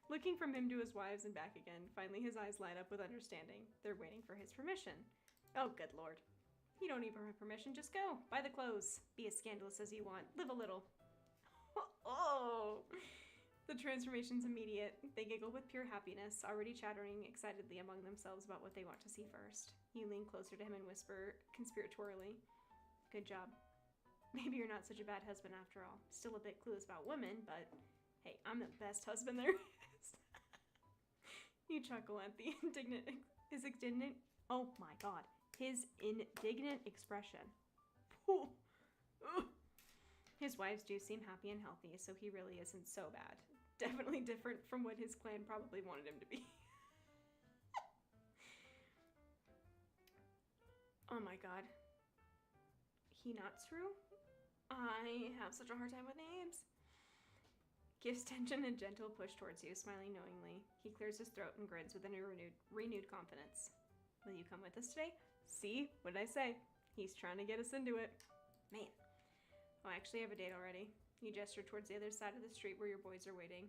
looking from him to his wives and back again. Finally, his eyes light up with understanding. They're waiting for his permission. Oh, good lord. You don't need my permission, just go. Buy the clothes. Be as scandalous as you want. Live a little. Oh! The transformation's immediate. They giggle with pure happiness, already chattering excitedly among themselves about what they want to see first. You lean closer to him and whisper conspiratorially, "Good job. Maybe you're not such a bad husband after all. Still a bit clueless about women, but hey, I'm the best husband there is." You chuckle at his indignant expression. His wives do seem happy and healthy, so he really isn't so bad. Definitely different from what his clan probably wanted him to be. Oh my god. Hinatsu? I have such a hard time with names. Gives Tenjin a gentle push towards you, smiling knowingly. He clears his throat and grins with a renewed confidence. Will you come with us today? See? What did I say? He's trying to get us into it. Man. Oh, I actually have a date already. You gesture towards the other side of the street where your boys are waiting.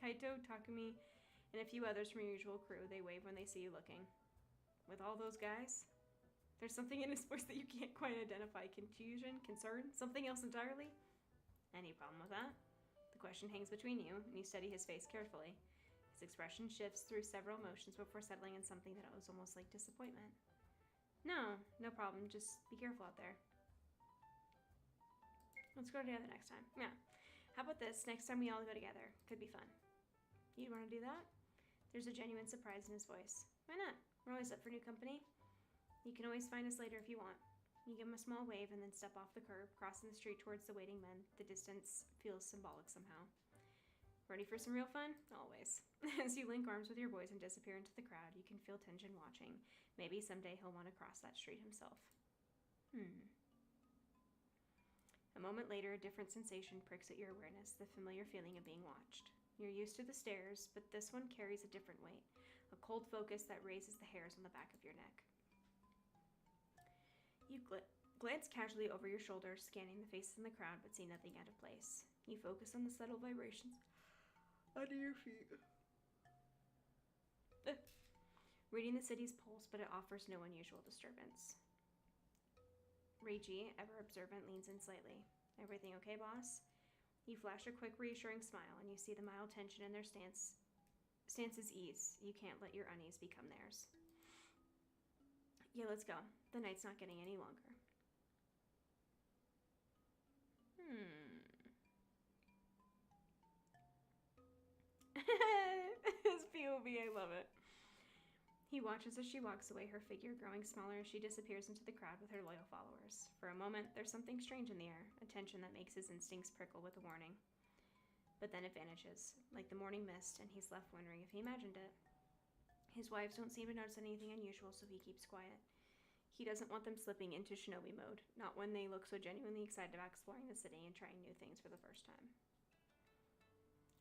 Kaito, Takumi, and a few others from your usual crew. They wave when they see you looking. With all those guys? There's something in his voice that you can't quite identify. Confusion? Concern? Something else entirely? Any problem with that? The question hangs between you, and you study his face carefully. His expression shifts through several emotions before settling in something that was almost like disappointment. No problem. Just be careful out there. Let's go together next time. Yeah. How about this? Next time we all go together. Could be fun. You'd want to do that? There's a genuine surprise in his voice. Why not? We're always up for new company. You can always find us later if you want. You give him a small wave and then step off the curb, crossing the street towards the waiting men. The distance feels symbolic somehow. Ready for some real fun? Always. As you link arms with your boys and disappear into the crowd, you can feel Tenjin watching. Maybe someday he'll want to cross that street himself. A moment later, a different sensation pricks at your awareness, the familiar feeling of being watched. You're used to the stares, but this one carries a different weight, a cold focus that raises the hairs on the back of your neck. You glance casually over your shoulder, scanning the faces in the crowd, but see nothing out of place. You focus on the subtle vibrations under your feet. Reading the city's pulse, but it offers no unusual disturbance. Reiji, ever observant, leans in slightly. Everything okay, boss? You flash a quick, reassuring smile, and you see the mild tension in their stance's ease. You can't let your unease become theirs. Yeah, let's go. The night's not getting any longer. His POV, I love it. He watches as she walks away, her figure growing smaller as she disappears into the crowd with her loyal followers. For a moment, there's something strange in the air, a tension that makes his instincts prickle with a warning. But then it vanishes, like the morning mist, and he's left wondering if he imagined it. His wives don't seem to notice anything unusual, so he keeps quiet. He doesn't want them slipping into shinobi mode, not when they look so genuinely excited about exploring the city and trying new things for the first time.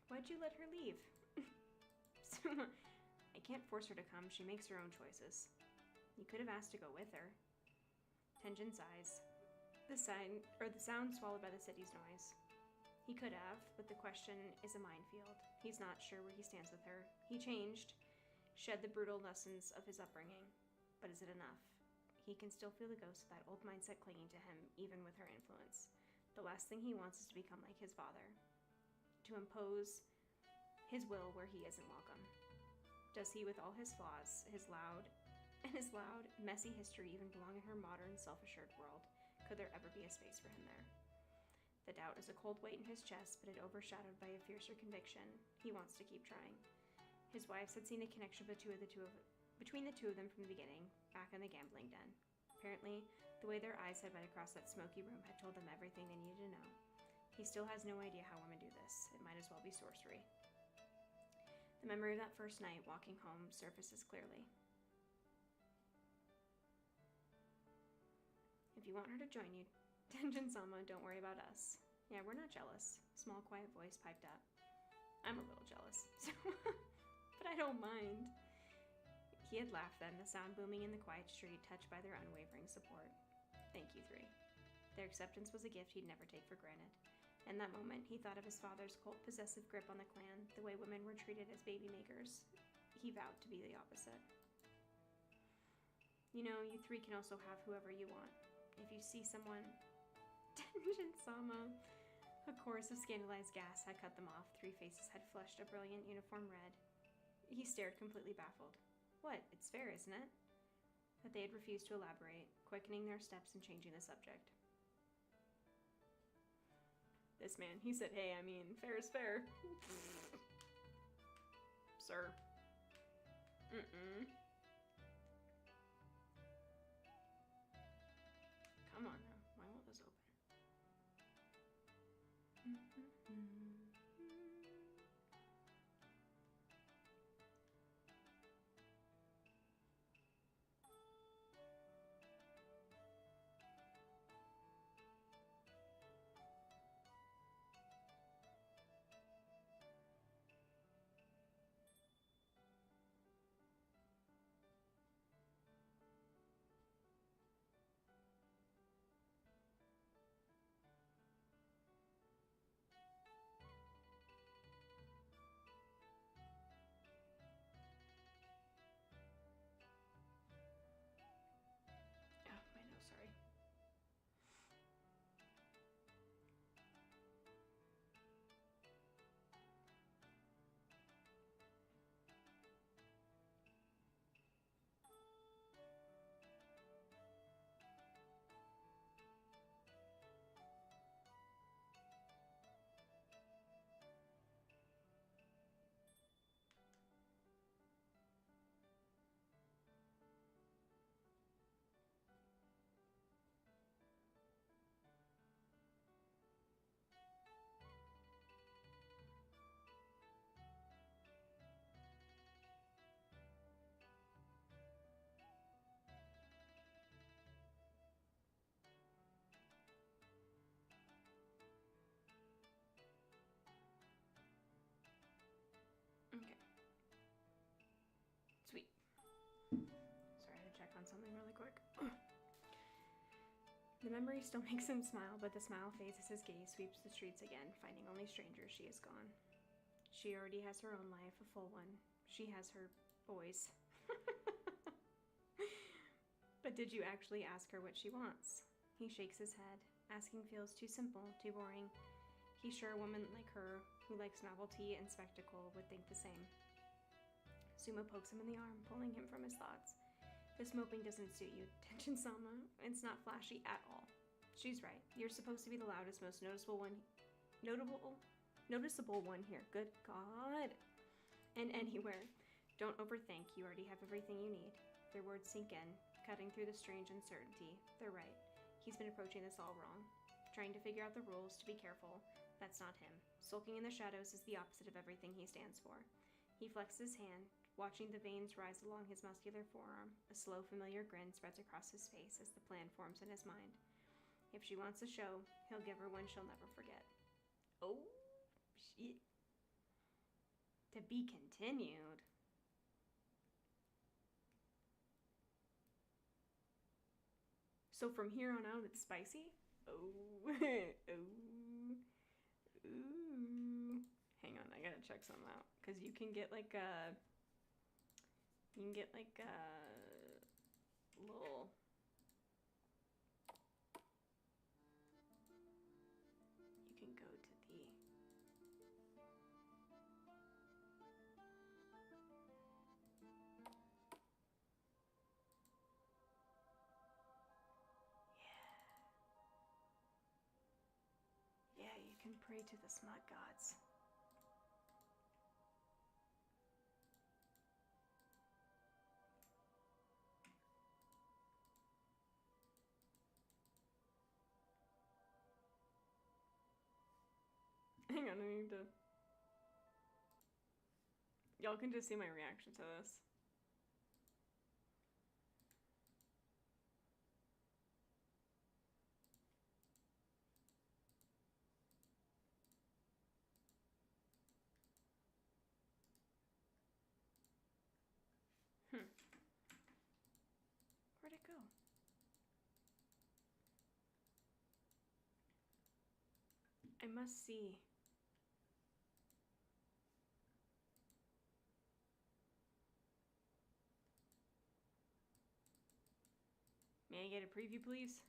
Why'd you let her leave? I can't force her to come. She makes her own choices. You could have asked to go with her. Tenjin sighs. The sound swallowed by the city's noise. He could have, but the question is a minefield. He's not sure where he stands with her. He changed, shed the brutal lessons of his upbringing. But is it enough? He can still feel the ghost of that old mindset clinging to him, even with her influence. The last thing he wants is to become like his father. To impose his will where he isn't welcome. Does he, with all his flaws, his loud, And his loud, messy history even belong in her modern, self-assured world. Could there ever be a space for him there? The doubt is a cold weight in his chest, but it overshadowed by a fiercer conviction. He wants to keep trying. His wives had seen a connection between the two of them from the beginning, back in the gambling den. Apparently, the way their eyes had met across that smoky room had told them everything they needed to know. He still has no idea how women do this. It might as well be sorcery. The memory of that first night, walking home, surfaces clearly. If you want her to join you, Tenjin-sama, don't worry about us. Yeah, we're not jealous. Small, quiet voice piped up. I'm a little jealous, so but I don't mind. He had laughed then, the sound booming in the quiet street, touched by their unwavering support. Thank you three. Their acceptance was a gift he'd never take for granted. In that moment, he thought of his father's cold, possessive grip on the clan, the way women were treated as baby makers. He vowed to be the opposite. You know, you three can also have whoever you want. If you see someone... Tenjin-sama. A chorus of scandalized gasps had cut them off. Three faces had flushed a brilliant uniform red. He stared, completely baffled. What? It's fair, isn't it? But they had refused to elaborate, quickening their steps and changing the subject. This man, he said, hey, I mean, fair is fair. Sir. Come on now. Why won't this open? Okay. Sweet. Sorry, I had to check on something really quick. The memory still makes him smile, but the smile fades as his gaze sweeps the streets again, finding only strangers. She is gone. She already has her own life, a full one. She has her boys. But did you actually ask her what she wants? He shakes his head. Asking feels too simple, too boring. He's sure a woman like her, who likes novelty and spectacle, would think the same. Suma pokes him in the arm, pulling him from his thoughts. This moping doesn't suit you, Tenjin-sama. It's not flashy at all. She's right. You're supposed to be the loudest, most noticeable one here. Good God. And anywhere. Don't overthink. You already have everything you need. Their words sink in, cutting through the strange uncertainty. They're right. He's been approaching this all wrong. Trying to figure out the rules, to be careful. That's not him. Sulking in the shadows is the opposite of everything he stands for. He flexes his hand, watching the veins rise along his muscular forearm. A slow, familiar grin spreads across his face as the plan forms in his mind. If she wants a show, he'll give her one she'll never forget. Oh, shit. To be continued. So from here on out, it's spicy? Oh, oh, ooh. Hang on, I gotta check something out. Because you can get like a... You can get like a little... You can go to the... can pray to the smut gods. Hang on, I need to... Y'all can just see my reaction to this. Where'd it go? I must see. May I get a preview, please?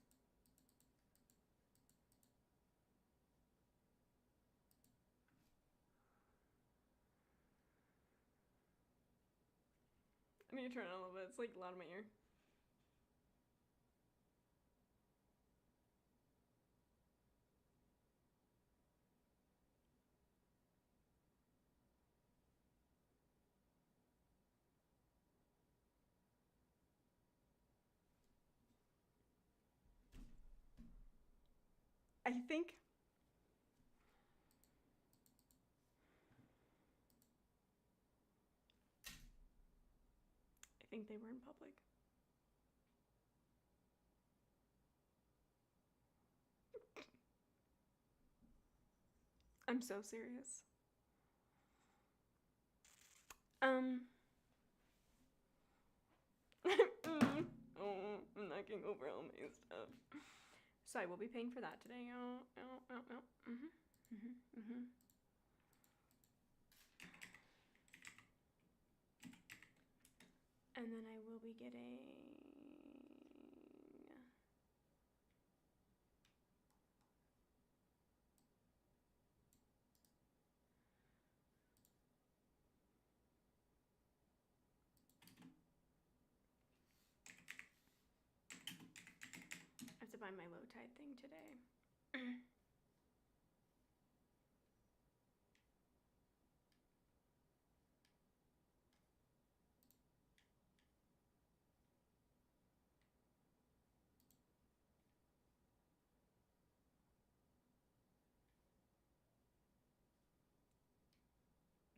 I need to turn it on a little bit. It's like loud in my ear. I think they were in public. I'm so serious. Oh, I'm knocking over all my stuff. So I will be paying for that today. And then I will be getting... I have to buy my low tide thing today.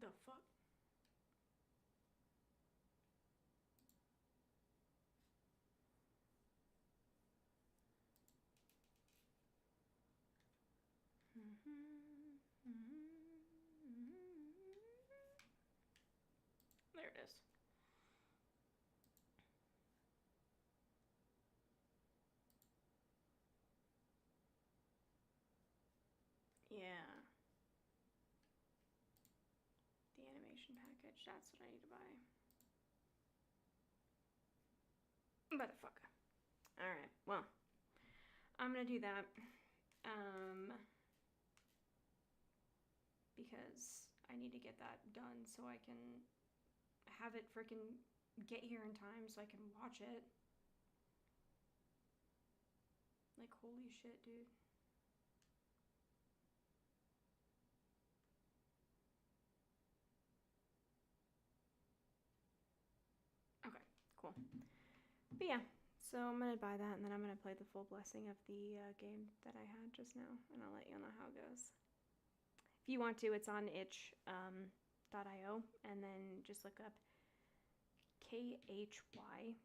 The fuck? There it is. Yeah. The animation package, that's what I need to buy. Motherfucker. Alright, well. I'm gonna do that. Because I need to get that done so I can have it freaking get here in time so I can watch it. Like, holy shit, dude. Okay, cool. But yeah, so I'm gonna buy that and then I'm gonna play the full blessing of the game that I had just now, and I'll let you know how it goes. If you want to, it's on itch.io, and then just look up KHYWAE.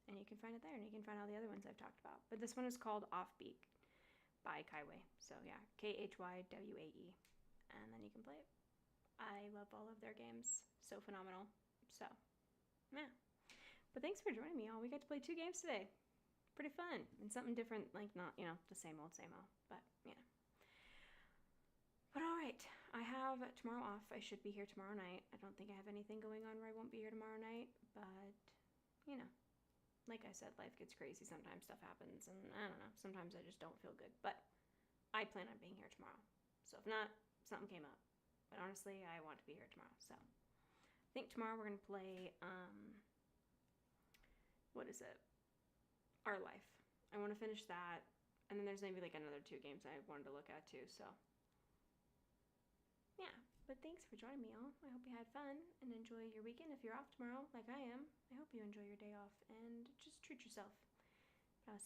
And you can find it there, and you can find all the other ones I've talked about. But this one is called Offbeat by Kaiway. So yeah, KHYWAE. And then you can play it. I love all of their games. So phenomenal. So, yeah. But thanks for joining me, all. We got to play 2 games today. Pretty fun. And something different, like not, the same old, but, But alright, I have tomorrow off. I should be here tomorrow night. I don't think I have anything going on where I won't be here tomorrow night, but, like I said, life gets crazy sometimes, stuff happens, and I don't know, sometimes I just don't feel good, but I plan on being here tomorrow. So if not, something came up. But honestly, I want to be here tomorrow, so. I think tomorrow we're going to play, what is it? Our Life. I want to finish that. And then there's maybe like another 2 games I wanted to look at too, so. Yeah, but thanks for joining me all. I hope you had fun and enjoy your weekend. If you're off tomorrow, like I am, I hope you enjoy your day off and just treat yourself. But I'll see